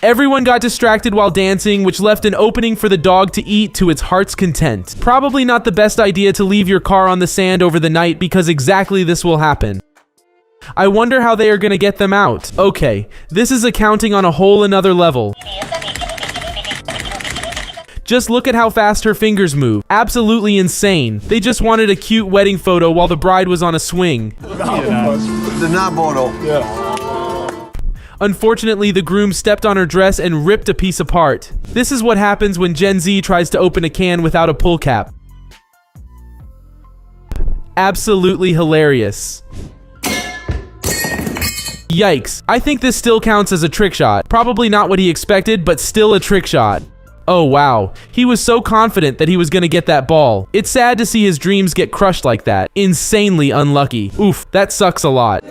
S1: Everyone got distracted while dancing, which left an opening for the dog to eat to its heart's content. Probably not the best idea to leave your car on the sand over the night because exactly this will happen. I wonder how they are gonna get them out. Okay, this is accounting on a whole another level. Just look at how fast her fingers move. Absolutely insane. They just wanted a cute wedding photo while the bride was on a swing. Unfortunately, the groom stepped on her dress and ripped a piece apart. This is what happens when Gen Z tries to open a can without a pull cap. Absolutely hilarious. Yikes. I think this still counts as a trick shot. Probably not what he expected, but still a trick shot. Oh wow. He was so confident that he was gonna get that ball. It's sad to see his dreams get crushed like that. Insanely unlucky. Oof, that sucks a lot.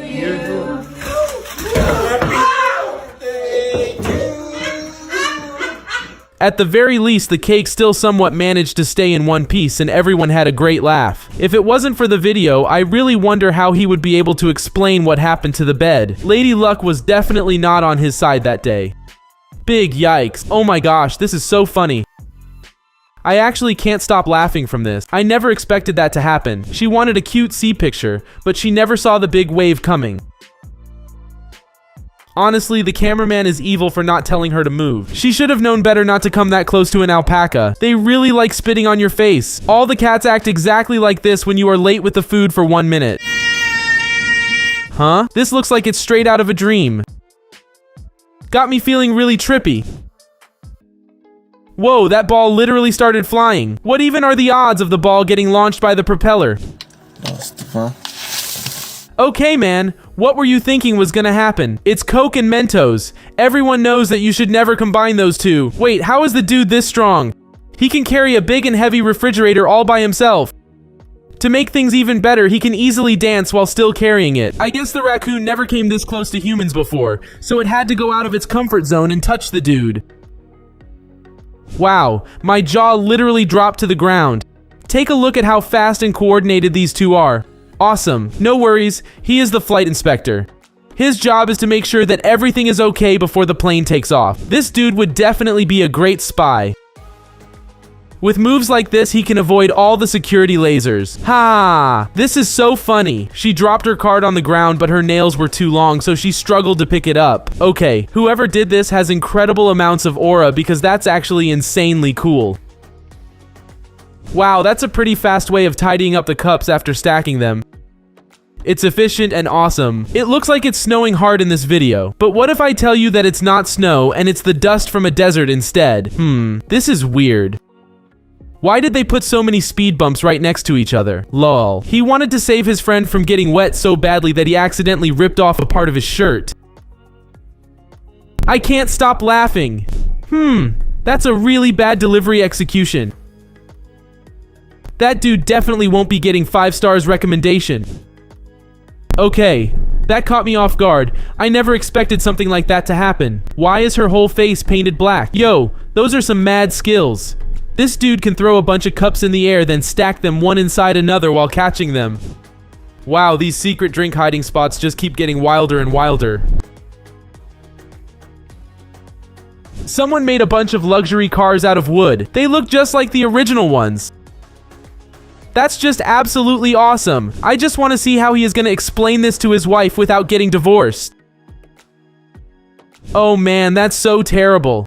S1: At the very least, the cake still somewhat managed to stay in one piece and everyone had a great laugh. If it wasn't for the video, I really wonder how he would be able to explain what happened to the bed. Lady Luck was definitely not on his side that day. Big yikes. Oh my gosh, this is so funny. I actually can't stop laughing from this. I never expected that to happen. She wanted a cute sea picture, but she never saw the big wave coming. Honestly, the cameraman is evil for not telling her to move. She should have known better not to come that close to an alpaca. They really like spitting on your face. All the cats act exactly like this when you are late with the food for 1 minute. Huh? This looks like it's straight out of a dream. Got me feeling really trippy. Whoa, that ball literally started flying. What even are the odds of the ball getting launched by the propeller? Okay, man, what were you thinking was gonna happen? It's Coke and Mentos. Everyone knows that you should never combine those two. Wait, how is the dude this strong? He can carry a big and heavy refrigerator all by himself. To make things even better, he can easily dance while still carrying it. I guess the raccoon never came this close to humans before, so it had to go out of its comfort zone and touch the dude. Wow, my jaw literally dropped to the ground. Take a look at how fast and coordinated these two are. Awesome. No worries, he is the flight inspector. His job is to make sure that everything is okay before the plane takes off. This dude would definitely be a great spy. With moves like this, he can avoid all the security lasers. Ha! This is so funny. She dropped her card on the ground, but her nails were too long, so she struggled to pick it up. Okay, whoever did this has incredible amounts of aura because that's actually insanely cool. Wow, that's a pretty fast way of tidying up the cups after stacking them. It's efficient and awesome. It looks like it's snowing hard in this video, but what if I tell you that it's not snow and it's the dust from a desert instead? This is weird. Why did they put so many speed bumps right next to each other? Lol. He wanted to save his friend from getting wet so badly that he accidentally ripped off a part of his shirt. I can't stop laughing. That's a really bad delivery execution. That dude definitely won't be getting 5 stars recommendation. Okay, that caught me off guard. I never expected something like that to happen. Why is her whole face painted black? Yo, those are some mad skills. This dude can throw a bunch of cups in the air, then stack them one inside another while catching them. Wow, these secret drink hiding spots just keep getting wilder and wilder. Someone made a bunch of luxury cars out of wood. They look just like the original ones. That's just absolutely awesome. I just want to see how he is going to explain this to his wife without getting divorced. Oh man, that's so terrible.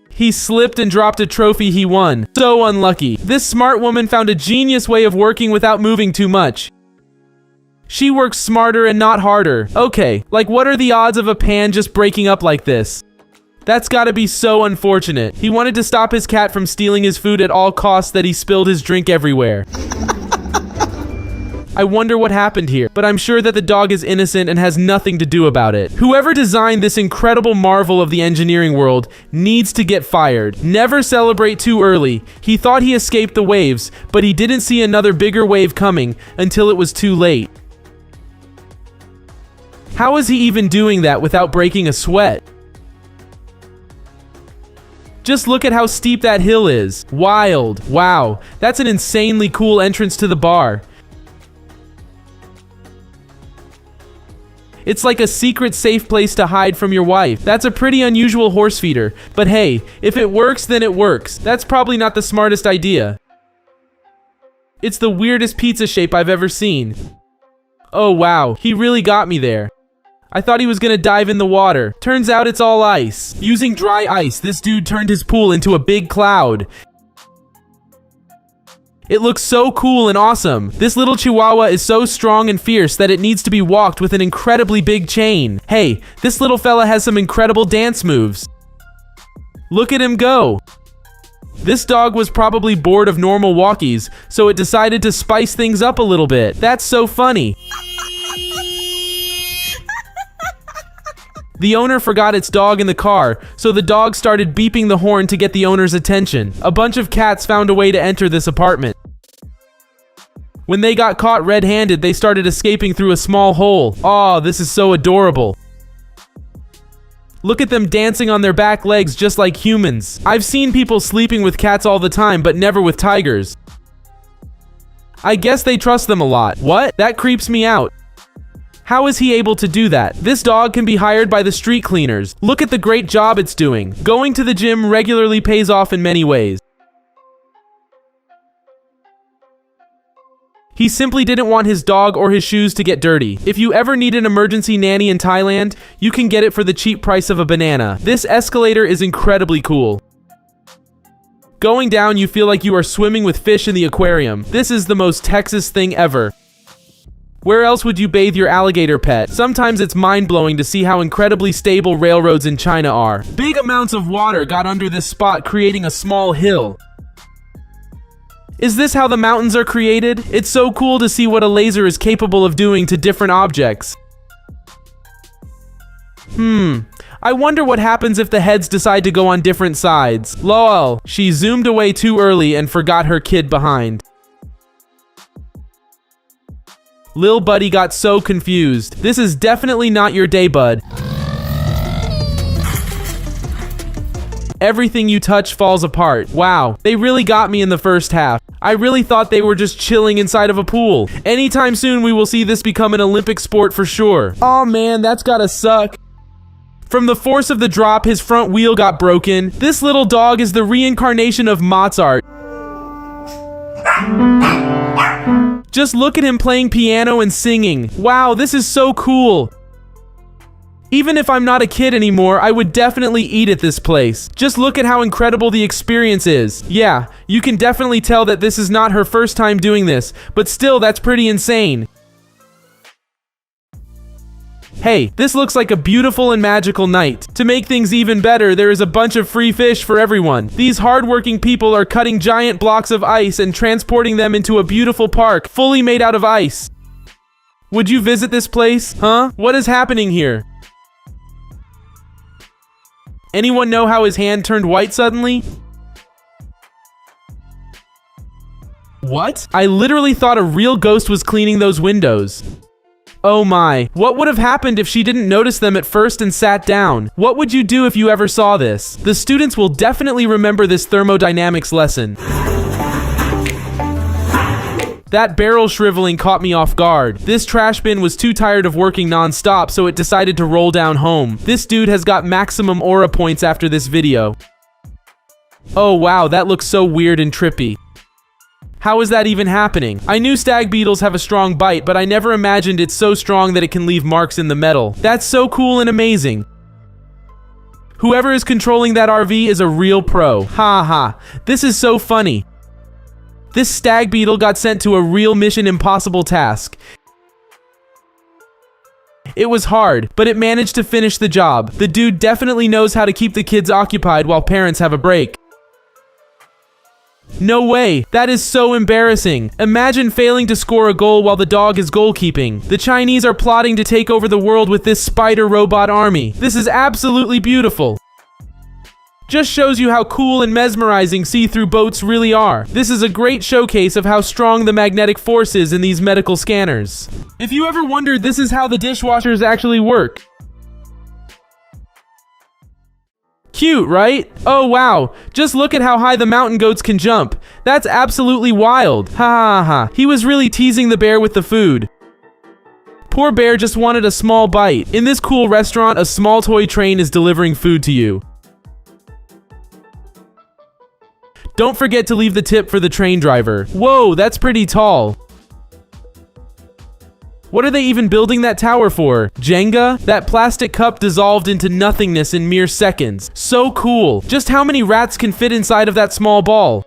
S1: He slipped and dropped a trophy he won. So unlucky. This smart woman found a genius way of working without moving too much. She works smarter and not harder. Okay, like what are the odds of a pan just breaking up like this? That's gotta be so unfortunate. He wanted to stop his cat from stealing his food at all costs that he spilled his drink everywhere. I wonder what happened here, but I'm sure that the dog is innocent and has nothing to do about it. Whoever designed this incredible marvel of the engineering world needs to get fired. Never celebrate too early. He thought he escaped the waves, but he didn't see another bigger wave coming until it was too late. How is he even doing that without breaking a sweat? Just look at how steep that hill is. Wild. Wow, that's an insanely cool entrance to the bar. It's like a secret safe place to hide from your wife. That's a pretty unusual horse feeder. But hey, if it works, then it works. That's probably not the smartest idea. It's the weirdest pizza shape I've ever seen. Oh wow, he really got me there. I thought he was gonna dive in the water. Turns out it's all ice. Using dry ice, this dude turned his pool into a big cloud. It looks so cool and awesome. This little chihuahua is so strong and fierce that it needs to be walked with an incredibly big chain. Hey, this little fella has some incredible dance moves. Look at him go. This dog was probably bored of normal walkies, so it decided to spice things up a little bit. That's so funny. The owner forgot its dog in the car, so the dog started beeping the horn to get the owner's attention. A bunch of cats found a way to enter this apartment. When they got caught red-handed, they started escaping through a small hole. Aw, this is so adorable. Look at them dancing on their back legs just like humans. I've seen people sleeping with cats all the time, but never with tigers. I guess they trust them a lot. What? That creeps me out. How is he able to do that? This dog can be hired by the street cleaners. Look at the great job it's doing. Going to the gym regularly pays off in many ways. He simply didn't want his dog or his shoes to get dirty. If you ever need an emergency nanny in Thailand, you can get it for the cheap price of a banana. This escalator is incredibly cool. Going down, you feel like you are swimming with fish in the aquarium. This is the most Texas thing ever. Where else would you bathe your alligator pet? Sometimes it's mind-blowing to see how incredibly stable railroads in China are. Big amounts of water got under this spot, creating a small hill. Is this how the mountains are created? It's so cool to see what a laser is capable of doing to different objects. I wonder what happens if the heads decide to go on different sides. Lol, she zoomed away too early and forgot her kid behind. Lil Buddy got so confused. This is definitely not your day, bud. Everything you touch falls apart. Wow, they really got me in the first half. I really thought they were just chilling inside of a pool. Anytime soon we will see this become an Olympic sport for sure. Aw man, that's gotta suck. From the force of the drop, his front wheel got broken. This little dog is the reincarnation of Mozart. Just look at him playing piano and singing. Wow, this is so cool. Even if I'm not a kid anymore, I would definitely eat at this place. Just look at how incredible the experience is. Yeah, you can definitely tell that this is not her first time doing this, but still, that's pretty insane. Hey, this looks like a beautiful and magical night. To make things even better, there is a bunch of free fish for everyone. These hardworking people are cutting giant blocks of ice and transporting them into a beautiful park, fully made out of ice. Would you visit this place? Huh? What is happening here? Anyone know how his hand turned white suddenly? What? I literally thought a real ghost was cleaning those windows. Oh my, what would have happened if she didn't notice them at first and sat down? What would you do if you ever saw this? The students will definitely remember this thermodynamics lesson. That barrel shriveling caught me off guard. This trash bin was too tired of working non-stop, so it decided to roll down home. This dude has got maximum aura points after this video. Oh wow, that looks so weird and trippy. How is that even happening? I knew stag beetles have a strong bite, but I never imagined it's so strong that it can leave marks in the metal. That's so cool and amazing. Whoever is controlling that RV is a real pro. Ha ha. This is so funny. This stag beetle got sent to a real Mission Impossible task. It was hard, but it managed to finish the job. The dude definitely knows how to keep the kids occupied while parents have a break. No way, that is so embarrassing. Imagine failing to score a goal while the dog is goalkeeping. The Chinese are plotting to take over the world with this spider robot army. This is absolutely beautiful. Just shows you how cool and mesmerizing see-through boats really are. This is a great showcase of how strong the magnetic force is in these medical scanners. If you ever wondered, this is how the dishwashers actually work. Cute, right? Oh wow, just look at how high the mountain goats can jump. That's absolutely wild. Ha ha ha. He was really teasing the bear with the food. Poor bear just wanted a small bite. In this cool restaurant, a small toy train is delivering food to you. Don't forget to leave the tip for the train driver. Whoa, that's pretty tall. What are they even building that tower for? Jenga? That plastic cup dissolved into nothingness in mere seconds. So cool. Just how many rats can fit inside of that small ball?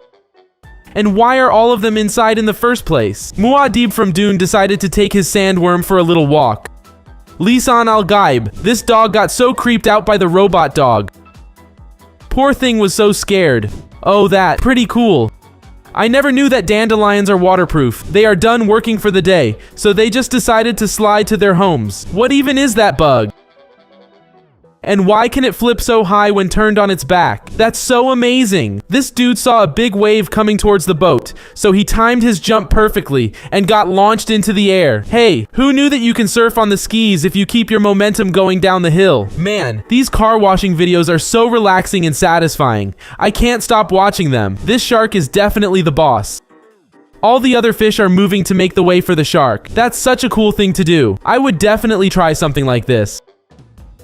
S1: And why are all of them inside in the first place? Muad'Dib from Dune decided to take his sandworm for a little walk. Lisan al-Gaib. This dog got so creeped out by the robot dog. Poor thing was so scared. Oh, that. Pretty cool. I never knew that dandelions are waterproof. They are done working for the day, so they just decided to slide to their homes. What even is that bug? And why can it flip so high when turned on its back? That's so amazing. This dude saw a big wave coming towards the boat, so he timed his jump perfectly and got launched into the air. Hey, who knew that you can surf on the skis if you keep your momentum going down the hill? Man, these car washing videos are so relaxing and satisfying. I can't stop watching them. This shark is definitely the boss. All the other fish are moving to make the way for the shark. That's such a cool thing to do. I would definitely try something like this.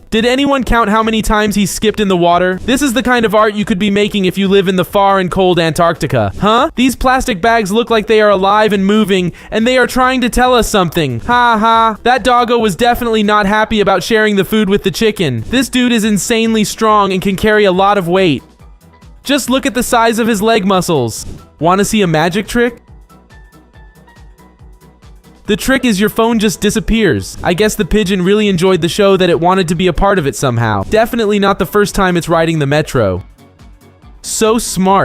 S1: Did anyone count how many times he skipped in the water? This is the kind of art you could be making if you live in the far and cold Antarctica. Huh? These plastic bags look like they are alive and moving, and they are trying to tell us something. Ha ha. That doggo was definitely not happy about sharing the food with the chicken. This dude is insanely strong and can carry a lot of weight. Just look at the size of his leg muscles. Want to see a magic trick? The trick is your phone just disappears. I guess the pigeon really enjoyed the show that it wanted to be a part of it somehow. Definitely not the first time it's riding the metro. So smart.